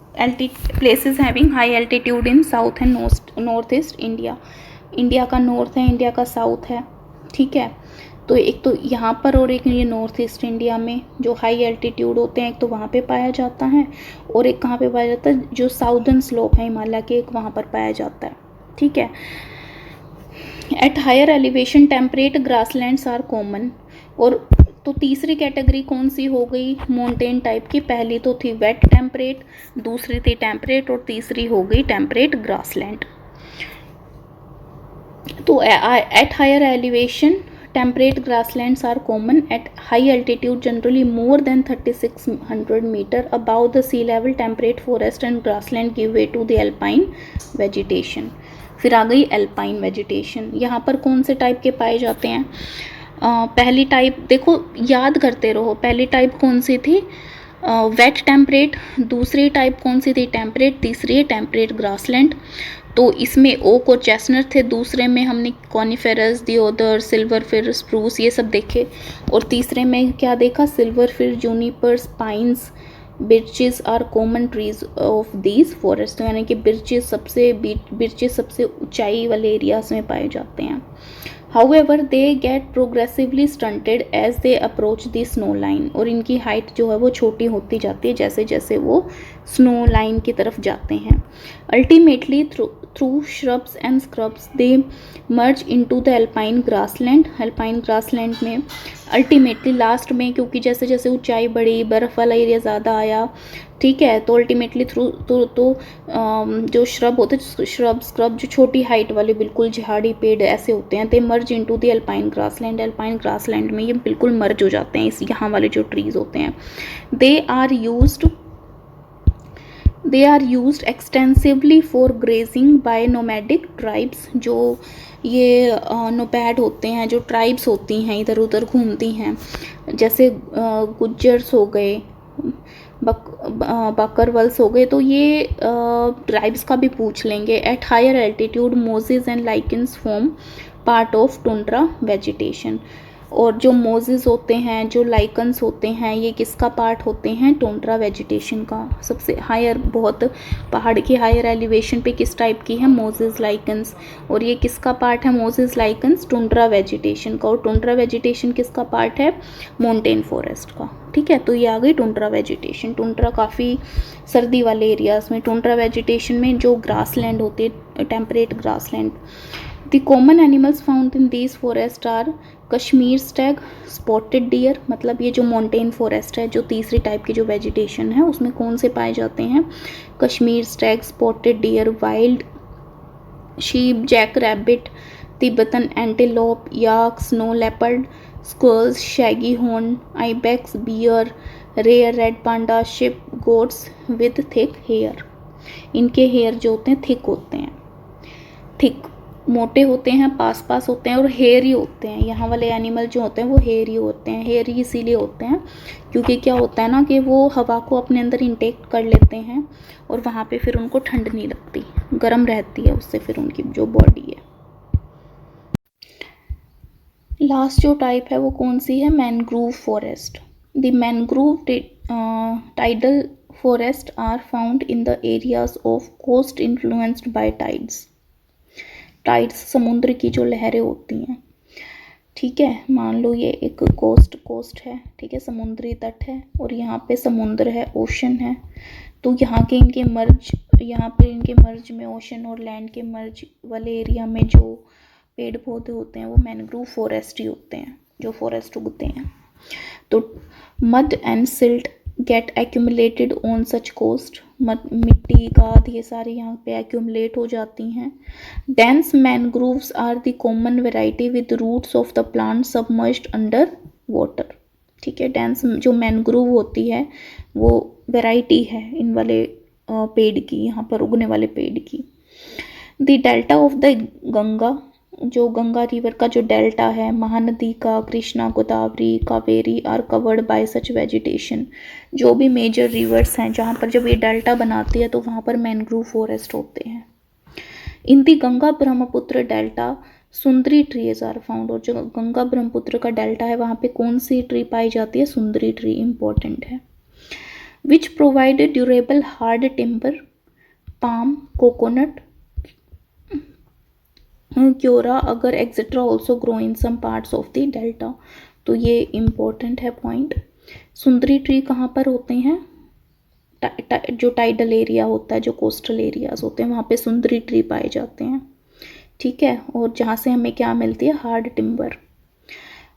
places having high altitude in south and north east India. India का north है, India का south है, ठीक है। तो एक तो यहाँ पर और एक ये नॉर्थ ईस्ट इंडिया में जो हाई एल्टीट्यूड होते हैं, एक तो वहाँ पे पाया जाता है और एक कहाँ पे पाया जाता है, जो साउदर्न स्लोप है हिमालय के, एक वहाँ पर पाया जाता है, ठीक है। At higher elevation temperate grasslands are common. और तो तीसरी कैटेगरी कौन सी हो गई, माउंटेन टाइप की। पहली तो थी वेट टेम्परेट, दूसरी थी टेम्परेट और तीसरी हो गई टेम्परेट ग्रासलैंड। तो at higher elevation temperate grasslands are common at high altitude, generally more than 3600 meter above the sea level. Temperate forest and grassland give way to the alpine vegetation. फिर आ गई alpine vegetation। यहाँ पर कौन से type के पाए जाते हैं, पहली टाइप देखो याद करते रहो, पहली टाइप कौन सी थी, वेट टेम्परेट। दूसरी टाइप कौन सी थी, टेम्परेट। तीसरी है टेम्परेट ग्रासलैंड। तो इसमें ओक और चेस्टनट थे, दूसरे में हमने कॉनिफेरस, दियोदर, सिल्वरफिर, स्प्रूस ये सब देखे। और तीसरे में क्या देखा, silver fir, junipers, pines, birches are common trees of these forest. यानी कि बिर्चेस सबसे ऊंचाई वाले एरियाज में पाए जाते हैं। However, they get progressively stunted as they approach the snow line। और इनकी हाइट जो है वो छोटी होती जाती है जैसे जैसे वो स्नो लाइन की तरफ जाते हैं। Ultimately, through shrubs and scrubs, they merge into the alpine grassland। alpine grassland में अल्टीमेटली लास्ट में, क्योंकि जैसे जैसे ऊंचाई बढ़ी, बर्फ़ वाला एरिया ज़्यादा आया, ठीक है, तो अल्टीमेटली जो श्रब होते हैं, स्क्रब जो छोटी हाइट वाले बिल्कुल झाड़ी पेड़ ऐसे होते हैं, they merge into the alpine grassland. Alpine grassland में ये बिल्कुल मर्ज हो जाते हैं, इस यहाँ वाले जो ट्रीज होते हैं। They are used extensively for grazing by nomadic tribes. जो ये नोमैड होते हैं, जो ट्राइब्स होती हैं इधर उधर घूमती हैं, जैसे गुज्जर्स हो गए, बकरवल्स हो गए, तो ये ट्राइब्स का भी पूछ लेंगे। At higher altitude mosses and lichens form part of tundra vegetation. और जो मोजेस होते हैं, जो लाइकन्स होते हैं, ये किसका पार्ट होते हैं, टुंड्रा वेजिटेशन का। सबसे हायर, बहुत पहाड़ की हायर एलिवेशन पे किस टाइप की है, मोजेस लाइकन्स। और ये किसका पार्ट है, मोजेस लाइकन्स, टुंड्रा वेजिटेशन का। और टुंड्रा वेजिटेशन किसका पार्ट है, माउंटेन फॉरेस्ट का, ठीक है। तो ये आ गई टुंड्रा वेजिटेशन। टुंड्रा काफ़ी सर्दी वाले एरियाज़ में, टुंड्रा वेजिटेशन में जो ग्रासलैंड होती है, temperate grassland. The common animals found in these forest are Kashmir stag, spotted deer. मतलब ये जो माउंटेन फॉरेस्ट है, जो तीसरी टाइप की जो वेजिटेशन है, उसमें कौन से पाए जाते हैं, Kashmir stag, spotted deer, wild sheep, jack rabbit, Tibetan antelope, yak, snow leopard, squirrels, shaggy horn, ibex, bear, rare red panda, sheep, goats with thick hair. इनके हेयर जो होते हैं थिक होते हैं, थिक मोटे होते हैं, पास पास होते हैं और हेयरी होते हैं। यहाँ वाले एनिमल जो होते हैं वो हेयरी होते हैं। हेयरी इसीलिए होते हैं क्योंकि क्या होता है ना कि वो हवा को अपने अंदर इंटेक कर लेते हैं और वहाँ पे फिर उनको ठंड नहीं लगती, गर्म रहती है उससे फिर उनकी जो बॉडी है। लास्ट जो टाइप है वो कौन सी है, mangrove forest. The mangrove tidal forests are found in the areas of coast influenced by tides. Tides समुद्र की जो लहरें होती हैं, ठीक है, मान लो ये एक कोस्ट है, ठीक है, समुद्री तट है और यहाँ पे समुद्र है, ओशन है, तो यहाँ पे इनके मर्ज में ओशन और लैंड के मर्ज वाले एरिया में जो पेड़ पौधे होते हैं वो मैनग्रोव फॉरेस्ट ही होते हैं, जो फॉरेस्ट उगते हैं। तो mud and silt get accumulated on such coast, मिट्टी गाद ये सारी यहाँ पे एक्यूमुलेट हो जाती हैं। Dense mangroves are the common variety with roots of the plant submerged under water, ठीक है, डेंस जो मैनग्रोव होती है वो वेराइटी है इन वाले पेड़ की, यहाँ पर उगने वाले पेड़ की। The delta of the Ganga, जो गंगा रिवर का जो डेल्टा है, महानदी का, Krishna, Godavari, Kaveri are covered by such vegetation. जो भी मेजर रिवर्स हैं जहाँ पर जब ये डेल्टा बनाती है तो वहाँ पर मैनग्रोव फॉरेस्ट होते हैं। इन दी Ganga Brahmaputra delta Sundari trees are found, और जो गंगा ब्रह्मपुत्र का डेल्टा है वहाँ पे कौन सी ट्री पाई जाती है? सुंदरी ट्री इंपॉर्टेंट है। Which provide durable hard timber, palm, coconut, keora, agar etcetera also grow in some parts of the delta. तो ये इम्पोर्टेंट है पॉइंट। सुंदरी ट्री कहाँ पर होते हैं? जो टाइडल एरिया होता है, जो कोस्टल एरियाज होते हैं वहाँ पे सुंदरी ट्री पाए जाते हैं, ठीक है, और जहाँ से हमें क्या मिलती है? Hard timber.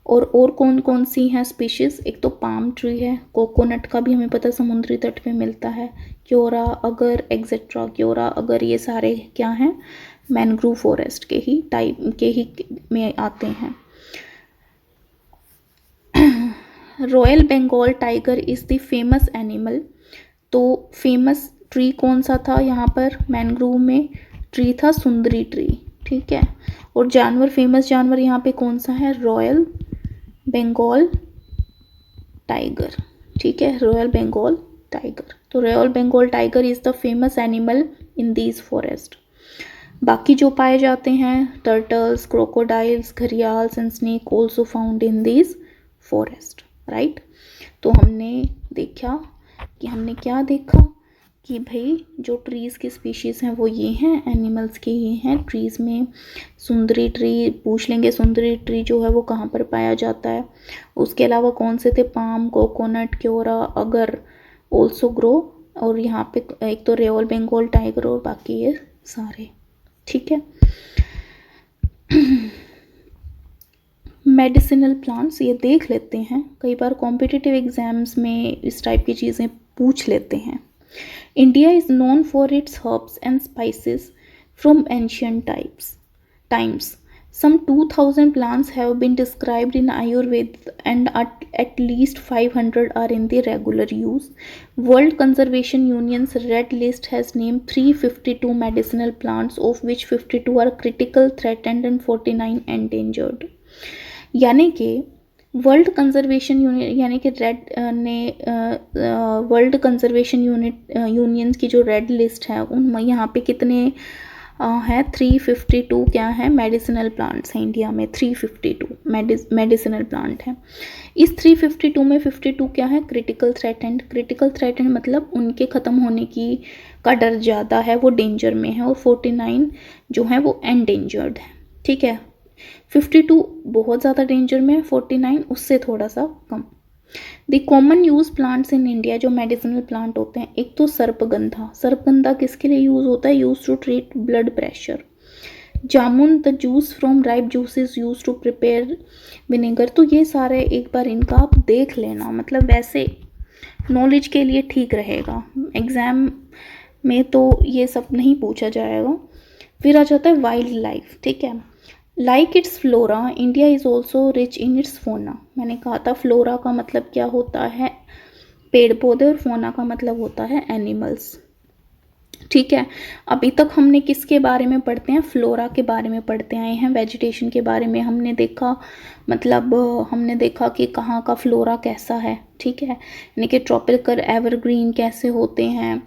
और कौन कौन सी हैं स्पीशीज़? एक तो पाम ट्री है, कोकोनट का भी हमें पता समुद्री तट पे मिलता है, क्योरा, अगर, एक्सेट्रा। क्योरा, अगर ये सारे क्या हैं? मैनग्रोव फॉरेस्ट के ही टाइप के ही में आते हैं। Royal Bengal tiger is the famous animal. तो फेमस ट्री कौन सा था यहाँ पर? मैनग्रोव में ट्री था सुंदरी ट्री, ठीक है। और जानवर, फेमस जानवर यहाँ पे कौन सा है? रॉयल बंगाल टाइगर, ठीक है, रॉयल बंगाल टाइगर। तो royal Bengal tiger is the famous animal in these forest. बाकी जो पाए जाते हैं turtles, crocodiles, gharials and snake also found in these forest, right. तो हमने क्या देखा कि भाई जो ट्रीज़ की स्पीशीज़ हैं वो ये हैं, एनिमल्स के ये हैं। ट्रीज़ में सुंदरी ट्री पूछ लेंगे, सुंदरी ट्री जो है वो कहाँ पर पाया जाता है। उसके अलावा कौन से थे? पाम, कोकोनट, क्योरा, अगर ऑल्सो ग्रो, और यहाँ पे एक तो रॉयल बंगाल टाइगर और बाकी ये सारे, ठीक है। मेडिसिनल प्लांट्स ये देख लेते हैं, कई बार कॉम्पिटिटिव एग्जाम्स में इस टाइप की चीज़ें पूछ लेते हैं। India is known for its herbs and spices from ancient times. Some 2000 plants have been described in Ayurveda and at least 500 are in the regular use. World Conservation Union's Red List has named 352 medicinal plants, of which 52 are critical threatened and 49 endangered. यानी कि world conservation unit यानी कि red ने world conservation union की जो red list है उन यहाँ पे कितने है? 352 क्या है? मेडिसिनल प्लांट्स हैं इंडिया में। 352 मेडिसिनल प्लांट हैं। इस 352 में 52 क्या है? Critical threatened. क्रिटिकल थ्रेटेंड मतलब उनके ख़त्म होने की का डर ज़्यादा है, वो डेंजर में है, और 49 जो है वो एंडेंजर्ड है, ठीक है। 52 बहुत ज़्यादा डेंजर में है, 49 उससे थोड़ा सा कम। The common use plants in India, जो मेडिसिनल प्लांट होते हैं, एक तो सर्पगंधा। सर्पगंधा किसके लिए यूज़ होता है? Use to treat blood pressure. Jamun, the juice from ripe juices use to prepare vinegar. तो ये सारे एक बार इनका आप देख लेना, मतलब वैसे नॉलेज के लिए ठीक रहेगा, एग्ज़ाम में तो ये सब नहीं पूछा जाएगा। फिर आ जाता है वाइल्ड लाइफ, ठीक है। Like it's flora, India is also rich in its फोना। मैंने कहा था फ्लोरा का मतलब क्या होता है? पेड़ पौधे, और फोना का मतलब होता है एनिमल्स, ठीक है। अभी तक हमने किसके बारे में पढ़ते हैं? फ्लोरा के बारे में पढ़ते आए हैं। वेजिटेशन के बारे में हमने देखा, मतलब हमने देखा कि कहाँ का फ्लोरा कैसा है, ठीक है, यानी कि ट्रॉपिकल एवरग्रीन कैसे होते हैं,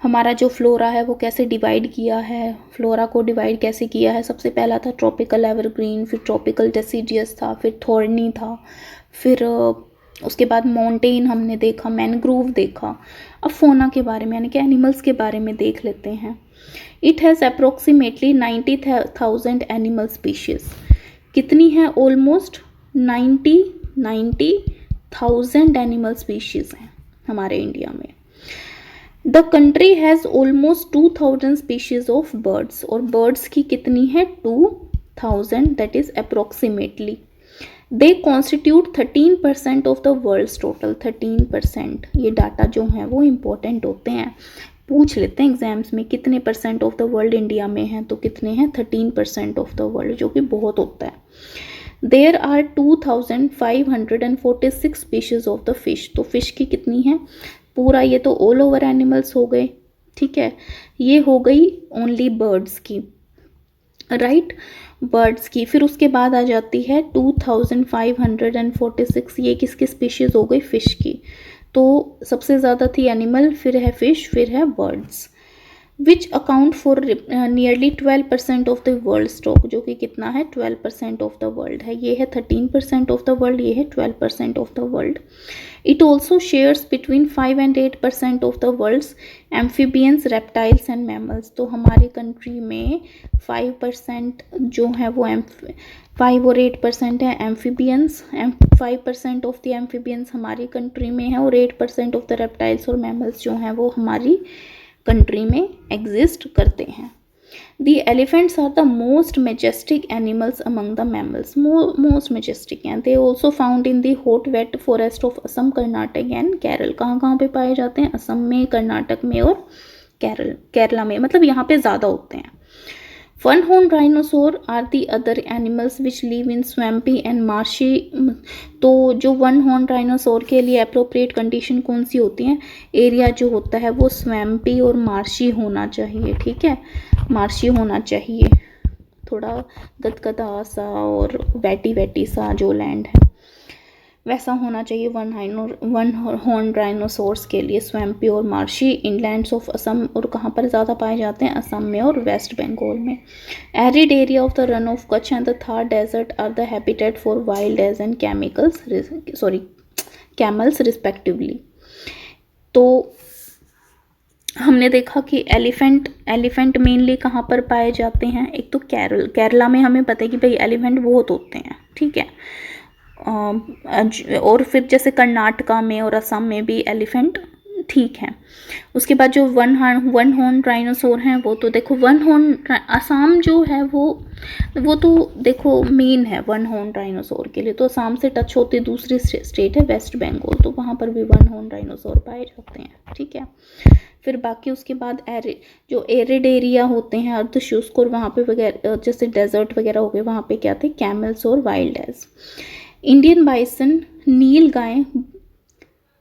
हमारा जो फ्लोरा है वो कैसे डिवाइड किया है, फ्लोरा को डिवाइड कैसे किया है। सबसे पहला था ट्रॉपिकल एवरग्रीन, फिर ट्रॉपिकल डेसिडियस था, फिर थॉर्नी था, फिर उसके बाद माउंटेन हमने देखा, मैनग्रोव देखा। अब फौना के बारे में यानी कि एनिमल्स के बारे में देख लेते हैं। It has approximately 90,000 animal species. कितनी है? ऑलमोस्ट 90,000 एनिमल स्पीशीज हैं हमारे इंडिया में। The country has almost 2,000 species of birds, और बर्ड्स की कितनी है? 2,000, that is approximately. They constitute 13% of the world's total. 13%, ये डाटा जो है वो इम्पोर्टेंट होते हैं, पूछ लेते हैं एग्जाम्स में कितने percent of the world India में है, तो कितने हैं? 13% ऑफ द वर्ल्ड, जो कि बहुत होता है। There are 2,546 species of the fish. तो फिश की कितनी है? पूरा ये तो ऑल ओवर एनिमल्स हो गए, ठीक है, ये हो गई ओनली बर्ड्स की, राइट, बर्ड्स की। फिर उसके बाद आ जाती है 2,546, ये किसकी स्पीशीज हो गई? फिश की। तो सबसे ज़्यादा थी एनिमल, फिर है फिश, फिर है birds. Which account for nearly 12% of the world stock, जो कि कितना है? 12% ऑफ द वर्ल्ड है। ये है 13% ऑफ द वर्ल्ड, ये है 12% of the world. It also shares between 5 and 8% of the world's amphibians, reptiles and mammals. तो हमारे कंट्री में 5% जो है वो 5 और 8% है एम्फीबियंस, 5% ऑफ द एम्फीबियंस हमारी कंट्री में है, और 8% ऑफ द रेप्टाइल्स और मैमल्स जो हैं वो हमारी कंट्री में एग्जिस्ट करते हैं। The elephants are the most majestic animals among the mammals. Most majestic हैं। They also found in the hot wet forest of Assam, Karnataka and Kerala. कहाँ कहाँ पे पाए जाते हैं? असम में, कर्नाटक में और केरला में, मतलब यहाँ पे ज़्यादा होते हैं। One horn rhinoceros are the other animals which live in swampy and marshy. तो जो वन हॉर्न राइनोसोर के लिए अप्रोप्रिएट कंडीशन कौन सी होती हैं? एरिया जो होता है वो स्वैम्पी और मार्शी होना चाहिए, ठीक है, मार्शी होना चाहिए, थोड़ा गदगदा सा और वैटी सा जो लैंड है वैसा होना चाहिए वन हॉर्न राइनोसोर्स के लिए, स्वैम्पी और मार्शी। इनलैंड्स ऑफ असम, और कहाँ पर ज़्यादा पाए जाते हैं? असम में और वेस्ट बंगाल में। Arid area of the Rann of Kutch and the Thar desert are the habitat for wild ass and camels respectively. तो हमने देखा कि एलिफेंट मेनली कहाँ पर पाए जाते हैं? एक तो केरला में हमें पता है कि भाई एलिफेंट बहुत होते हैं, ठीक है, और फिर जैसे कर्नाटका में और असम में भी एलिफेंट, ठीक है। उसके बाद जो वन हॉर्न राइनोसोर हैं वो तो देखो वन हॉर्न, असम जो है वो तो देखो मेन है वन हॉर्न राइनोसोर के लिए। तो असम से टच होती दूसरी स्टेट है वेस्ट बंगाल, तो वहाँ पर भी वन हॉर्न राइनोसोर पाए जाते हैं, ठीक है। फिर बाकी उसके बाद जो एरिड एरिया होते हैं अर्धशुष्क, और वहाँ पे वगैरह जैसे डेजर्ट वगैरह हो गए, वहाँ पे क्या थे? कैमल्स और वाइल्ड एज। इंडियन बाइसन, नील गाय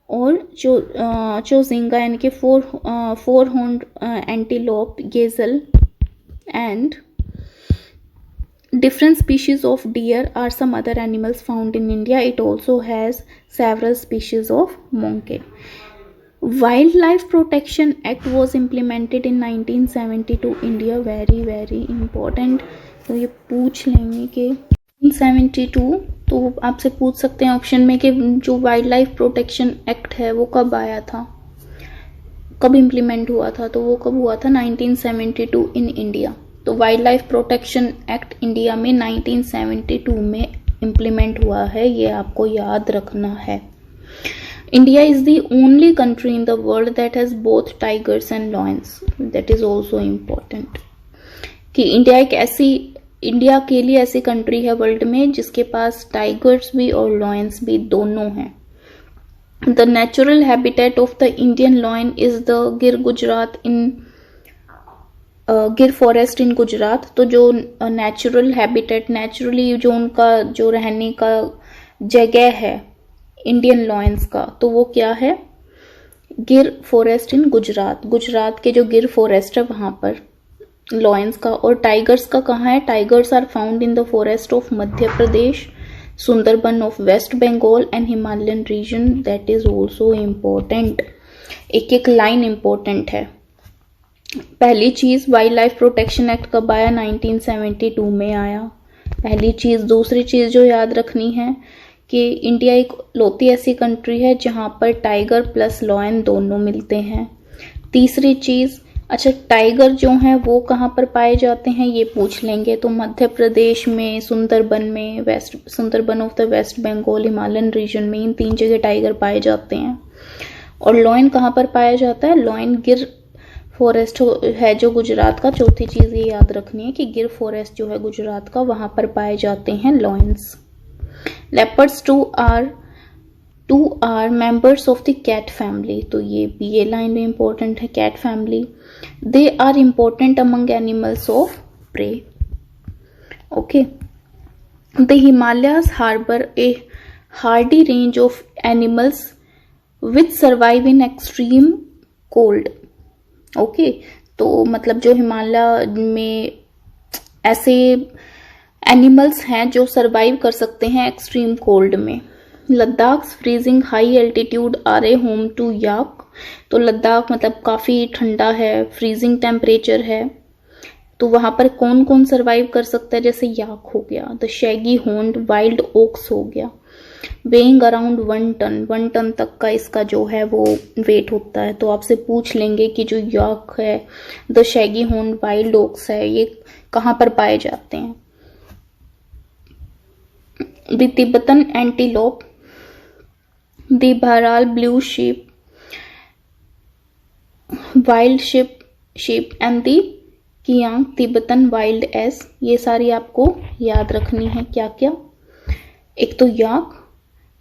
और चोजिंगा यानी कि four horn antelope, गेजल and different species of deer are some other animals found in India. It also has several species of monkey. Wildlife Protection Act was implemented in 1972 India. very very important. तो ये पूछ लेंगे कि 1972, तो आपसे पूछ सकते हैं ऑप्शन में कि जो वाइल्ड लाइफ प्रोटेक्शन एक्ट है वो कब आया था, कब इम्प्लीमेंट हुआ था? तो वो कब हुआ था? 1972 इन इंडिया। तो wild life protection act India में 1972 में इम्प्लीमेंट हुआ है, ये आपको याद रखना है। India is the only country in the world that has both tigers and lions, that is also important. कि इंडिया के लिए ऐसी कंट्री है वर्ल्ड में जिसके पास टाइगर्स भी और लॉयंस भी दोनों हैं। The natural habitat of the Indian lion is the गिर फॉरेस्ट इन गुजरात। तो जो नेचुरल हैबिटेट, नेचुरली जो उनका जो रहने का जगह है इंडियन लॉयंस का, तो वो क्या है? गिर फॉरेस्ट इन गुजरात। गुजरात के जो गिर फॉरेस्ट है वहां पर लॉयंस का। और टाइगर्स का कहाँ है? Tigers are found in the forest of Madhya Pradesh, Sundarban of west Bengal and Himalayan region, that is also important. एक एक लाइन इम्पोर्टेंट है। पहली चीज, वाइल्ड लाइफ प्रोटेक्शन एक्ट कब आया? 1972 में आया, पहली चीज। दूसरी चीज जो याद रखनी है कि इंडिया एक लौती ऐसी कंट्री है जहाँ पर टाइगर प्लस लॉयन दोनों मिलते हैं। तीसरी चीज़, अच्छा टाइगर जो है वो कहाँ पर पाए जाते हैं ये पूछ लेंगे, तो मध्य प्रदेश में सुंदरबन में, Sundarban of the west Bengal Himalayan region में, इन 3 जगह टाइगर पाए जाते हैं। और लॉयन कहाँ पर पाया जाता है? लॉयन गिर फॉरेस्ट है जो गुजरात का। चौथी चीज़ ये याद रखनी है कि गिर फॉरेस्ट जो है गुजरात का, वहाँ पर पाए जाते हैं lions. Leopards too are members of the cat family, तो ये लाइन में इंपॉर्टेंट है, cat family. They are important among animals of prey. Okay, the Himalayas harbour a hardy range of animals which survive in extreme cold. Okay, तो मतलब जो हिमालय में ऐसे animals हैं जो सरवाइव कर सकते हैं एक्सट्रीम कोल्ड में। Ladakh freezing high altitude are a home to yak, तो लद्दाख मतलब काफ़ी ठंडा है, फ्रीजिंग टेम्परेचर है, तो वहाँ पर कौन कौन सरवाइव कर सकता है? जैसे याक हो गया, the shaggy horned wild Woakes हो गया, वेइंग अराउंड 1 टन तक का इसका जो है वो वेट होता है। तो आपसे पूछ लेंगे कि जो याक है, the shaggy horned wild ox है, ये कहाँ पर पाए जाते हैं? The Tibetan antelope, the bharal blue sheep, wild sheep and the kiang Tibetan wild ass, ये सारी आपको याद रखनी है। क्या क्या? एक तो याक,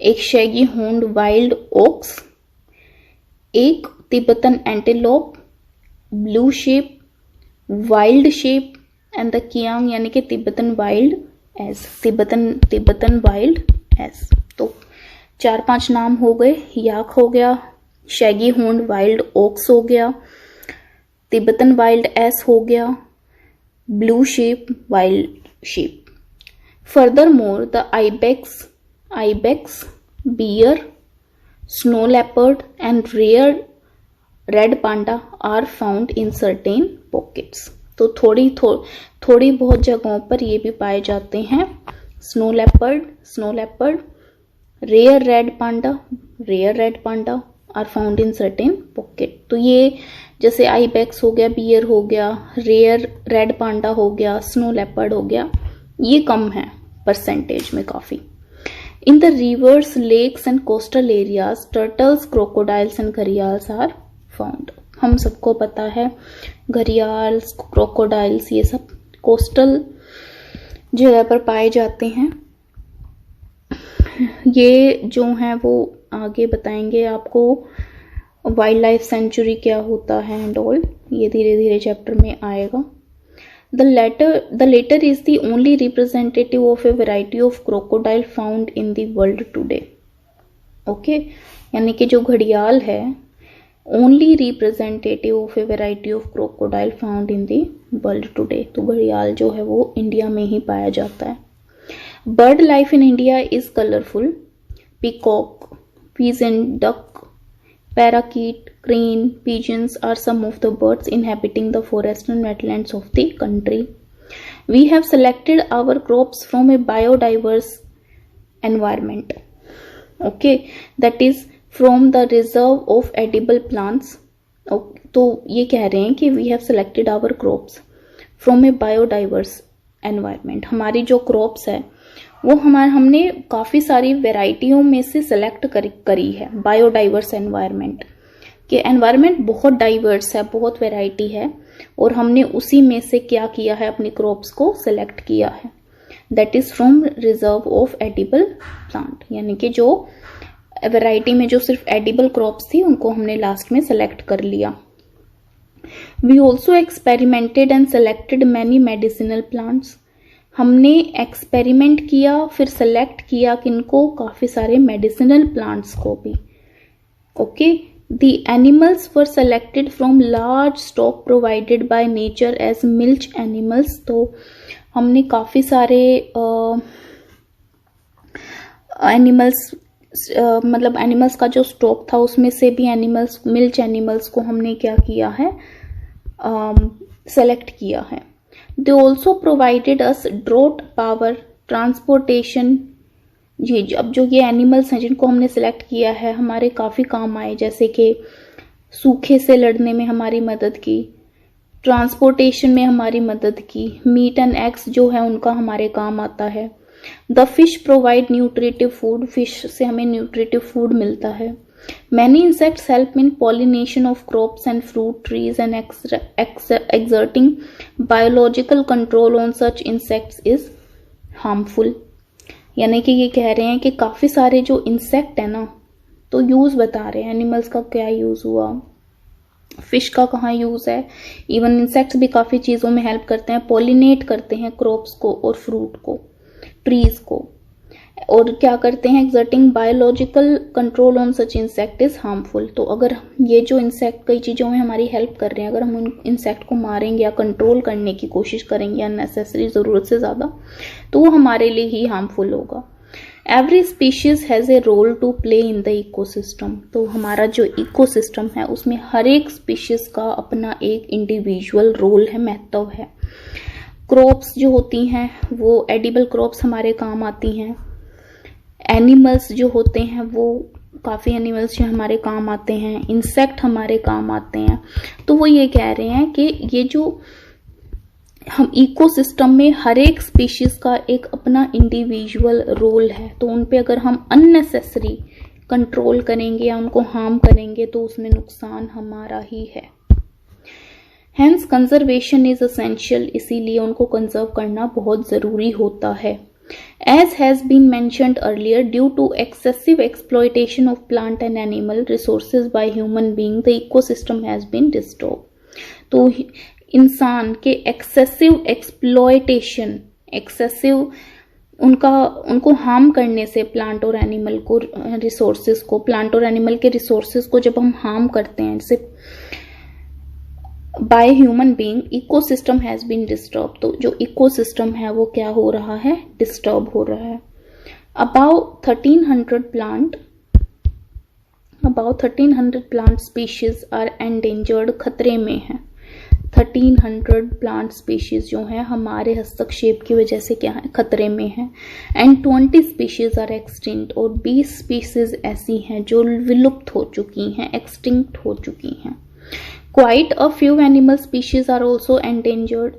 एक शैगी होर्न्ड वाइल्ड ओक्स, एक Tibetan antelope, blue sheep, wild sheep and the kiang यानी कि Tibetan wild ass, Tibetan wild ass. तो 4-5 नाम हो गए, याक हो गया, शैगी होर्न्ड वाइल्ड ओक्स हो गया, तिब्बतन वाइल्ड एस हो गया, blue sheep, wild sheep. Furthermore the ibex, bear, snow leopard and rare red panda are found in certain pockets, तो थोड़ी बहुत जगहों पर ये भी पाए जाते हैं। Snow leopard, rare red panda are found in certain pocket. तो ये जैसे आईबेक्स हो गया, बियर हो गया, रेयर रेड पांडा हो गया, स्नो लेपर्ड हो गया, ये कम है परसेंटेज में काफी। In the rivers, lakes and coastal areas turtles, crocodiles and gharials are found. हम सबको पता है घड़ियाल्स, क्रोकोडाइल्स ये सब कोस्टल जगह पर पाए जाते हैं। ये जो हैं वो आगे बताएंगे आपको वाइल्ड लाइफ सेंचुरी क्या होता है एंड ऑल, ये धीरे धीरे चैप्टर में आएगा। The latter is the only representative of a variety of crocodile found in the world today. Okay, यानी कि जो घड़ियाल है only representative of a variety of crocodile found in the world today, तो घड़ियाल जो है वो इंडिया में ही पाया जाता है। Bird life in India is colorful. Peacock, pigeon, duck, parakeet, crane, pigeons are some of the birds inhabiting the forests and wetlands of the country. We have selected our crops from a biodiverse environment. Okay, that is from the reserve of edible plants. तो ये कह रहे हैं कि we have selected our crops from a biodiverse environment. हमारी जो crops है वो हमने काफ़ी सारी वेराइटियों में से सेलेक्ट करी है। बायोडाइवर्स एनवायरनमेंट कि एनवायरनमेंट बहुत डाइवर्स है, बहुत वैरायटी है, और हमने उसी में से क्या किया है, अपनी क्रॉप्स को सेलेक्ट किया है। That is from reserve of edible plant, यानी कि जो वैरायटी में जो सिर्फ एडिबल क्रॉप्स थी उनको हमने लास्ट में सेलेक्ट कर लिया। We also experimented and selected many medicinal plants, हमने एक्सपेरिमेंट किया फिर सेलेक्ट किया किनको, काफ़ी सारे मेडिसिनल प्लांट्स को भी। Okay, the animals were selected from large stock provided by nature as milch animals, तो हमने काफ़ी सारे एनिमल्स मतलब एनिमल्स का जो स्टॉक था उसमें से भी एनिमल्स, मिल्च एनिमल्स को हमने क्या किया है, सेलेक्ट किया है। They also provided us drought power, transportation, अब जो ये एनिमल्स हैं जिनको हमने सिलेक्ट किया है हमारे काफ़ी काम आए, जैसे कि सूखे से लड़ने में हमारी मदद की, ट्रांसपोर्टेशन में हमारी मदद की, मीट एंड एग्स जो है उनका हमारे काम आता है। The fish provide nutritive food, fish से हमें न्यूट्रिटिव फूड मिलता है। Many insects help in pollination of crops and fruit trees and exerting biological control on such insects is harmful. यानी कि ये कह रहे हैं कि काफ़ी सारे जो इंसेक्ट है ना, तो यूज़ बता रहे हैं एनिमल्स का क्या यूज़ हुआ, फिश का कहाँ यूज़ है। इवन इंसेक्ट्स भी काफ़ी चीज़ों में हेल्प करते हैं, पॉलिनेट करते हैं क्रॉप्स को और फ्रूट को, ट्रीज को, और क्या करते हैं, exerting biological control on such insect is harmful. तो अगर ये जो इंसेक्ट कई चीज़ों में हमारी हेल्प कर रहे हैं, अगर हम उन इंसेक्ट को मारेंगे या कंट्रोल करने की कोशिश करेंगे अननेसेसरी, ज़रूरत से ज़्यादा, तो वो हमारे लिए ही हार्मफुल होगा। Every species has a role to play in the ecosystem. तो हमारा जो इकोसिस्टम है उसमें हर एक स्पीशीज का अपना एक इंडिविजुअल रोल है, महत्व है। क्रॉप्स जो होती हैं वो एडिबल क्रॉप्स हमारे काम आती हैं। एनिमल्स जो होते हैं वो काफ़ी एनिमल्स जो हमारे काम आते हैं, इंसेक्ट हमारे काम आते हैं। तो वो ये कह रहे हैं कि ये जो हम इकोसिस्टम में हर एक स्पीशीज का एक अपना इंडिविजुअल रोल है, तो उन पे अगर हम अननेसेसरी कंट्रोल करेंगे या उनको हार्म करेंगे तो उसमें नुकसान हमारा ही है। हेंस कंजर्वेशन इज एसेंशियल, इसीलिए उनको कंजर्व करना बहुत ज़रूरी होता है। As has been mentioned earlier, due to excessive exploitation of plant and animal resources by human being, the ecosystem has been disturbed. तो इंसान के एक्सेसिव एक्सप्लॉयटेशन, एक्सेसिव उनको हार्म करने से प्लांट और एनिमल को रिसोर्सेज को, प्लांट और एनिमल के रिसोर्सेज को जब हम हार्म करते हैं जैसे by human being, ecosystem has been disturb. तो जो इकोसिस्टम है वो क्या हो रहा है, डिस्टर्ब हो रहा है। About 1300 plant species are endangered, खतरे में है। 1300 प्लांट स्पीशीज जो है हमारे हस्तक्षेप की वजह से क्या है, खतरे में है। एंड 20 स्पीशीज आर एक्सटिंक्ट, और 20 स्पीशीज ऐसी हैं जो विलुप्त हो चुकी हैं, एक्सटिंक्ट हो चुकी हैं। Quite a few animal species are also endangered.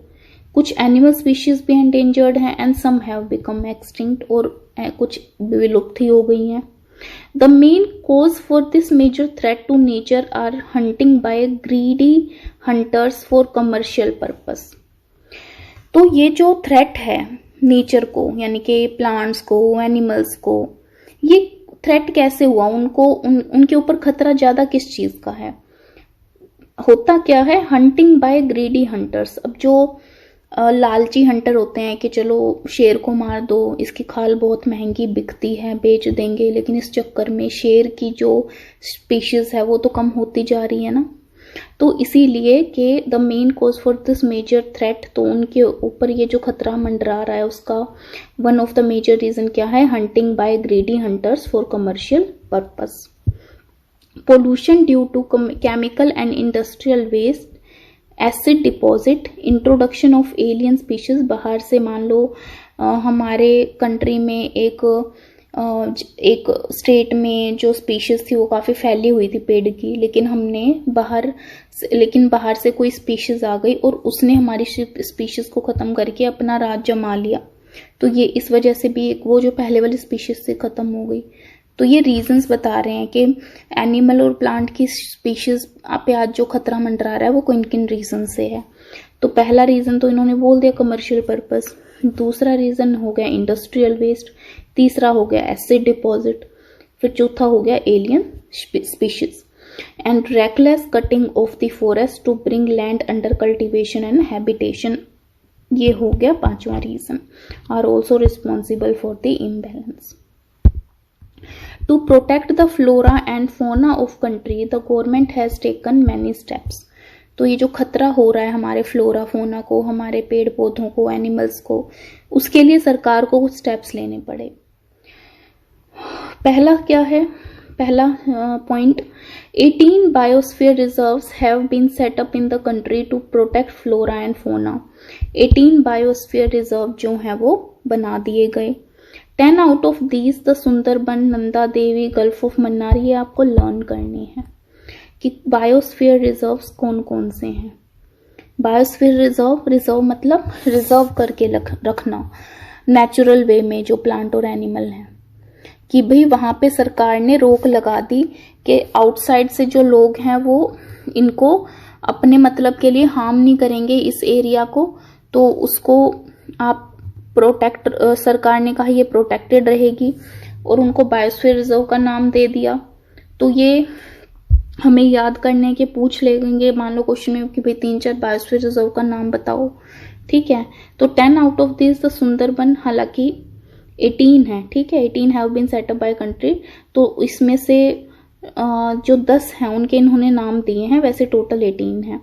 कुछ एनिमल स्पीशीज भी एंडेंजर्ड हैं and some have become extinct, और कुछ विलुप्त ही हो गई हैं। The main cause for this major threat to nature are hunting by greedy hunters for commercial purpose. तो ये जो थ्रेट है नेचर को, यानी कि प्लांट्स को, एनिमल्स को, ये थ्रेट कैसे हुआ, उनके ऊपर खतरा ज्यादा किस चीज का है, होता क्या है, हंटिंग बाय ग्रीडी हंटर्स। अब जो लालची हंटर होते हैं कि चलो शेर को मार दो, इसकी खाल बहुत महंगी बिकती है, बेच देंगे, लेकिन इस चक्कर में शेर की जो स्पीशीज है वो तो कम होती जा रही है ना। तो इसीलिए कि the main cause for this major threat, तो उनके ऊपर ये जो खतरा मंडरा रहा है उसका one of the major reason क्या है, hunting by greedy hunters for commercial purpose. Pollution due to chemical and industrial waste, acid deposit, introduction of alien species। बाहर से मान लो हमारे कंट्री में एक स्टेट में जो स्पीशीज थी वो काफ़ी फैली हुई थी पेड़ की, लेकिन बाहर से कोई स्पीशीज आ गई और उसने हमारी स्पीशीज को ख़त्म करके अपना राज जमा लिया। तो ये इस वजह से भी वो जो पहले वाली स्पीशीज से ख़त्म हो गई। तो ये रीजंस बता रहे हैं कि एनिमल और प्लांट की स्पीशीज पे आज जो खतरा मंडरा रहा है वो किन किन रीजन से है। तो पहला रीजन तो इन्होंने बोल दिया कमर्शियल पर्पस, दूसरा रीजन हो गया इंडस्ट्रियल वेस्ट, तीसरा हो गया एसिड डिपॉजिट, फिर चौथा हो गया alien species and reckless cutting of the forest to bring land under cultivation and habitation. ये हो गया पांचवा reason, are also responsible for the imbalance. To protect the flora and fauna of country, the government has taken many steps। तो ये जो खतरा हो रहा है हमारे फ्लोरा फोना को, हमारे पेड़ पौधों को, एनिमल्स को, उसके लिए सरकार को कुछ स्टेप्स लेने पड़े। पहला क्या है, पहला point, 18 biosphere reserves have been set up in the country to protect flora and fauna. 18 biosphere reserve जो है वो बना दिए गए 10 out of these the Sundarban, Nanda Devi, gulf of Mannar, ये आपको लर्न करनी है कि बायोस्फीयर रिजर्व्स कौन कौन से हैं। बायोस्फीयर रिजर्व मतलब रिजर्व करके रखना नेचुरल वे में जो प्लांट और एनिमल हैं, कि भाई वहां पे सरकार ने रोक लगा दी कि आउटसाइड से जो लोग हैं वो इनको अपने मतलब के लिए हार्म नहीं करेंगे इस एरिया को, तो उसको आप प्रोटेक्ट, सरकार ने कहा ये प्रोटेक्टेड रहेगी और उनको बायोस्फीयर रिजर्व का नाम दे दिया। तो ये हमें याद करने के पूछ लेंगे मान लो क्वेश्चन में कि भाई 3-4 बायोस्फीयर रिजर्व का नाम बताओ, ठीक है। तो 10 out of this the Sundarban, हालांकि 18 है, ठीक है, 18 have been set up by country, तो इसमें से जो 10 हैं उनके इन्होंने नाम दिए हैं, वैसे टोटल 18 है।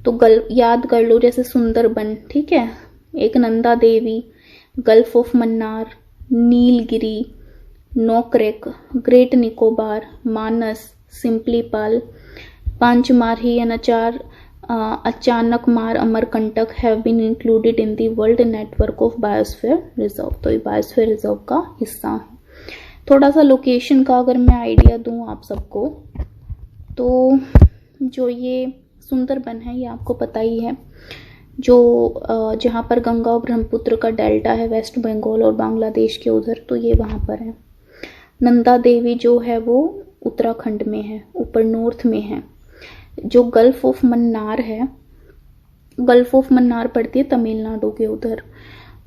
तो याद कर लो, जैसे सुंदरबन, ठीक है, एक Nanda Devi, gulf of Mannar, Nilgiri, Nokrek, great Nicobar, Manas, Simlipal, Pachmarhi and Achanakmar, Amarkantak have been included in the world network of biosphere reserve. तो ये बायोस्फीयर रिजर्व का हिस्सा है। थोड़ा सा लोकेशन का अगर मैं आइडिया दूं आप सबको, तो जो ये सुंदरबन है ये आपको पता ही है, जो जहाँ पर गंगा और ब्रह्मपुत्र का डेल्टा है वेस्ट बंगाल और बांग्लादेश के उधर, तो ये वहाँ पर है। नंदा देवी जो है वो उत्तराखंड में है, ऊपर नॉर्थ में है। जो गल्फ ऑफ मन्नार है, गल्फ ऑफ मन्नार पड़ती है तमिलनाडु के उधर।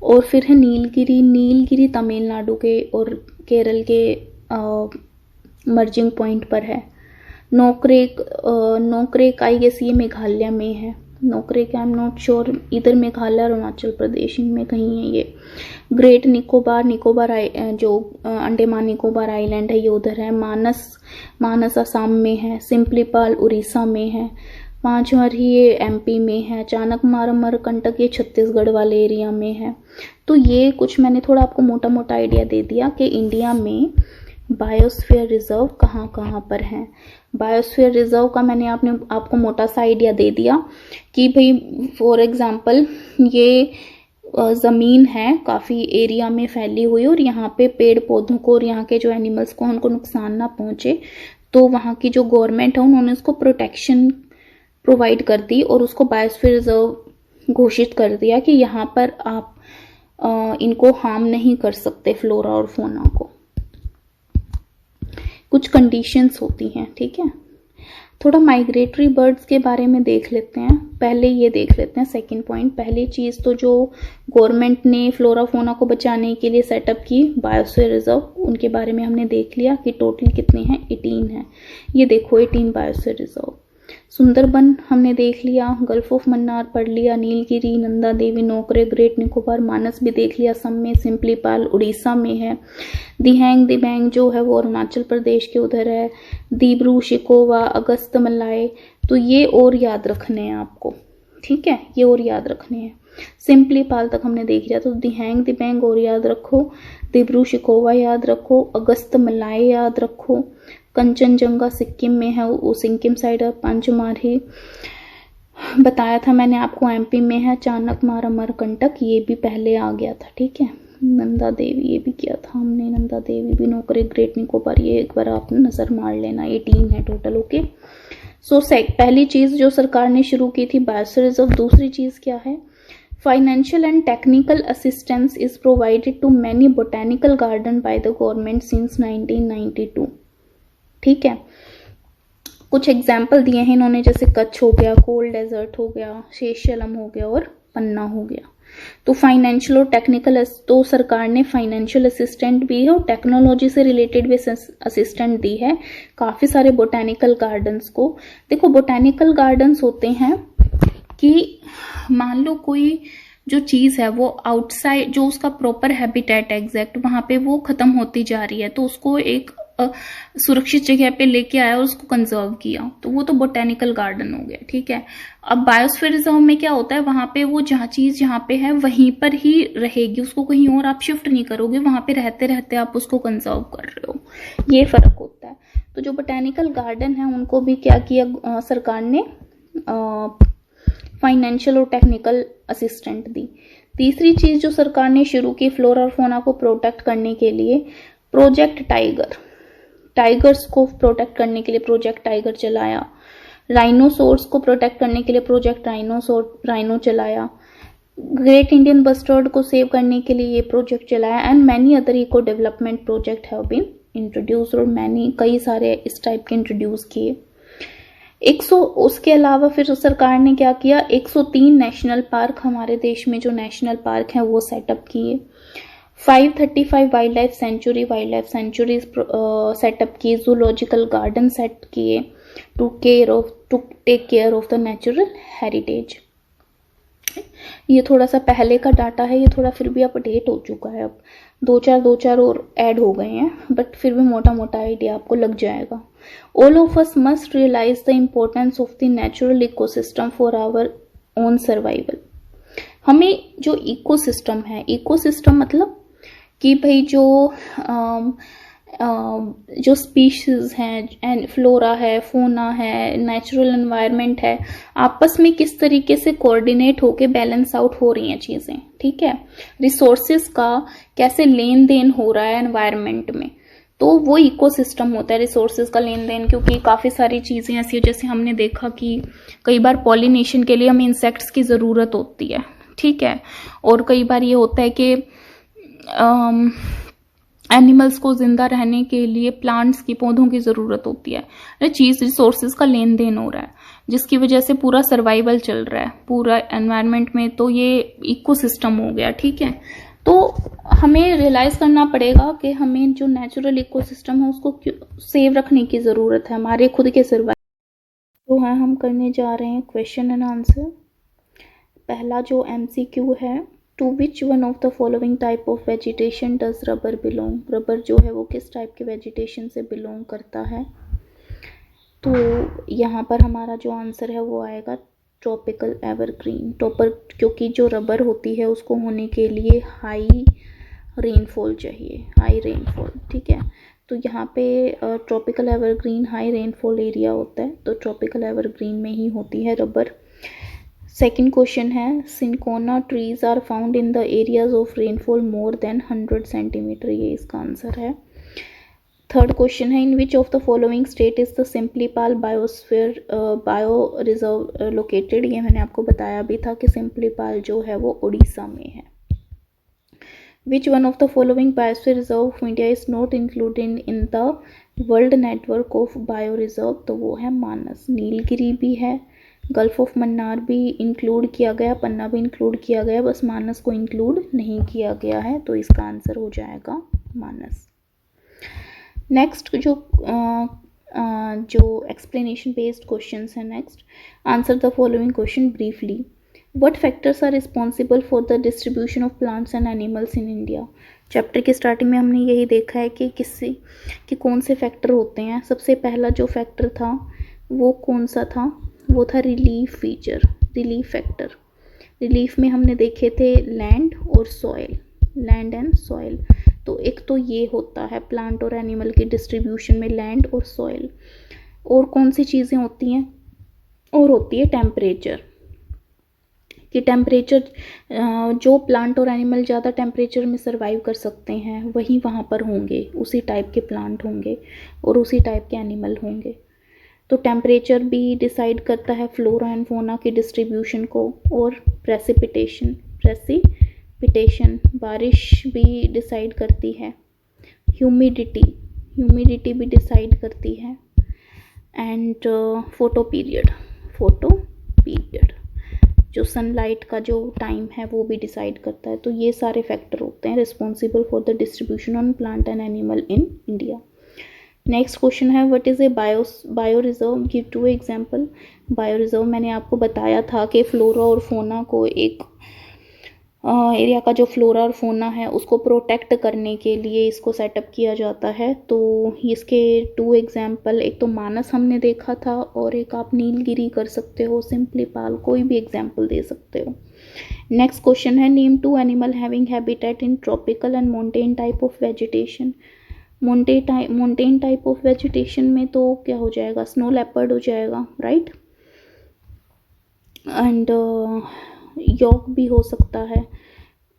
और फिर है नीलगिरी, नीलगिरी तमिलनाडु के और केरल के मर्जिंग पॉइंट पर है। नोकरेक, नोकरेक आई गेस ये मेघालय में है। Nokrek I am not sure, इधर मेघालय अरुणाचल प्रदेश इनमें कहीं है ये। ग्रेट निकोबार, निकोबार जो अंडमान निकोबार आइलैंड है ये उधर है। मानस, मानस असम में है। सिंपलीपाल उड़ीसा में है। पांचमार्ही ये एमपी में है। अचानक मार, अमरकंटक ये छत्तीसगढ़ वाले एरिया में है। तो ये कुछ मैंने थोड़ा आपको मोटा मोटा आइडिया दे दिया कि इंडिया में बायोस्फीयर रिजर्व कहाँ कहाँ पर हैं। बायोस्फीयर रिजर्व का मैंने आपको मोटा सा आइडिया दे दिया कि भाई फॉर एग्जांपल ये ज़मीन है काफ़ी एरिया में फैली हुई और यहाँ पे पेड़ पौधों को और यहाँ के जो एनिमल्स को उनको नुकसान ना पहुँचे, तो वहाँ की जो गवर्नमेंट है उन्होंने उसको प्रोटेक्शन प्रोवाइड कर दी और उसको बायोस्फीयर रिजर्व घोषित कर दिया कि यहाँ पर आप इनको हार्म नहीं कर सकते, फ्लोरा और फोना को। कुछ कंडीशंस होती हैं, ठीक है। थोड़ा माइग्रेटरी बर्ड्स के बारे में देख लेते हैं। पहले ये देख लेते हैं सेकंड पॉइंट। पहली चीज़ तो जो गवर्नमेंट ने फ्लोरा फोना को बचाने के लिए सेटअप की बायोस्फीयर रिजर्व, उनके बारे में हमने देख लिया कि टोटल कितने हैं, 18 हैं। ये देखो 18 बायोस्फीयर रिजर्व। सुंदरबन हमने देख लिया, गल्फ ऑफ मन्नार पढ़ लिया, नीलगिरी, नंदा देवी, नोकरे, ग्रेट निकोबार, मानस भी देख लिया, असम में, सिंपलीपाल उड़ीसा में है। दिबैंग जो है वो अरुणाचल प्रदेश के उधर है। दीब्रू, शिकोवा, अगस्त मलाय, तो ये और याद रखने हैं आपको, ठीक है, ये और याद रखने हैं। सिंपलीपाल तक हमने देख लिया, तो दिबैंग और याद रखो, दीब्रू शिकोवा याद रखो, अगस्त मलाय याद रखो। कंचनजंगा सिक्किम में है, वो सिक्किम साइड है। पांचमार्ही बताया था मैंने आपको एमपी में है। अचानक मार, अमरकंटक ये भी पहले आ गया था, ठीक है। नंदा देवी ये भी किया था हमने, नंदा देवी भी, नोकरे, ग्रेट निकोबार, ये एक बार आप नज़र मार लेना, 18 है टोटल, ओके। सो पहली चीज़ जो सरकार ने शुरू की थी बायोस्फीयर रिजर्व। दूसरी चीज़ क्या है, financial and technical assistance is provided to many botanical garden by the government since 1992, ठीक है। कुछ एग्जाम्पल दिए हैं इन्होंने, जैसे कच्छ हो गया, कोल डेजर्ट हो गया, शेषलम हो गया और पन्ना हो गया। तो फाइनेंशियल और टेक्निकल, तो सरकार ने फाइनेंशियल असिस्टेंट भी है और टेक्नोलॉजी से रिलेटेड भी असिस्टेंट दी है काफ़ी सारे बोटेनिकल गार्डन्स को। देखो बोटेनिकल गार्डन्स होते हैं कि मान लो कोई जो चीज़ है वो आउटसाइड, जो उसका प्रॉपर हैबिटेट एग्जैक्ट वहाँ पे वो ख़त्म होती जा रही है, तो उसको एक सुरक्षित जगह पे लेके आया और उसको कंजर्व किया, तो वो तो बोटेनिकल गार्डन हो गया, ठीक है। अब बायोस्फीयर रिजर्व में क्या होता है, वहां पे वो जहाँ चीज जहाँ पे है वहीं पर ही रहेगी, उसको कहीं और आप शिफ्ट नहीं करोगे, वहां पे रहते रहते आप उसको कंजर्व कर रहे हो, ये फर्क होता है। तो जो बोटेनिकल गार्डन है उनको भी क्या किया सरकार ने, फाइनेंशियल और टेक्निकल असिस्टेंट दी। तीसरी चीज़ जो सरकार ने शुरू की फ्लोरा और फौना को प्रोटेक्ट करने के लिए, प्रोजेक्ट टाइगर, टाइगर्स को प्रोटेक्ट करने के लिए प्रोजेक्ट टाइगर चलाया। राइनोसोर्स को प्रोटेक्ट करने के लिए प्रोजेक्ट राइनो चलाया। ग्रेट इंडियन बस्टर्ड को सेव करने के लिए ये प्रोजेक्ट चलाया। And many other eco development project have been introduce, और मैनी कई सारे इस टाइप के इंट्रोड्यूस किए। 100 उसके अलावा फिर सरकार ने क्या किया, 103 नेशनल पार्क, हमारे देश में जो नेशनल पार्क हैं वो सेटअप किए। 535 वाइल्ड लाइफ सेंचुरीज सेटअप किए। जूलॉजिकल गार्डन सेट किए to take care of the natural heritage. ये थोड़ा सा पहले का डाटा है, ये थोड़ा फिर भी अपडेट हो चुका है, अब दो चार और ऐड हो गए हैं, बट फिर भी मोटा मोटा आइडिया आपको लग जाएगा। All of us must realise the importance of the natural ecosystem for our own survival. हमें जो इकोसिस्टम है, इकोसिस्टम मतलब कि भाई जो स्पीशीज हैं एंड फ्लोरा है, फोना है, नेचुरल एनवायरनमेंट है, आपस में किस तरीके से कोऑर्डिनेट होके बैलेंस आउट हो रही हैं चीजें, ठीक है। रिसोर्सेज का कैसे लेन देन हो रहा है एनवायरनमेंट में, तो वो इकोसिस्टम होता है रिसोर्सेज का लेन देन। क्योंकि काफी सारी चीजें ऐसी है, जैसे हमने देखा कि कई बार पॉलिनेशन के लिए हमें इंसेक्ट्स की जरूरत होती है, ठीक है, और कई बार ये होता है कि एनिमल्स को जिंदा रहने के लिए प्लांट्स की, पौधों की जरूरत होती है। चीज रिसोर्सेज का लेन देन हो रहा है, जिसकी वजह से पूरा सर्वाइवल चल रहा है पूरा एनवायरनमेंट में, तो ये इकोसिस्टम हो गया, ठीक है। तो हमें रियलाइज करना पड़ेगा कि हमें जो नेचुरल इकोसिस्टम है उसको सेव रखने की जरूरत है हमारे खुद के सर्वाइवल। तो है हम करने जा रहे हैं क्वेश्चन एंड आंसर। पहला जो MCQ है, to which one of the following type of vegetation does rubber belong. Rubber जो है वो किस टाइप के वेजिटेशन से बिलोंग करता है। तो यहाँ पर हमारा जो आंसर है वो आएगा ट्रॉपिकल एवरग्रीन। क्योंकि जो रबर होती है उसको होने के लिए हाई रेनफॉल चाहिए, हाई रेनफॉल, ठीक है। तो यहाँ पे tropical evergreen high rainfall area होता है, तो ट्रॉपिकल एवरग्रीन में ही होती है रबर। सेकेंड क्वेश्चन है, cinchona trees are found in the areas of rainfall more than 100 centimetre, ये इसका आंसर है। थर्ड क्वेश्चन है, in which of the following state is the Simlipal biosphere bio reserve located. ये मैंने आपको बताया भी था कि सिंपलीपाल जो है वो उड़ीसा में है। विच one of the following biosphere reserve of India is not included in the world network of bio reserve, तो वो है मानस। नीलगिरी भी है, गल्फ ऑफ मन्नार भी इंक्लूड किया गया, पन्ना भी इंक्लूड किया गया, बस मानस को इंक्लूड नहीं किया गया है, तो इसका आंसर हो जाएगा मानस। नेक्स्ट जो एक्सप्लेनेशन बेस्ड क्वेश्चंस हैं, next answer the following question briefly. What factors are responsible for the distribution of plants and animals in India. Chapter के स्टार्टिंग में हमने यही देखा है कि कौन से फैक्टर होते हैं। सबसे पहला जो फैक्टर था वो कौन सा था, वो था relief feature, relief factor. Relief में हमने देखे थे लैंड और सॉइल, लैंड एंड सॉइल। तो एक तो ये होता है प्लांट और एनिमल के डिस्ट्रीब्यूशन में लैंड और सॉइल। और कौन सी चीज़ें होती हैं, और होती है टेम्परेचर, कि टेम्परेचर जो प्लांट और एनिमल ज़्यादा टेम्परेचर में सर्वाइव कर सकते हैं वही वहाँ पर होंगे, उसी टाइप के प्लांट होंगे और उसी टाइप के एनिमल होंगे। तो टेम्परेचर भी डिसाइड करता है फ्लोरा एंड फोना की डिस्ट्रीब्यूशन को। और प्रेसिपिटेशन बारिश भी डिसाइड करती है। ह्यूमिडिटी भी डिसाइड करती है। एंड फोटो पीरियड जो सनलाइट का जो टाइम है वो भी डिसाइड करता है। तो ये सारे फैक्टर होते हैं responsible for the distribution on plant and animal in India. Next question है, what is a bio reserve, give two example. Bio reserve मैंने आपको बताया था कि फ्लोरा और फोना को, एक एरिया का जो फ्लोरा और फोना है उसको प्रोटेक्ट करने के लिए इसको सेटअप किया जाता है। तो इसके 2 एग्जाम्पल, एक तो मानस हमने देखा था और एक आप नीलगिरी कर सकते हो, सिंपलीपाल, कोई भी एग्जाम्पल दे सकते हो। नेक्स्ट क्वेश्चन है, name 2 animal having habitat in tropical and mountain type of vegetation. Mountain type of vegetation में तो क्या हो जाएगा, स्नो लेपर्ड हो जाएगा, राइट। एंड यॉक भी हो सकता है,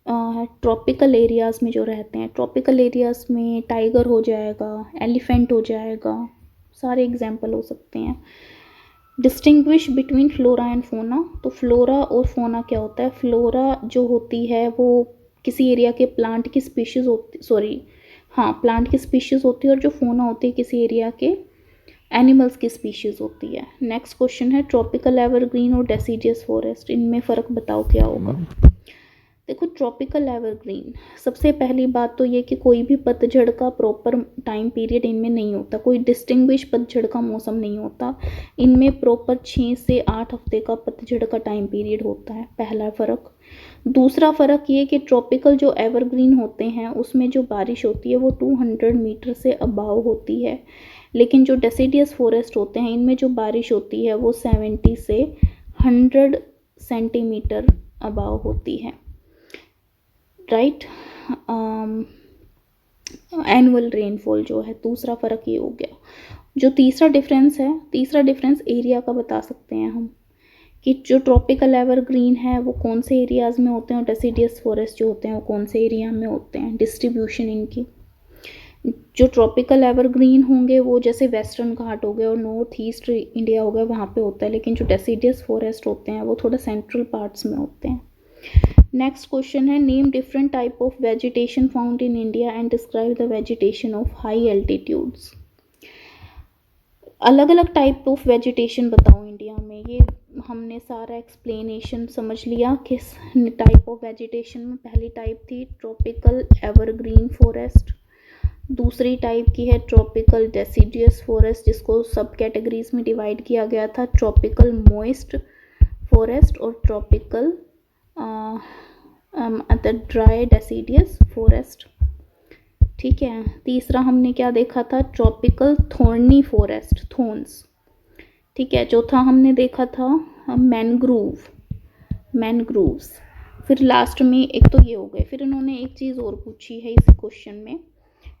ट्रॉपिकल एरियाज़ में जो रहते हैं, ट्रॉपिकल एरियाज़ में टाइगर हो जाएगा, एलिफेंट हो जाएगा, सारे एग्जाम्पल हो सकते हैं। डिस्टिंग्विश बिटवीन फ्लोरा एंड फोना, तो फ्लोरा और फोना क्या होता है? फ्लोरा जो होती है वो किसी एरिया के प्लांट की स्पीशीज़ होती, प्लांट की स्पीशीज़ होती है, और जो फोना होती है किसी एरिया के एनिमल्स की स्पीशीज़ होती है। नेक्स्ट क्वेश्चन है ट्रॉपिकल एवरग्रीन और डेसिडियस फॉरेस्ट, इनमें फ़र्क बताओ क्या होगा। देखो ट्रॉपिकल एवरग्रीन, सबसे पहली बात तो ये कि कोई भी पतझड़ का प्रॉपर टाइम पीरियड इनमें नहीं होता, कोई डिस्टिंग्विश पतझड़ का मौसम नहीं होता, इनमें प्रॉपर 6 से 8 हफ्ते का पतझड़ का टाइम पीरियड होता है, पहला फ़र्क। दूसरा फ़र्क ये कि ट्रॉपिकल जो एवरग्रीन होते हैं उसमें जो बारिश होती है वो 200 मीटर से अबाव होती है, लेकिन जो डेसिडियस फॉरेस्ट होते हैं इनमें जो बारिश होती है वो 70 से 100 सेंटीमीटर अबाव होती है, राइट। एनुअल रेनफॉल जो है, दूसरा फ़र्क ये हो गया। जो तीसरा डिफरेंस है, तीसरा डिफरेंस एरिया का बता सकते हैं हम, कि जो ट्रॉपिकल एवरग्रीन है वो कौन से एरियाज़ में होते हैं और डेसिडियस फॉरेस्ट जो होते हैं वो कौन से एरिया में होते हैं, डिस्ट्रीब्यूशन इनकी। जो ट्रॉपिकल एवरग्रीन होंगे वो जैसे वेस्टर्न घाट हो गए और नॉर्थ ईस्ट इंडिया हो गया वहाँ पे होता है, लेकिन जो डेसिडियस फॉरेस्ट होते हैं वो थोड़ा सेंट्रल पार्ट्स में होते हैं। नेक्स्ट क्वेश्चन है name different type of vegetation found in India and describe the vegetation of high altitudes. अलग अलग टाइप ऑफ वेजिटेशन बताओ इंडिया में, ये हमने सारा एक्सप्लेनेशन समझ लिया किस टाइप ऑफ वेजिटेशन में। पहली टाइप थी ट्रॉपिकल एवरग्रीन फॉरेस्ट, दूसरी टाइप की है ट्रॉपिकल डेसिडियस फॉरेस्ट जिसको सब कैटेगरीज में डिवाइड किया गया था, ट्रॉपिकल मॉइस्ट फॉरेस्ट और ट्रॉपिकल ड्राई डेसिडियस फॉरेस्ट, ठीक है। तीसरा हमने क्या देखा था? ट्रॉपिकल थॉर्नी फॉरेस्ट, थॉर्न्स, ठीक है। चौथा हमने देखा था मैनग्रूव्स। फिर लास्ट में एक तो ये हो गए, फिर इन्होंने एक चीज़ और पूछी है इस क्वेश्चन में,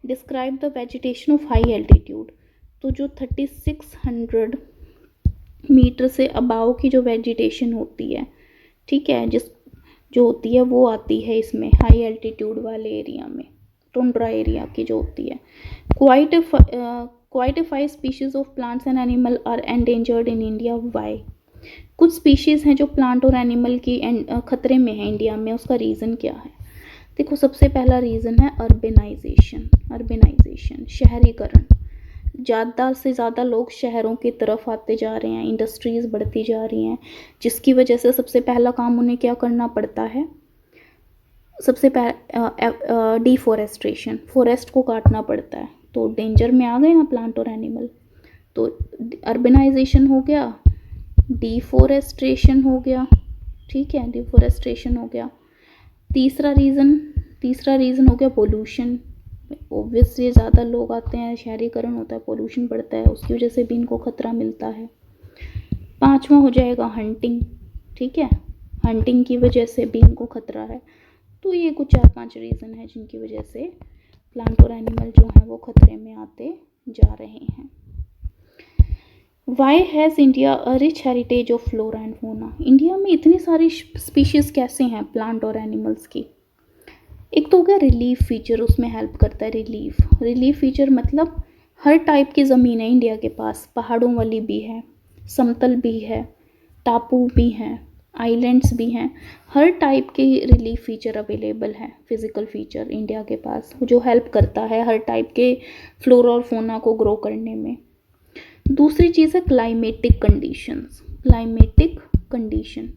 describe the vegetation of high altitude. तो जो 3600 मीटर से अबाव की जो वेजिटेशन होती है, ठीक है, जो होती है वो आती है इसमें हाई एल्टीट्यूड वाले एरिया में, टुंड्रा एरिया की जो होती है। Quite 5 species of plants and animal are endangered in India, why. कुछ स्पीशीज़ हैं जो प्लांट और एनिमल की खतरे में है इंडिया में, उसका रीज़न क्या है? देखो सबसे पहला रीज़न है अर्बेनाइजेशन, शहरीकरण। ज़्यादा से ज़्यादा लोग शहरों की तरफ आते जा रहे हैं, इंडस्ट्रीज़ बढ़ती जा रही हैं, जिसकी वजह से सबसे पहला काम उन्हें क्या करना पड़ता है? सबसे पहले डिफॉरेस्ट्रेशन, फॉरेस्ट को काटना पड़ता है, तो डेंजर में आ गए ना प्लांट और एनिमल। तो अर्बनाइजेशन हो गया, डिफॉरेस्ट्रेशन हो गया, ठीक है, डिफॉरेस्ट्रेशन हो गया। तीसरा रीज़न हो गया पोल्यूशन। ऑब्वियसली ज़्यादा लोग आते हैं, शहरीकरण होता है, पोल्यूशन बढ़ता है, उसकी वजह से भी इनको खतरा मिलता है। पांचवा हो जाएगा हंटिंग, ठीक है, हंटिंग की वजह से भी इनको खतरा है। तो ये कुछ 4-5 रीज़न है जिनकी वजह से प्लांट और एनिमल जो हैं वो खतरे में आते जा रहे हैं। Why has India a rich heritage of flora and fauna. India में इतनी सारी स्पीशीज़ कैसे हैं प्लांट और एनिमल्स की? एक तो हो गया रिलीफ फीचर, उसमें हेल्प करता है रिलीफ फीचर, मतलब हर टाइप की ज़मीन है इंडिया के पास, पहाड़ों वाली भी है, समतल भी है, टापू भी हैं, आइलैंड्स भी हैं, हर टाइप के रिलीफ फीचर अवेलेबल है, फिज़िकल फीचर इंडिया के पास जो हेल्प करता है हर टाइप के फ्लोरा और फोना को ग्रो करने में। दूसरी चीज़ है क्लाइमेटिक कंडीशन,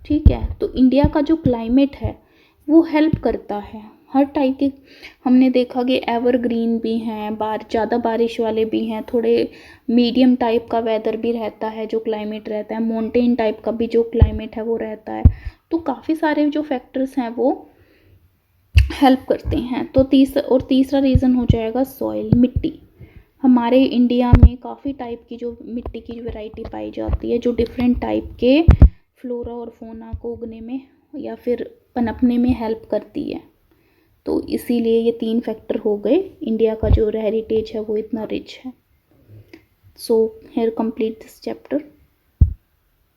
ठीक है। तो इंडिया का जो क्लाइमेट है वो हेल्प करता है हर टाइप के। हमने देखा कि एवरग्रीन भी हैं, ज़्यादा बारिश वाले भी हैं, थोड़े मीडियम टाइप का वेदर भी रहता है, जो क्लाइमेट रहता है, माउंटेन टाइप का भी जो क्लाइमेट है वो रहता है। तो काफ़ी सारे जो फैक्टर्स हैं वो हेल्प करते हैं। तो तीसरा रीज़न हो जाएगा सॉइल, मिट्टी। हमारे इंडिया में काफ़ी टाइप की जो मिट्टी की वैरायटी पाई जाती है, जो डिफरेंट टाइप के फ्लोरा और फोना को उगने में या फिर पनपने में हेल्प करती है। तो इसीलिए ये 3 फैक्टर हो गए, इंडिया का जो हेरिटेज है वो इतना रिच है। So here complete this chapter.